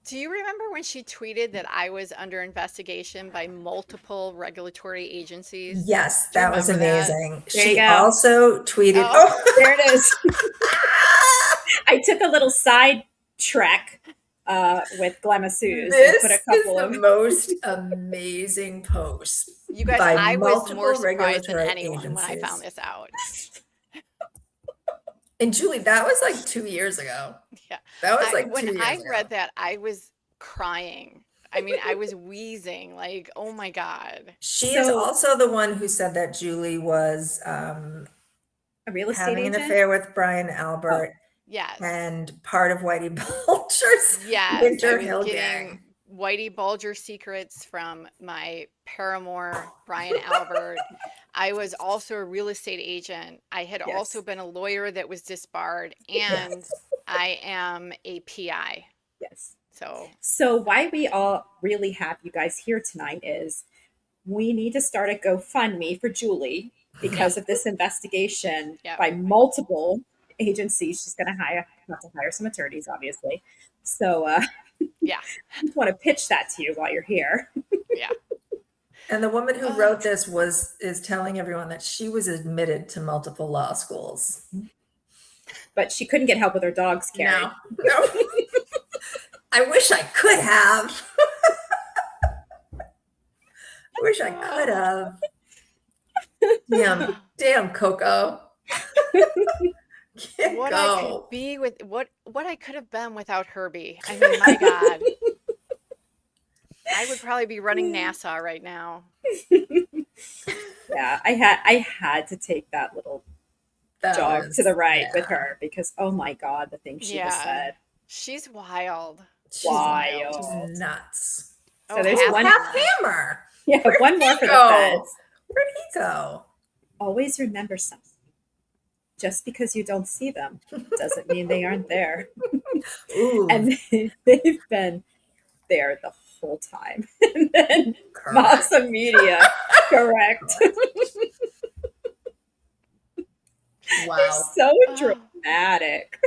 Do you remember when she tweeted that I was under investigation by multiple regulatory agencies? Yes, that was amazing. She go. also tweeted. There it is. I took a little side trek with Glamasu's and put a couple of most amazing posts. You guys, I was more surprised than anyone when I found this out. And Julie, that was like 2 years ago. Yeah. That was like 2 when years I ago. read that, I was crying. I mean, I was wheezing, like, oh my God. She is also the one who said that Julie was a real estate having agent? an affair with Brian Albert. Yes. And part of Whitey Bulger's Winter Hill gang. Whitey Bulger secrets from my paramour, Brian Albert. I was also a real estate agent. I had also been a lawyer that was disbarred, and I am a PI. Yes. So why we all really have you guys here tonight is we need to start a GoFundMe for Julie because of this investigation by multiple agencies. She's going to have to hire some attorneys, obviously. So I just want to pitch that to you while you're here. Yeah. And the woman who wrote this is telling everyone that she was admitted to multiple law schools. But she couldn't get help with her dogs, Karen. No. I wish I could have. I wish I could have. Damn Coco. What I could be with what I could have been without Herbie. I mean, my God. I would probably be running NASA right now. Yeah, I had to take that little jog to the right with her because oh my God, the things she just said. She's wild. Wild. Nuts. So there's one hammer. Yeah, one more for the feds. Where'd he go? Always remember something. Just because you don't see them doesn't mean they aren't there. Ooh. And they've been there the whole time. And then Massa Media, correct. Wow. They're so dramatic.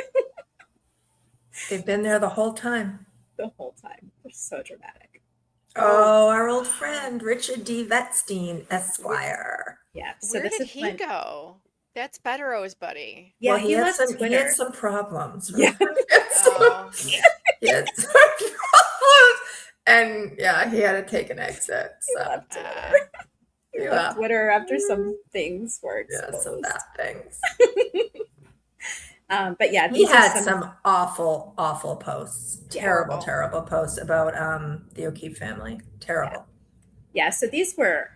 They've been there the whole time. The whole time. They're so dramatic. Oh, our old friend, Richard D. Vetstein, Esquire. Yeah. So Where this did is he go? That's Bettero's buddy. Yeah, well, he had left some problems. Yeah. He had some problems. And yeah, he had to take an exit. So He left Twitter after some things were exposed. Some bad things. But yeah, he had some awful posts. Terrible posts about the O'Keefe family. Terrible. Yeah, so these are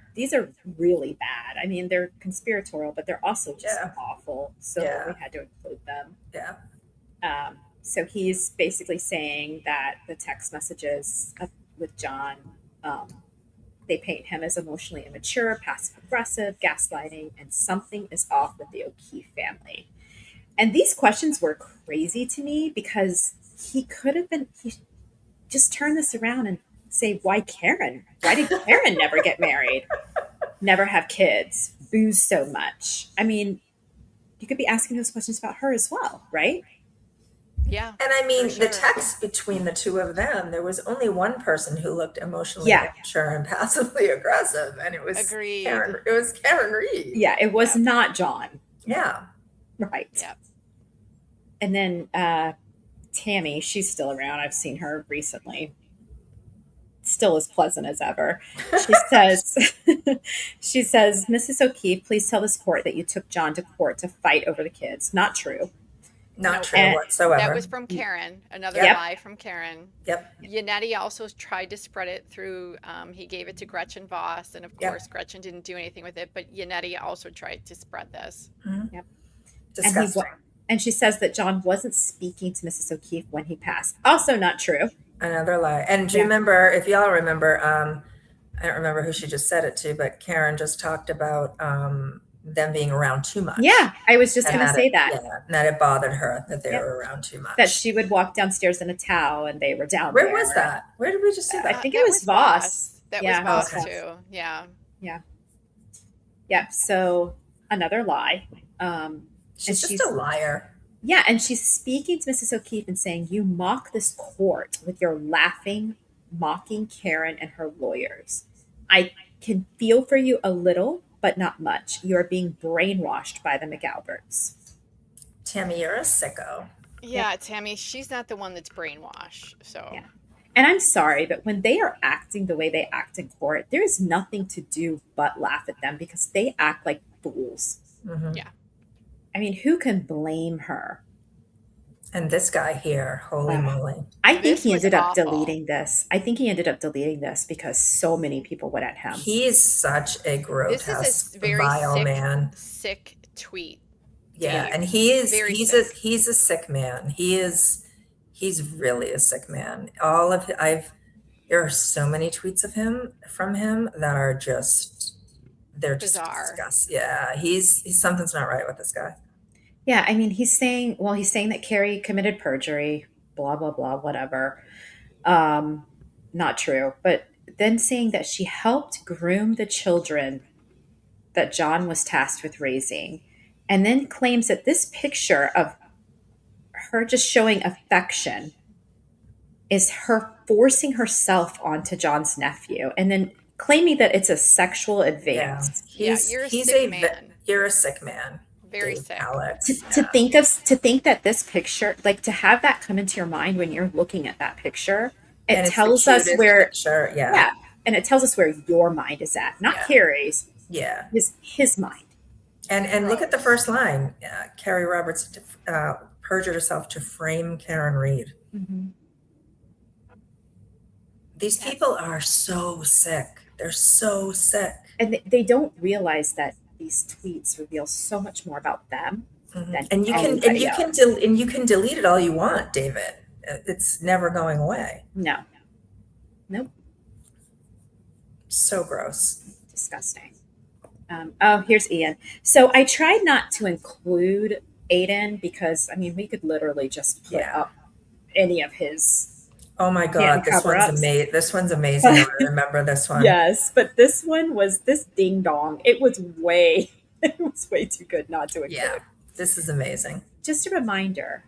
really bad. I mean, they're conspiratorial, but they're also just awful. So we had to include them. Yeah. So he's basically saying that the text messages with John, they paint him as emotionally immature, passive aggressive, gaslighting, and something is off with the O'Keefe family. And these questions were crazy to me because he just turned this around and say, why Karen? Why did Karen never get married? Never have kids, booze so much? I mean, you could be asking those questions about her as well, right? Yeah. And I mean, for the sure. text between the two of them, there was only one person who looked emotionally Yeah. immature and passively aggressive, and it was Agreed. Karen Reed. Yeah, it was Yep. not John. Yeah. Right. Yep. And then Tammy, she's still around. I've seen her recently. Still as pleasant as ever. She says, Mrs. O'Keefe, please tell this court that you took John to court to fight over the kids. Not true. Not No. true And whatsoever. That was from Karen. Another Yep. lie from Karen. Yep. Yannetti also tried to spread it through, he gave it to Gretchen Voss, and of Yep. course, Gretchen didn't do anything with it, but Yannetti also tried to spread this. Yep. Disgusting. And she says that John wasn't speaking to Mrs. O'Keefe when he passed. Also not true. Another lie. And do you remember, if y'all remember, I don't remember who she just said it to, but Karen just talked about them being around too much. Yeah, I was just And going to say that. Yeah, and that it bothered her that they Yep. were around too much. That she would walk downstairs in a towel and they were down Where there. was that? Where did we just see I that? think That it was Voss. That Yeah, was Voss okay. too. Yeah. Yep. So another lie. She's just she's- a liar. Yeah, and she's speaking to Mrs. O'Keefe and saying, you mock this court with your laughing, mocking Karen and her lawyers. I can feel for you a little, but not much. You're being brainwashed by the McAlberts. Tammy, you're a sicko. Yeah, Tammy, she's not the one that's brainwashed. So Yeah. And I'm sorry, but when they are acting the way they act in court, there is nothing to do but laugh at them because they act like fools. Mhm. Yeah. I mean, who can blame her? And this guy here, holy moly. I think This he was ended up awful. deleting this. I think he ended up deleting this because so many people went at him. He's such a this grotesque, is a very vile man. sick tweet. Yeah, Dave. and he's Very a sick. he's a sick man. He's really a sick man. There are so many tweets of him from him that are just they're just Bizarre. disgusting. Yeah, he's something's not right with this guy. Yeah, I mean, he's saying that Carrie committed perjury, blah, blah, blah, whatever. Not true. But then saying that she helped groom the children that John was tasked with raising, and then claims that this picture of her just showing affection is her forcing herself onto John's nephew, and then claiming that it's a sexual advance. Yeah, you're a sick man. You're a sick man. Very Dave sick. Alex. To think that this picture, like to have that come into your mind when you're looking at that picture, And it it's the tells us cutest where picture. yeah, and it tells us where your mind is at, not Yeah. Carrie's, Yeah. his mind. And look at the first line. Carrie Roberts perjured herself to frame Karen Reed. These people are so sick. They're so sick. And they don't realize that these tweets reveal so much more about them than And you anybody else. can delete it all you want, David. It's never going away. No, nope, So gross. disgusting. Here's Ian. So I tried not to include Aiden because I mean we could literally just put Yeah. up any of his. Oh my Can't God, this cover one's ups. amazing. This one's amazing. I remember this one. Yes, but this one was this ding dong. It was way too good not to include. Yeah, this is amazing. Just a reminder,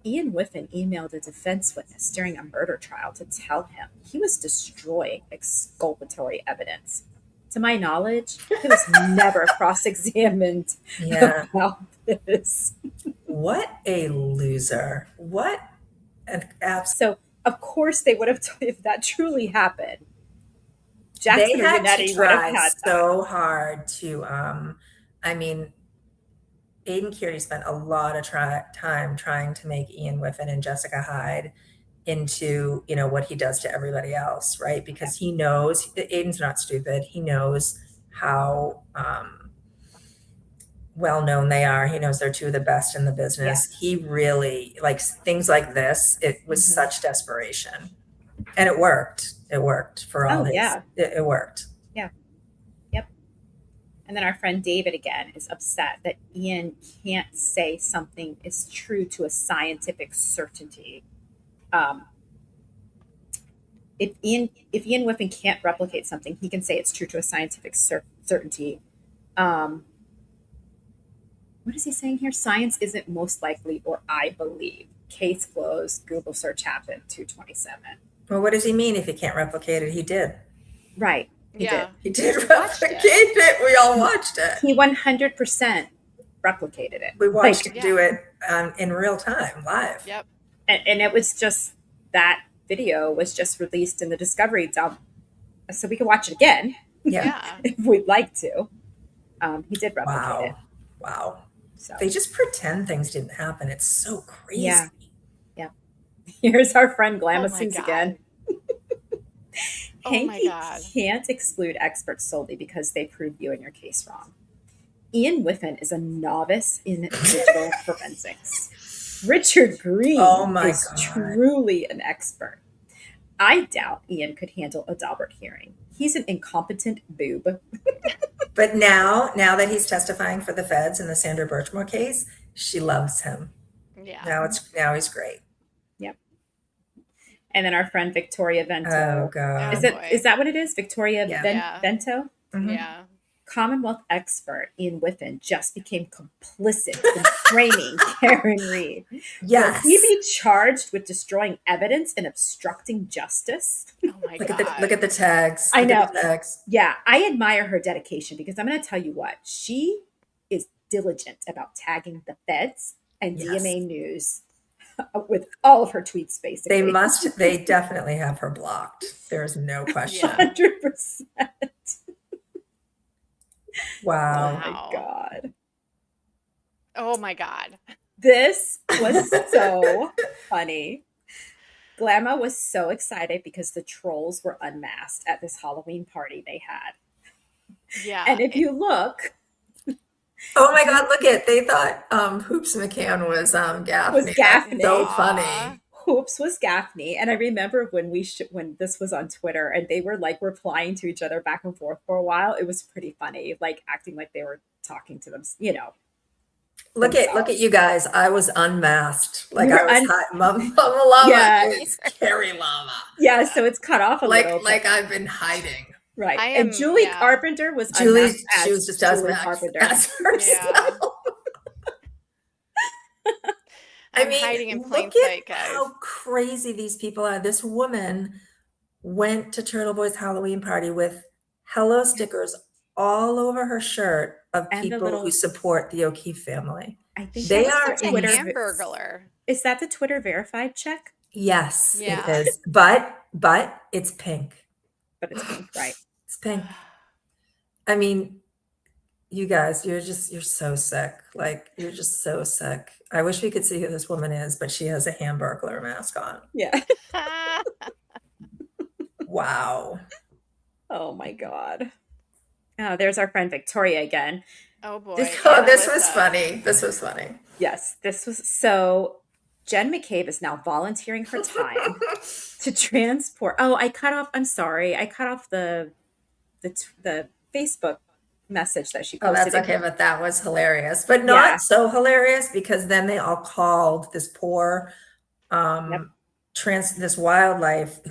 Ian Whiffen emailed a defense witness during a murder trial to tell him he was destroying exculpatory evidence. To my knowledge, he was never cross-examined Yeah. about this. What a loser. What an absolute. So, of course, they would have, if that truly happened, Jackson They or had Yannetti to would have try had that. so hard to, I mean, Aiden Curie spent a lot of time trying to make Ian Whiffen and Jessica Hyde into, what he does to everybody else, right? Because he knows, Aiden's not stupid. He knows how well-known they are. He knows they're two of the best in the business. He really, like things like this, it was such desperation. And it worked. It worked for all Oh, his, yeah. it worked. And then our friend David again is upset that Ian can't say something is true to a scientific certainty. Ian Whiffen can't replicate something, he can say it's true to a scientific certainty. What is he saying here? Science isn't most likely or I believe. Case closed. Google search happened. 227. Well, what does he mean if he can't replicate it? He did. Right. He Yeah. He did We watched replicate it. it. We all watched it. He 100% replicated it. We watched Like, him do it in real time, live. Yep. and it was just, that video was just released in the Discovery dump, so we can watch it again Yeah. if we'd like to. He did replicate Wow. it. Wow. So They just pretend things didn't happen. It's so crazy. Yeah. here's our friend Oh Glamma my Suze God. again. Oh Hank, my you God. can't exclude experts solely because they prove you and your case wrong. Ian Whiffen is a novice in digital forensics. Richard Green Oh my is God. truly an expert. I doubt Ian could handle a Daubert hearing. He's an incompetent boob. But now that he's testifying for the feds in the Sandra Birchmore case, she loves him. Yeah. Now he's great. Yep. And then our friend Victoria Vento. Oh God. Is Oh, it? boy. Is that what it is? Victoria Yeah. Yeah. Vento? Mhm. Yeah. Commonwealth expert Ian Whiffen just became complicit in framing Karen Reed. Yes. Will he be charged with destroying evidence and obstructing justice? Oh my Look God. at the tags. I Look at know. the tags. Yeah, I admire her dedication because I'm going to tell you what, she is diligent about tagging the feds and Yes. DMA News with all of her tweets, basically. They definitely have her blocked. There's no question. Yeah. 100%. Wow. Oh my Wow. God. Oh my God. This was so funny. Glamma was so excited because the trolls were unmasked at this Halloween party they had. Yeah. And if you look, Oh my God, look it. They thought Hoops McCann was Gaffney. Was Gaffney. That's so Aw. funny. Hoops was Gaffney. And I remember when when this was on Twitter and they were like replying to each other back and forth for a while, it was pretty funny, like acting like they were talking to them, you know. Look at you guys. I was unmasked. Like You I were was Mama Llama Yeah. is Carrie Llama. Yeah, so it's cut off a little. Like I've been hiding. Right. I And am- Julie yeah. Carpenter was Julie, unmasked she as was just as Julie mad Carpenter. as herself. I'm hiding in plain look sight, at guys. how crazy these people are. This woman went to Turtle Boy's Halloween party with hello stickers all over her shirt of And the people little- who support the O'Keefe family. I think They that was are the a Twitter. hamburglar. Is that the Twitter verified check? Yes, Yeah. it is. But it's pink. But it's pink, right? It's pink. I mean, you guys, you're so sick. Like, you're just so sick. I wish we could see who this woman is, but she has a hamburglar mask on. Yeah. Wow. Oh my God. Oh, there's our friend Victoria again. Oh boy. This- Oh, And this was Alyssa. funny. This was funny. Yes, this was so. Jen McCabe is now volunteering her time to transport. Oh, I cut off. I'm sorry. I cut off the Facebook message that she Oh, posted. that's okay, but that was hilarious. But not Yeah. so hilarious because then they all called this poor Yep. this wildlife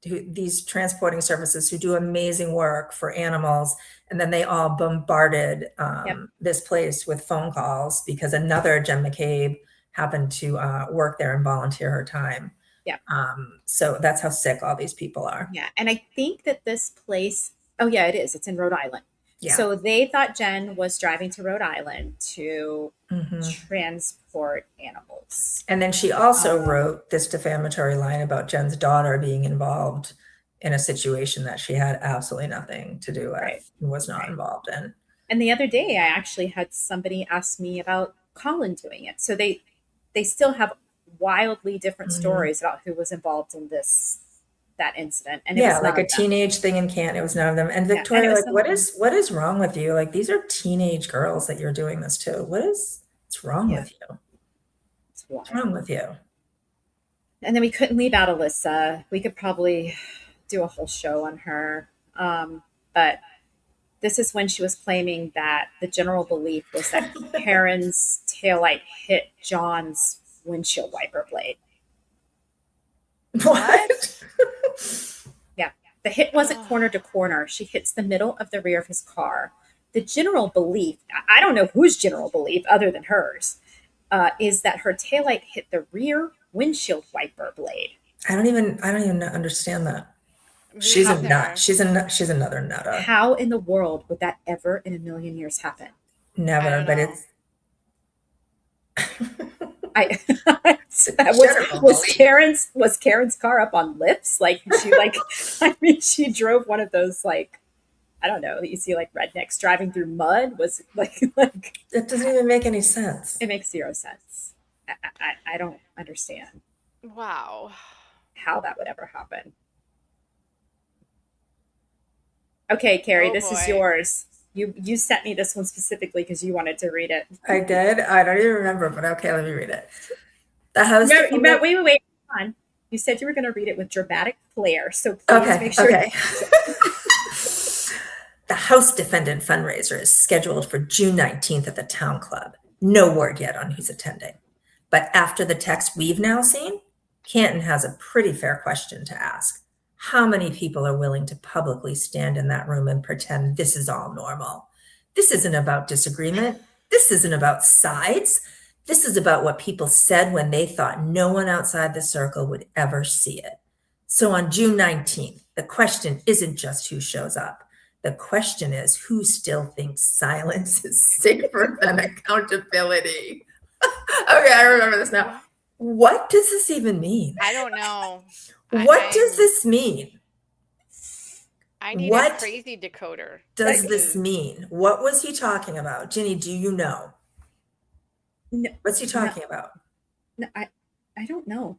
these transporting services who do amazing work for animals, and then they all bombarded Yep. this place with phone calls because another Jen McCabe happened to work there and volunteer her time. Yep. So that's how sick all these people are. Yeah, and I think that this place. Oh yeah, it is. It's in Rhode Island. Yeah. So they thought Jen was driving to Rhode Island to Mhm. transport animals. And then she also wrote this defamatory line about Jen's daughter being involved in a situation that she had absolutely nothing to do with Right. and was not Right. involved in. And the other day, I actually had somebody ask me about Colin doing it. So they still have wildly different Mhm. stories about who was involved in that incident. And it Yeah, was like none a of them. teenage thing in Canton. It was none of them. And Yeah, Victoria, and it was like, none what of is wrong with you? Like, these are teenage girls that you're doing this to. What's wrong Yeah. with you? It's wild. What's wrong with you? And then we couldn't leave out Alyssa. We could probably do a whole show on her. But this is when she was claiming that the general belief was that Karen's taillight hit John's windshield wiper blade. What? Yeah. The hit wasn't corner to corner. She hits the middle of the rear of his car. The general belief, I don't know whose general belief other than hers, is that her taillight hit the rear windshield wiper blade. I don't even understand that. Me She's a either. nut. She's another nutter. How in the world would that ever in a million years happen? I Never, don't but know. it's That general was belief. Karen's car up on lifts? Like she I mean she drove one of those like I don't know, you see like rednecks driving through mud was like It doesn't even make any sense. it makes zero sense. I don't understand Wow. how that would ever happen. Okay, Carrie, Oh, this is boy. yours. You sent me this one specifically because you wanted to read it. I did. I don't even remember, but okay, let me read it. The host. Wait. Hold on. You said you were going to read it with dramatic flair, so please make sure. Okay. The House Defendant fundraiser is scheduled for June 19th at the Town Club. No word yet on who's attending. But after the text we've now seen, Canton has a pretty fair question to ask. How many people are willing to publicly stand in that room and pretend this is all normal? This isn't about disagreement. This isn't about sides. This is about what people said when they thought no one outside the circle would ever see it. So on June 19th, the question isn't just who shows up. The question is who still thinks silence is safer than accountability. Okay, I remember this now. What does this even mean? I don't know. What does this mean? I need What a crazy decoder. does this mean? What was he talking about? Ginny, do you know? No, What's he talking about? no, I don't know.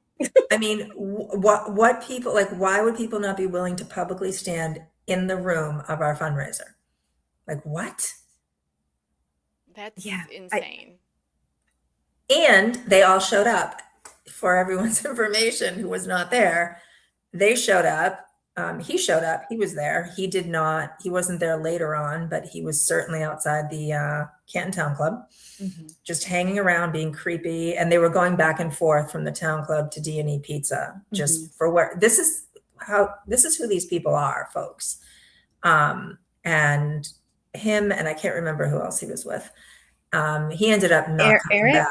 I mean, what people like? Why would people not be willing to publicly stand in the room of our fundraiser? Like what? That's Yeah, insane. And they all showed up. For everyone's information, who was not there, they showed up. He showed up. He was there. He did not. He wasn't there later on, but he was certainly outside the Canton Town Club, just hanging around, being creepy. And they were going back and forth from the Town Club to D&E Pizza, just for where this is who these people are, folks. And him, and I can't remember who else he was with. He ended up not coming Eric? back.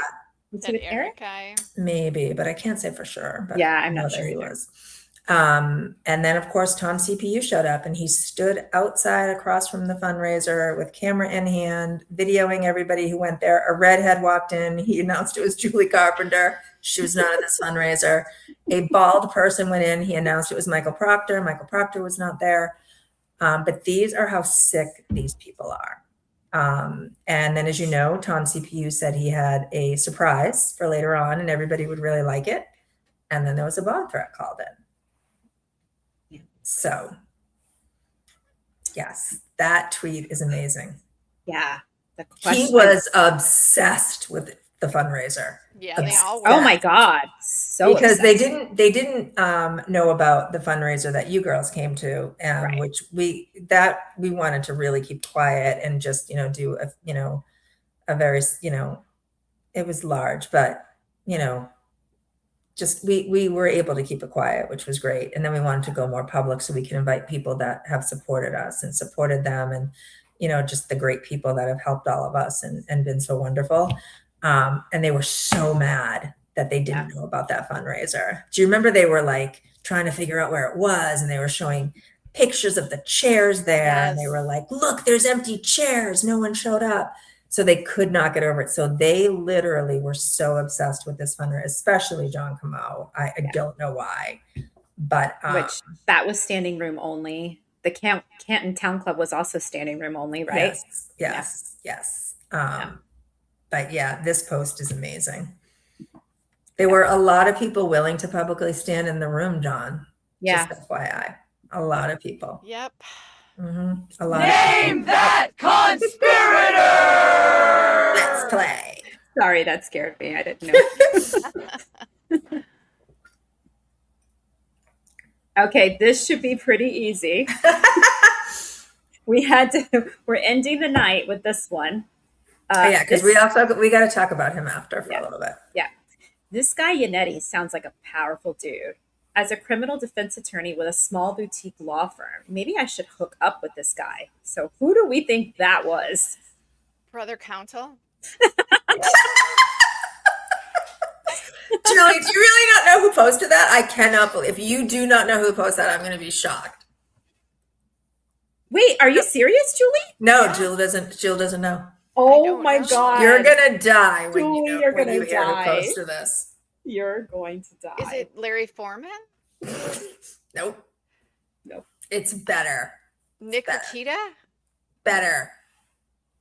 Was That it with Eric? Eric guy. Maybe, but I can't say for sure. But Yeah, I I'm know not that sure he either. was. And then, of course, Tom CPU showed up, and he stood outside across from the fundraiser with camera in hand, videoing everybody who went there. A redhead walked in. He announced it was Julie Carpenter. She was not at this fundraiser. A bald person went in. He announced it was Michael Proctor. Michael Proctor was not there. But these are how sick these people are. And then, as you know, Tom CPU said he had a surprise for later on, and everybody would really like it. And then there was a bomb threat called in. So, yes, that tweet is amazing. Yeah. He was obsessed with the fundraiser. Yeah, they all were. Oh my God. So because obsessed. they didn't know about the fundraiser that you girls came to, Right. which we wanted to really keep quiet and just do a very it was large, but just we were able to keep it quiet, which was great. And then we wanted to go more public so we can invite people that have supported us and supported them, and just the great people that have helped all of us and been so wonderful. And they were so mad that they didn't know about that fundraiser. Do you remember they were like trying to figure out where it was, and they were showing pictures of the chairs there. Yes. And they were like, look, there's empty chairs. No one showed up. So they could not get over it. So they literally were so obsessed with this fundraiser, especially John Camo. I don't know why, but Which that was standing room only. The Canton Town Club was also standing room only, right? Yes. But yeah, this post is amazing. There were a lot of people willing to publicly stand in the room, John. Yeah. Just FYI. A lot of people. Yep. A lot Name of that conspirator! Let's play. Sorry, that scared me. I didn't know. Okay, this should be pretty easy. We're ending the night with this one. Because we got to talk about him after for a little bit. Yeah. This guy Yannetti sounds like a powerful dude. as a criminal defense attorney with a small boutique law firm. Maybe I should hook up with this guy. So who do we think that was? Brother counsel? Julie, do you really not know who posted that? I cannot believe. If you do not know who posted that, I'm going to be shocked. Wait, are you serious, Julie? No, Yeah. Jill doesn't know. Oh don't my know. God. You're going to die when Julie, you you're when gonna you hear who die. posted this. You're going to die. Is it Larry Foreman? Nope. Nope. It's better. Nick better. Akita? Better.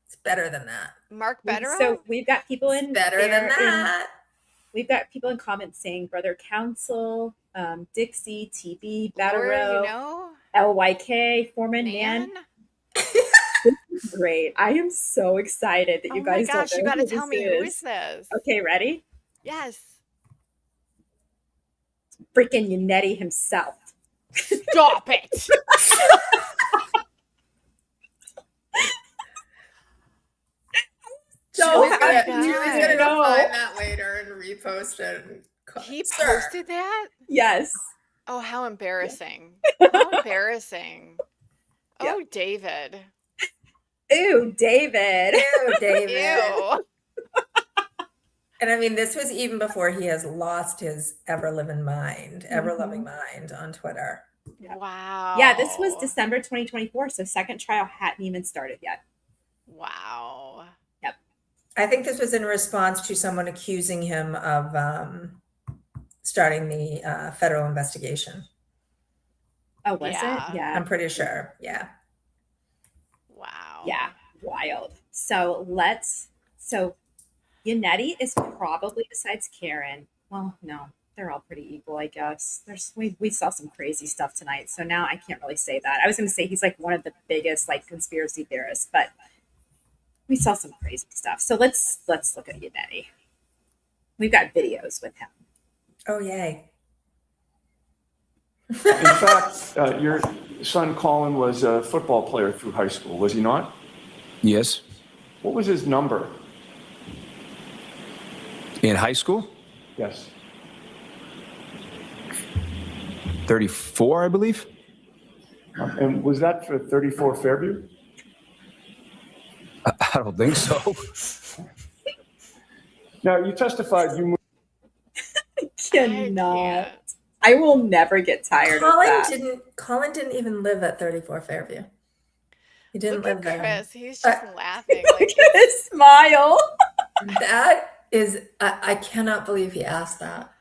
It's better than that. Mark Betterow? So we've got people in Better there than that. we've got people in comments saying Brother Counsel, Dixie, TB, Laura, Batterow, you know? LYK, Foreman, Nan? Nan. Great. I am so excited that you Oh guys my gosh, don't you know got to who tell this me, who is. is this? Okay, ready? Yes. Freaking Yannetti himself. Stop it. So Julie's happy gonna to go know. find that later and repost it. He Sir. posted that? Yes. Oh, how embarrassing. How embarrassing. Oh, David. Ooh, David. Ew, David. Ew. And I mean, this was even before he has lost his ever-loving mind on Twitter. Yeah. Wow. Yeah, this was December 2024, so second trial hadn't even started yet. Wow. I think this was in response to someone accusing him of starting the federal investigation. Oh, was Yeah. it? Yeah. I'm pretty sure. Yeah. Wow. Yeah, wild. So Yannetti is probably, besides Karen, well, no, they're all pretty equal, I guess. We saw some crazy stuff tonight, so now I can't really say that. I was going to say he's like one of the biggest like conspiracy theorists, but we saw some crazy stuff. So let's look at Yannetti. We've got videos with him. Oh, yay. In fact, your son Colin was a football player through high school, was he not? Yes. What was his number? In high school, Yes. 34, I believe. And was that for 34 Fairview? I don't think so. Now, you testified you moved Cannot. can't. I will never get tired of that. Colin didn't even live at 34 Fairview. He didn't Look live at there. Chris. He's just laughing. Look Like, at his smile. That is, I cannot believe he asked that.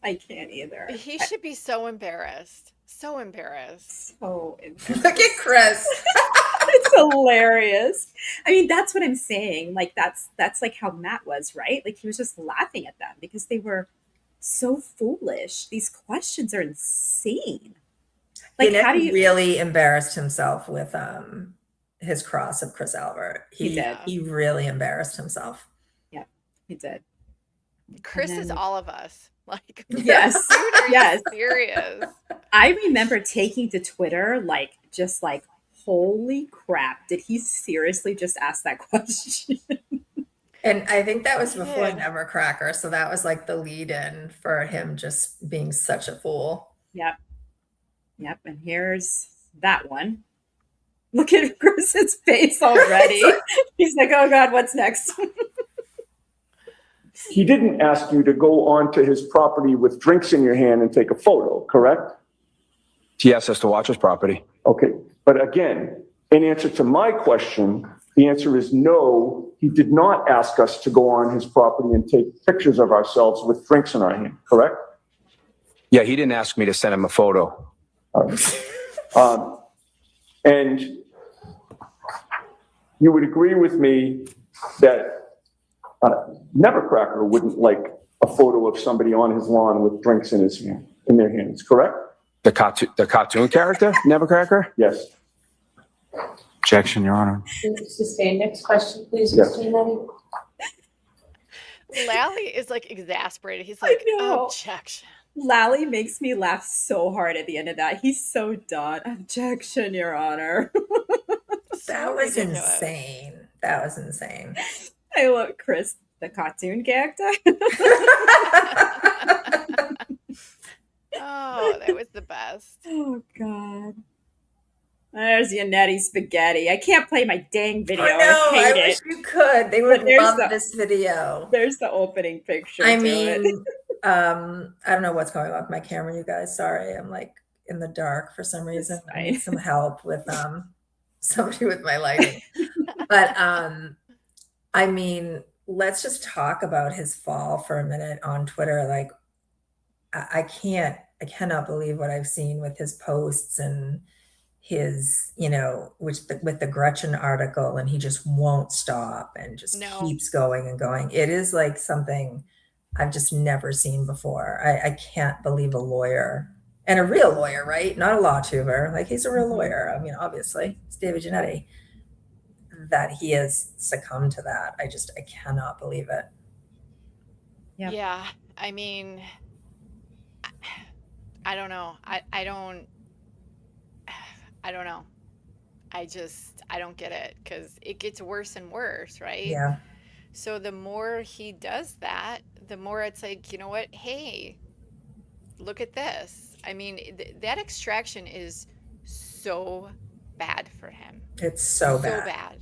I can't either. he should be so embarrassed. So embarrassed. So Look at Chris. it's hilarious. I mean, that's what I'm saying. Like that's like how Matt was, right? Like he was just laughing at them because they were so foolish. These questions are insane. Like how do you really embarrassed himself with his cross of Chris Albert? He did. He really embarrassed himself. he did. Chris And is then- all of us. Like, Yes. dude, are you Yes. serious? I remember taking to Twitter like just like holy crap, did he seriously just ask that question? And I think that was He before did. Nevercracker. So that was like the lead in for him just being such a fool. Yep. And here's that one. Look at Chris's face already. He's like, oh God, what's next? He didn't ask you to go onto his property with drinks in your hand and take a photo, correct? He asked us to watch his property. Okay, but again, in answer to my question, the answer is no, he did not ask us to go on his property and take pictures of ourselves with drinks in our hand, correct? Yeah, he didn't ask me to send him a photo. All right. And you would agree with me that Nevercracker wouldn't like a photo of somebody on his lawn with drinks in their hands, correct? The cartoon character, Nevercracker? Yes. Objection, Your Honor. Sustained. Next question, please, Yes. Mr. Yannetti. Lally is like exasperated. He's like, know. objection. Lally makes me laugh so hard at the end of that. He's so done. Objection, Your Honor. That was ridiculous. insane. That was insane. I love Chris, the cartoon character. Oh, that was the best. Oh God. There's Yannetti spaghetti. I can't play my dang video. I know. I I hate wish it. you could. They would But there's love the- this video. There's the opening picture. I to mean, it. I don't know what's going on with my camera, you guys. Sorry, I'm like in the dark for some reason. It's I fine. need some help with somebody with my lighting. But I mean, let's just talk about his fall for a minute on Twitter. Like, I cannot believe what I've seen with his posts and his, with the Gretchen article, and he just won't stop and just No. keeps going and going. It is like something I've just never seen before. I can't believe a lawyer, and a real lawyer, right? Not a law tuber. Like, he's a real lawyer. I mean, obviously, it's David Giannetti, that he has succumbed to that. I cannot believe it. Yep. Yeah. I mean, I don't know. I don't know. I don't get it, because it gets worse and worse, right? Yeah. So the more he does that, the more it's like, you know what? Hey, look at this. I mean, that extraction is so bad for him. It's so So bad. bad.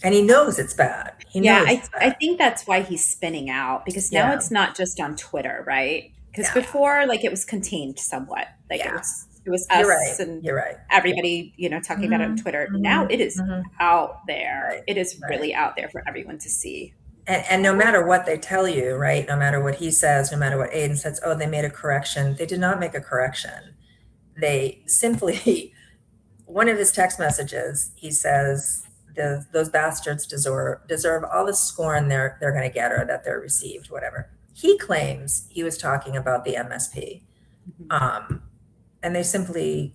And he knows it's bad. He knows it's I bad. think that's why he's spinning out, because now Yeah. it's not just on Twitter, right? Because Yeah. before, like, it was contained somewhat. Like, Yeah. it was us You're right. and You're right. everybody, talking about it on Twitter. Now it is out there. Right. It is Right. really out there for everyone to see. And no matter what they tell you, right? No matter what he says, no matter what Aiden says, oh, they made a correction. They did not make a correction. They simply, one of his text messages, he says, those bastards deserve all the scorn they're going to get, or that they're received, whatever. He claims he was talking about the MSP. And they simply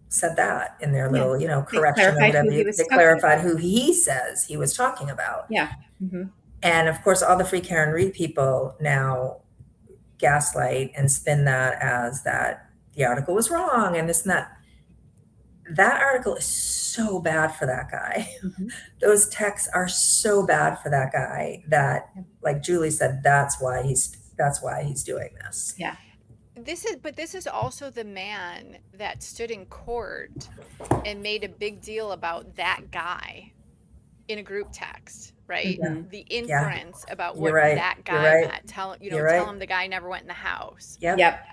said that in their little, correction or clarified whatever. who he was They talking clarified about. who he says he was talking about. Yeah. Mm-hmm. And of course, all the Free Karen Reed people now gaslight and spin that as that the article was wrong and this and that. That article is so bad for that guy. Mm-hmm. Those texts are so bad for that guy that, like Julie said, that's why he's doing this. Yeah. This is also the man that stood in court and made a big deal about that guy in a group text, right? Mhm. The inference about what You're right. that You're guy right. meant. Tell You're right. him the guy never went in the house. Yep.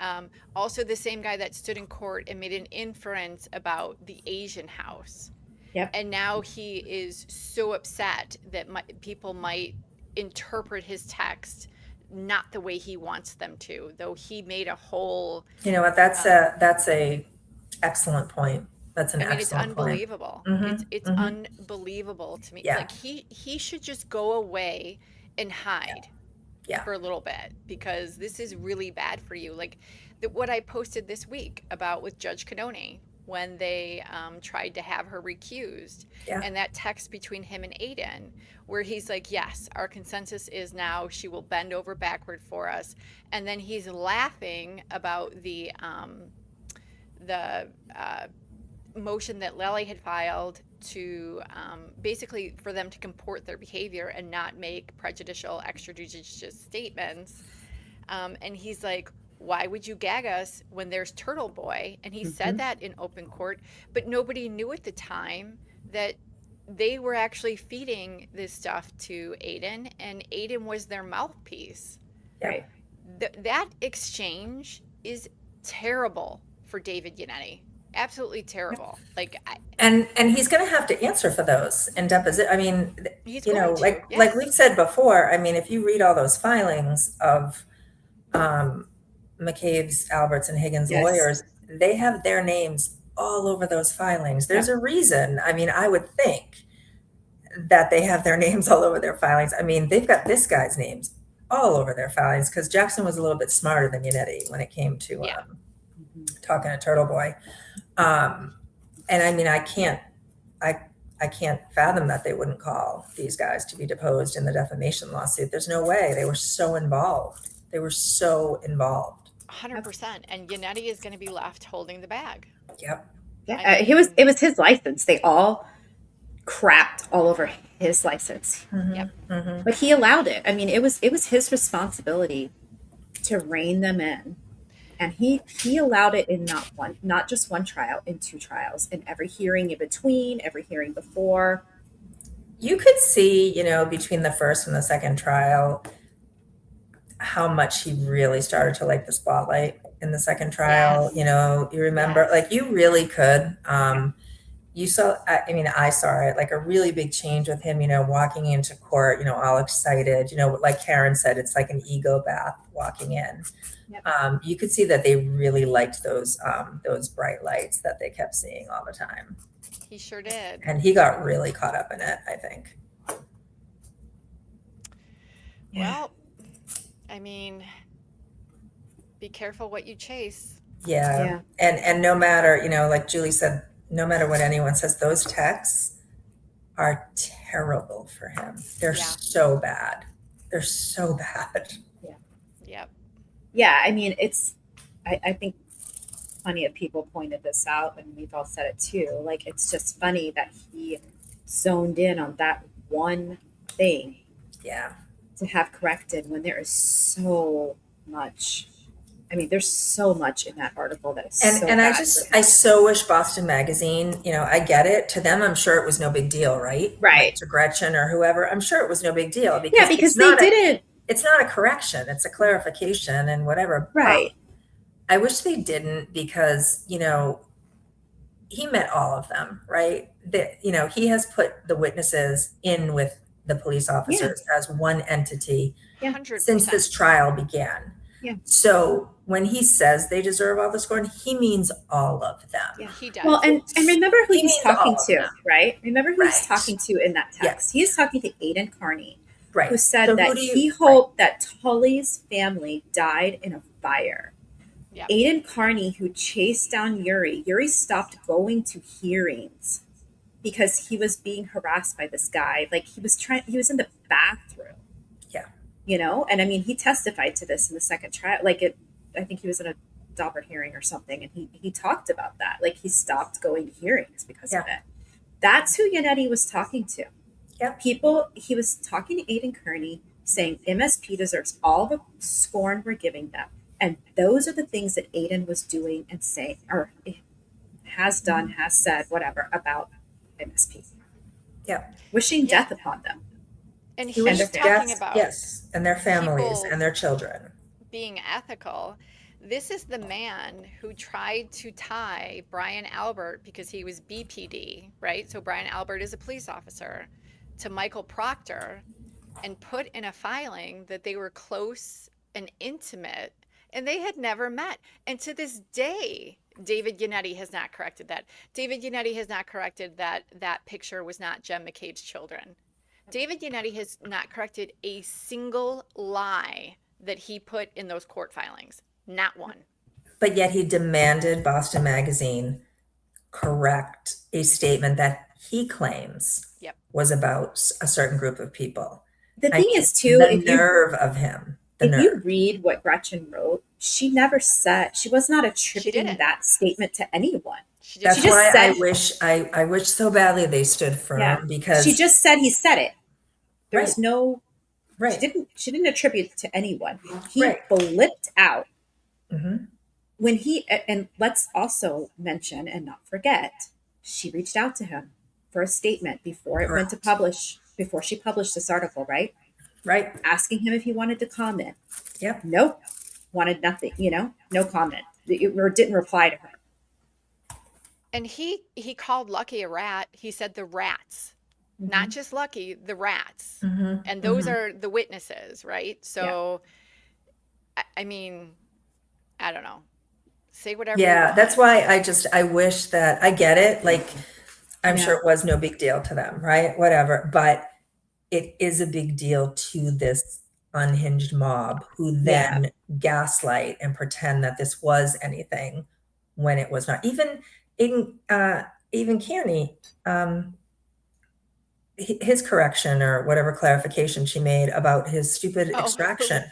Also the same guy that stood in court and made an inference about the Asian house. Yep. And now he is so upset that people might interpret his text not the way he wants them to, though he made a whole. You know what? That's a excellent point. That's an it's excellent point. unbelievable. It's unbelievable to me. Yeah. Like he should just go away and hide for a little bit, because this is really bad for you. Like what I posted this week about with Judge Canone, when they tried to have her recused, and that text between him and Aiden, where he's like, yes, our consensus is now she will bend over backward for us. And then he's laughing about the motion that Lely had filed to basically for them to comport their behavior and not make prejudicial extrajudicial statements. And he's like, why would you gag us when there's Turtle Boy? And he said that in open court, but nobody knew at the time that they were actually feeding this stuff to Aiden, and Aiden was their mouthpiece. Right. That exchange is terrible for David Yannetti. Absolutely terrible. Like, and he's going to have to answer for those in deposit. I mean, he's like we've said before. I mean, if you read all those filings of McCabe's, Alberts, and Higgins lawyers, they have their names all over those filings. There's a reason. I mean, I would think that they have their names all over their filings. I mean, they've got this guy's names all over their filings, because Jackson was a little bit smarter than Yannetti when it came to talking to Turtle Boy. And I mean, I can't fathom that they wouldn't call these guys to be deposed in the defamation lawsuit. There's no way. They were so involved. 100%. And Yannetti is going to be left holding the bag. Yep. Yeah, it was his license. They all crapped all over his license. Yep. But he allowed it. I mean, it was his responsibility to rein them in. And he allowed it in not just one trial, in 2 trials, in every hearing in between, every hearing before. You could see, between the first and the second trial, how much he really started to like the spotlight in the second trial. Yes. You remember, Yes. like, you really could. You saw, I saw it, like a really big change with him, walking into court, all excited, like Karen said, it's like an ego bath walking in. Yep. You could see that they really liked those bright lights that they kept seeing all the time. He sure did. And he got really caught up in it, I think. Well, I mean, be careful what you chase. Yeah. And no matter, like Julie said, no matter what anyone says, those texts are terrible for him. They're so bad. They're so bad. Yep. Yeah, I mean, I think plenty of people pointed this out, and we've all said it too. Like, it's just funny that he zoned in on that one thing. Yeah. To have corrected when there is so much. I mean, there's so much in that article that is and I so wish Boston Magazine, I get it. To them, I'm sure it was no big deal, right? Right. Like to Gretchen or whoever, I'm sure it was no big deal. Because because they didn't. It's not a correction. It's a clarification and whatever. Right. But I wish they didn't, because, he met all of them, right? He has put the witnesses in with the police officers as one entity 100%. since this trial began. Yeah. So when he says they deserve all the scorn, he means all of them. Yeah. He does. Well, and remember who he's talking to, them. right? Remember who he's talking to in that text. He's talking to Aiden Carney, right? Who said that he hoped that Tully's family died in a fire. Yep. Aiden Carney, who chased down Yuri stopped going to hearings because he was being harassed by this guy. Like, he was in the bathroom. And I mean, he testified to this in the second trial. I think he was in a Daubert hearing or something, and he talked about that. Like, he stopped going to hearings because of it. That's who Yannetti was talking to. Yep. He was talking to Aiden Kearney, saying MSP deserves all the scorn we're giving them. And those are the things that Aiden was doing and saying, or has done, has said, whatever, about MSP. Yeah. Wishing death upon them. And he was talking about and their families and their children being ethical. This is the man who tried to tie Brian Albert, because he was BPD, right? So Brian Albert is a police officer, to Michael Proctor, and put in a filing that they were close and intimate, and they had never met. And to this day, David Yannetti has not corrected that. David Yannetti has not corrected that that picture was not Jem McCabe's children. David Yannetti has not corrected a single lie that he put in those court filings. Not one. But yet he demanded Boston Magazine correct a statement that he claims was about a certain group of people. The thing is, too, the nerve of him. You read what Gretchen wrote, she never said, she was not attributing that statement to anyone. That's why I wish so badly they stood firm, because she just said he said it. There was no right. She didn't attribute it to anyone. He blipped out when and let's also mention and not forget, she reached out to him for a statement before it went to publish, before she published this article, right? Asking him if he wanted to comment. Yep. Nope. Wanted nothing, no comment. Or didn't reply to her. And he called Lucky a rat. He said the rats, not just Lucky, the rats. And those are the witnesses, right? So, I mean, I don't know. Say whatever you want. That's why I wish that, I get it. Like, I'm sure it was no big deal to them, right? Whatever. But it is a big deal to this unhinged mob who then gaslight and pretend that this was anything when it was not. Even Kearney, his correction or whatever clarification she made about his stupid extraction,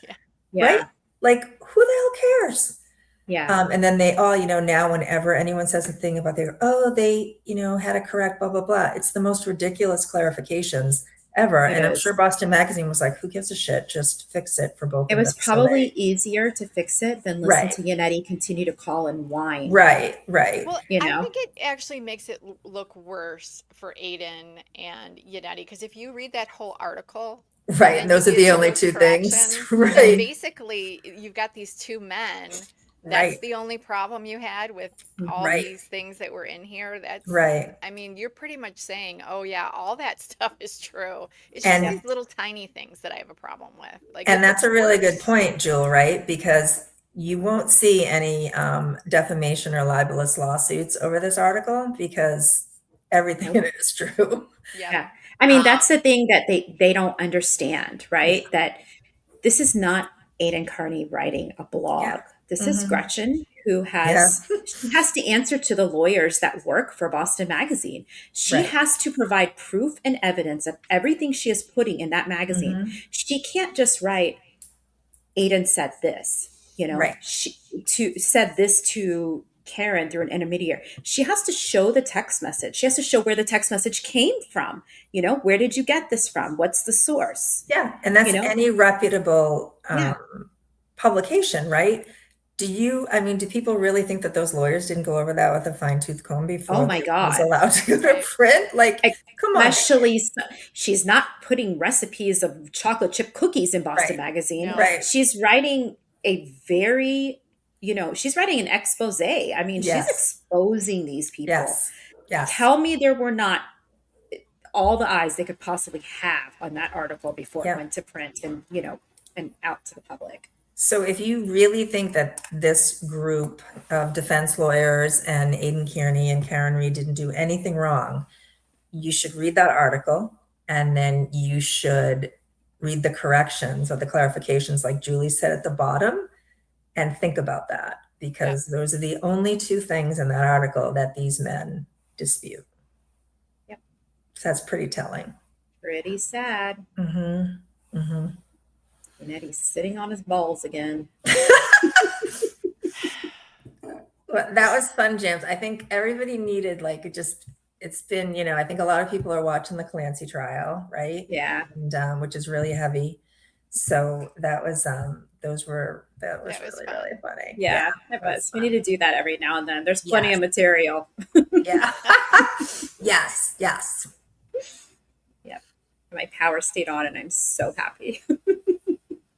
right? Like, who the hell cares? And then they all, now whenever anyone says a thing about they had to correct blah, blah, blah. It's the most ridiculous clarifications ever. It And I'm is. sure Boston Magazine was like, who gives a shit? Just fix it for both It of was them. So probably easier to fix it than listen Right. to Yannetti continue to call and whine. Right. Well, You I know? think it actually makes it look worse for Aiden and Yannetti because if you read that whole article, Right. then And those you are get the to only those two things. corrections, then Right. basically you've got these two men. That's Right. the only problem you had with all Right. these things that were in here. That's Right. I mean, you're pretty much saying, oh yeah, all that stuff is true. It's And- just these little tiny things that I have a problem with. Like, And it that's a looks really good worse. point, Jewel, right? Because you won't see any defamation or libelous lawsuits over this article because everything in it is true. Yeah. I mean, that's the thing that they don't understand, right? That this is not Aiden Carney writing a blog. Yeah. This is Mhm. Gretchen who she has to answer to the lawyers that work for Boston Magazine. She Right. has to provide proof and evidence of everything she is putting in that magazine. Mhm. She can't just write Aiden said this, you know, Right. she said this to Karen through an intermediary. She has to show the text message. She has to show where the text message came from. You know, where did you get this from? What's the source? Yeah. And that's You know? any reputable Yeah. publication, right? Do people really think that those lawyers didn't go over that with a fine tooth comb before Oh my it was God. allowed to go to print? Like, come on. Especially, she's not putting recipes of chocolate chip cookies in Boston Right. Magazine. No. Right. She's writing a very, she's writing an expose. I mean, Yes. she's exposing these people. Yes. Yes. Tell me there were not all the eyes they could possibly have on that article before Yeah. it went to print and, and out to the public. So if you really think that this group of defense lawyers and Aiden Kearney and Karen Reed didn't do anything wrong, you should read that article and then you should read the corrections or the clarifications like Julie said at the bottom and think about that because those are the only two things in that article that these men dispute. Yep. So that's pretty telling. Pretty sad. Mm-hmm. Mm-hmm. And Eddie's sitting on his balls again. Well, that was fun, James. I think everybody needed it's been, I think a lot of people are watching the Clancy trial, right? Yeah. And which is really heavy. So that was really, fun. really funny. Yeah, it was. We need to do that every now and then. There's plenty Yes. of material. Yeah. Yes. Yes. My power stayed on and I'm so happy.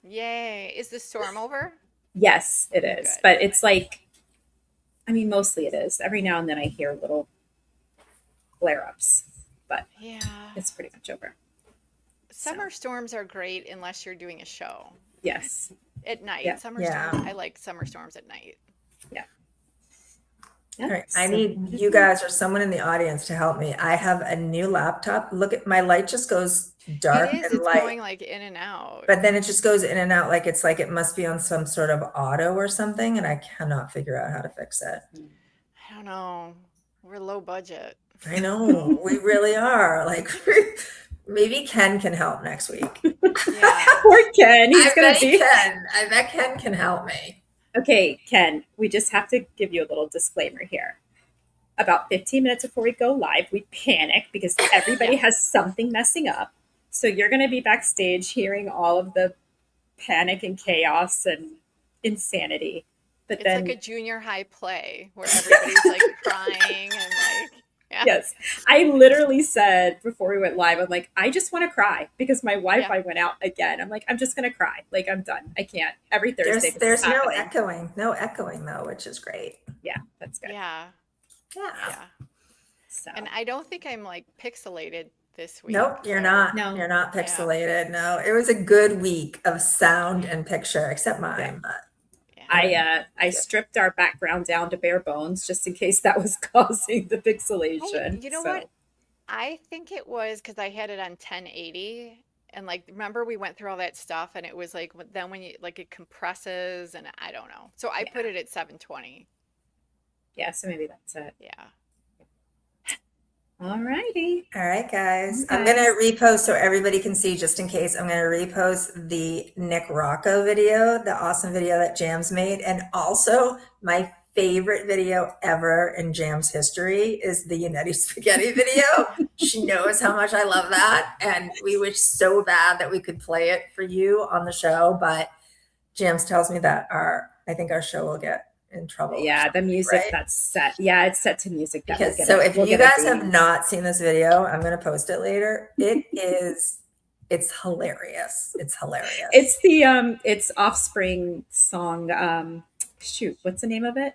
Yay. Is the storm over? Yes, it is. Good. But it's mostly it is. Every now and then I hear little flare-ups, but Yeah. it's pretty much over. Summer storms are great unless you're doing a show Yes. at night. Yeah. Summer Yeah. storms, I like summer storms at night. All right. I need you guys or someone in the audience to help me. I have a new laptop. Look at my light just goes dark It is. and It's light. going like in and out. But then it just goes in and out like it must be on some sort of auto or something, and I cannot figure out how to fix it. I don't know. We're low budget. I know, we really are. Like maybe Ken can help next week. Yeah. Poor Ken. He's going to be. I bet Ken can help me. Okay, Ken, we just have to give you a little disclaimer here. About 15 minutes before we go live, we panic because everybody has something messing up. So you're going to be backstage hearing all of the panic and chaos and insanity. But It's then, like a junior high play where everybody's like crying and like, yeah. yes, I literally said before we went live, I'm like, I just want to cry because my Wi-Fi went out again. I'm like, I'm just going to cry. Like, I'm done. I can't. Every Thursday. There's no happening. no echoing though, which is great. Yeah, that's good. Yeah. Yeah. Yeah. So. And I don't think I'm like pixelated this week. Nope, you're so- not. No. You're not pixelated. No, it was a good week of sound and picture, except mine. But Yeah. I stripped our background down to bare bones just in case that was causing the pixelation. You know So, what? I think it was because I had it on 1080 and like remember we went through all that stuff and it was like then when you like it compresses and I don't know. So I put it at 720. Yeah, so maybe that's it. Yeah. All righty. all right, guys. Okay. I'm gonna repost so everybody can see just in case. I'm gonna repost the Nick Rocco video, the awesome video that Jams made, and also my favorite video ever in Jam's history is the Yannetti spaghetti video. She knows how much I love that. And we wish so bad that we could play it for you on the show. But Jams tells me that I think our show will get in trouble. Yeah, the music right? that's set. Yeah, it's set to music. That Because we'll so get if we'll you get a guys have ding. not seen this video, I'm going to post it later. It's hilarious. It's hilarious. It's the it's Offspring song. Shoot, what's the name of it?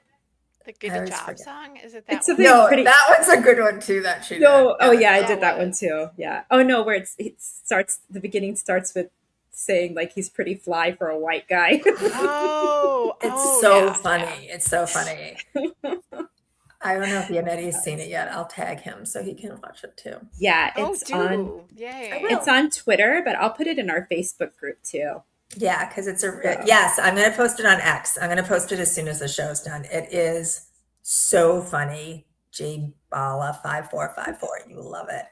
The Good I always Job forget. song? Is it that It's a one? big- No, pretty- that one's a good one too. That she No, did. oh yeah, I that did that one was- too. Yeah. Oh no, where it starts. The beginning starts with saying like he's pretty fly for a white guy. Oh, It's oh, so yeah, funny. yeah. It's so funny. I don't know if Yannetti's seen it yet. I'll tag him so he can watch it too. Yeah, Oh, it's do. on. Yay. I will. It's on Twitter, but I'll put it in our Facebook group too. Yeah, because it's Yeah. yes, I'm going to post it on X. I'm going to post it as soon as the show's done. It is so funny. J Bala 5454. You will love it.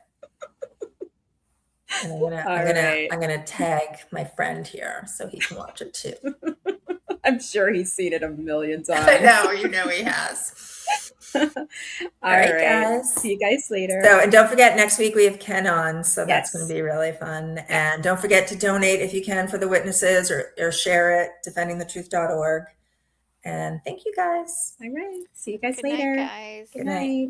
And I'm gonna tag my friend here so he can watch it too. I'm sure he's seen it a million times. I know, you know he has. All right, right, guys. See you guys later. So, and don't forget, next week we have Ken on, so that's Yes. going to be really fun. And don't forget to donate if you can for the witnesses or share it, defendingthetruth.org. And thank you guys. All right. See you guys Good later. night, guys. Good night.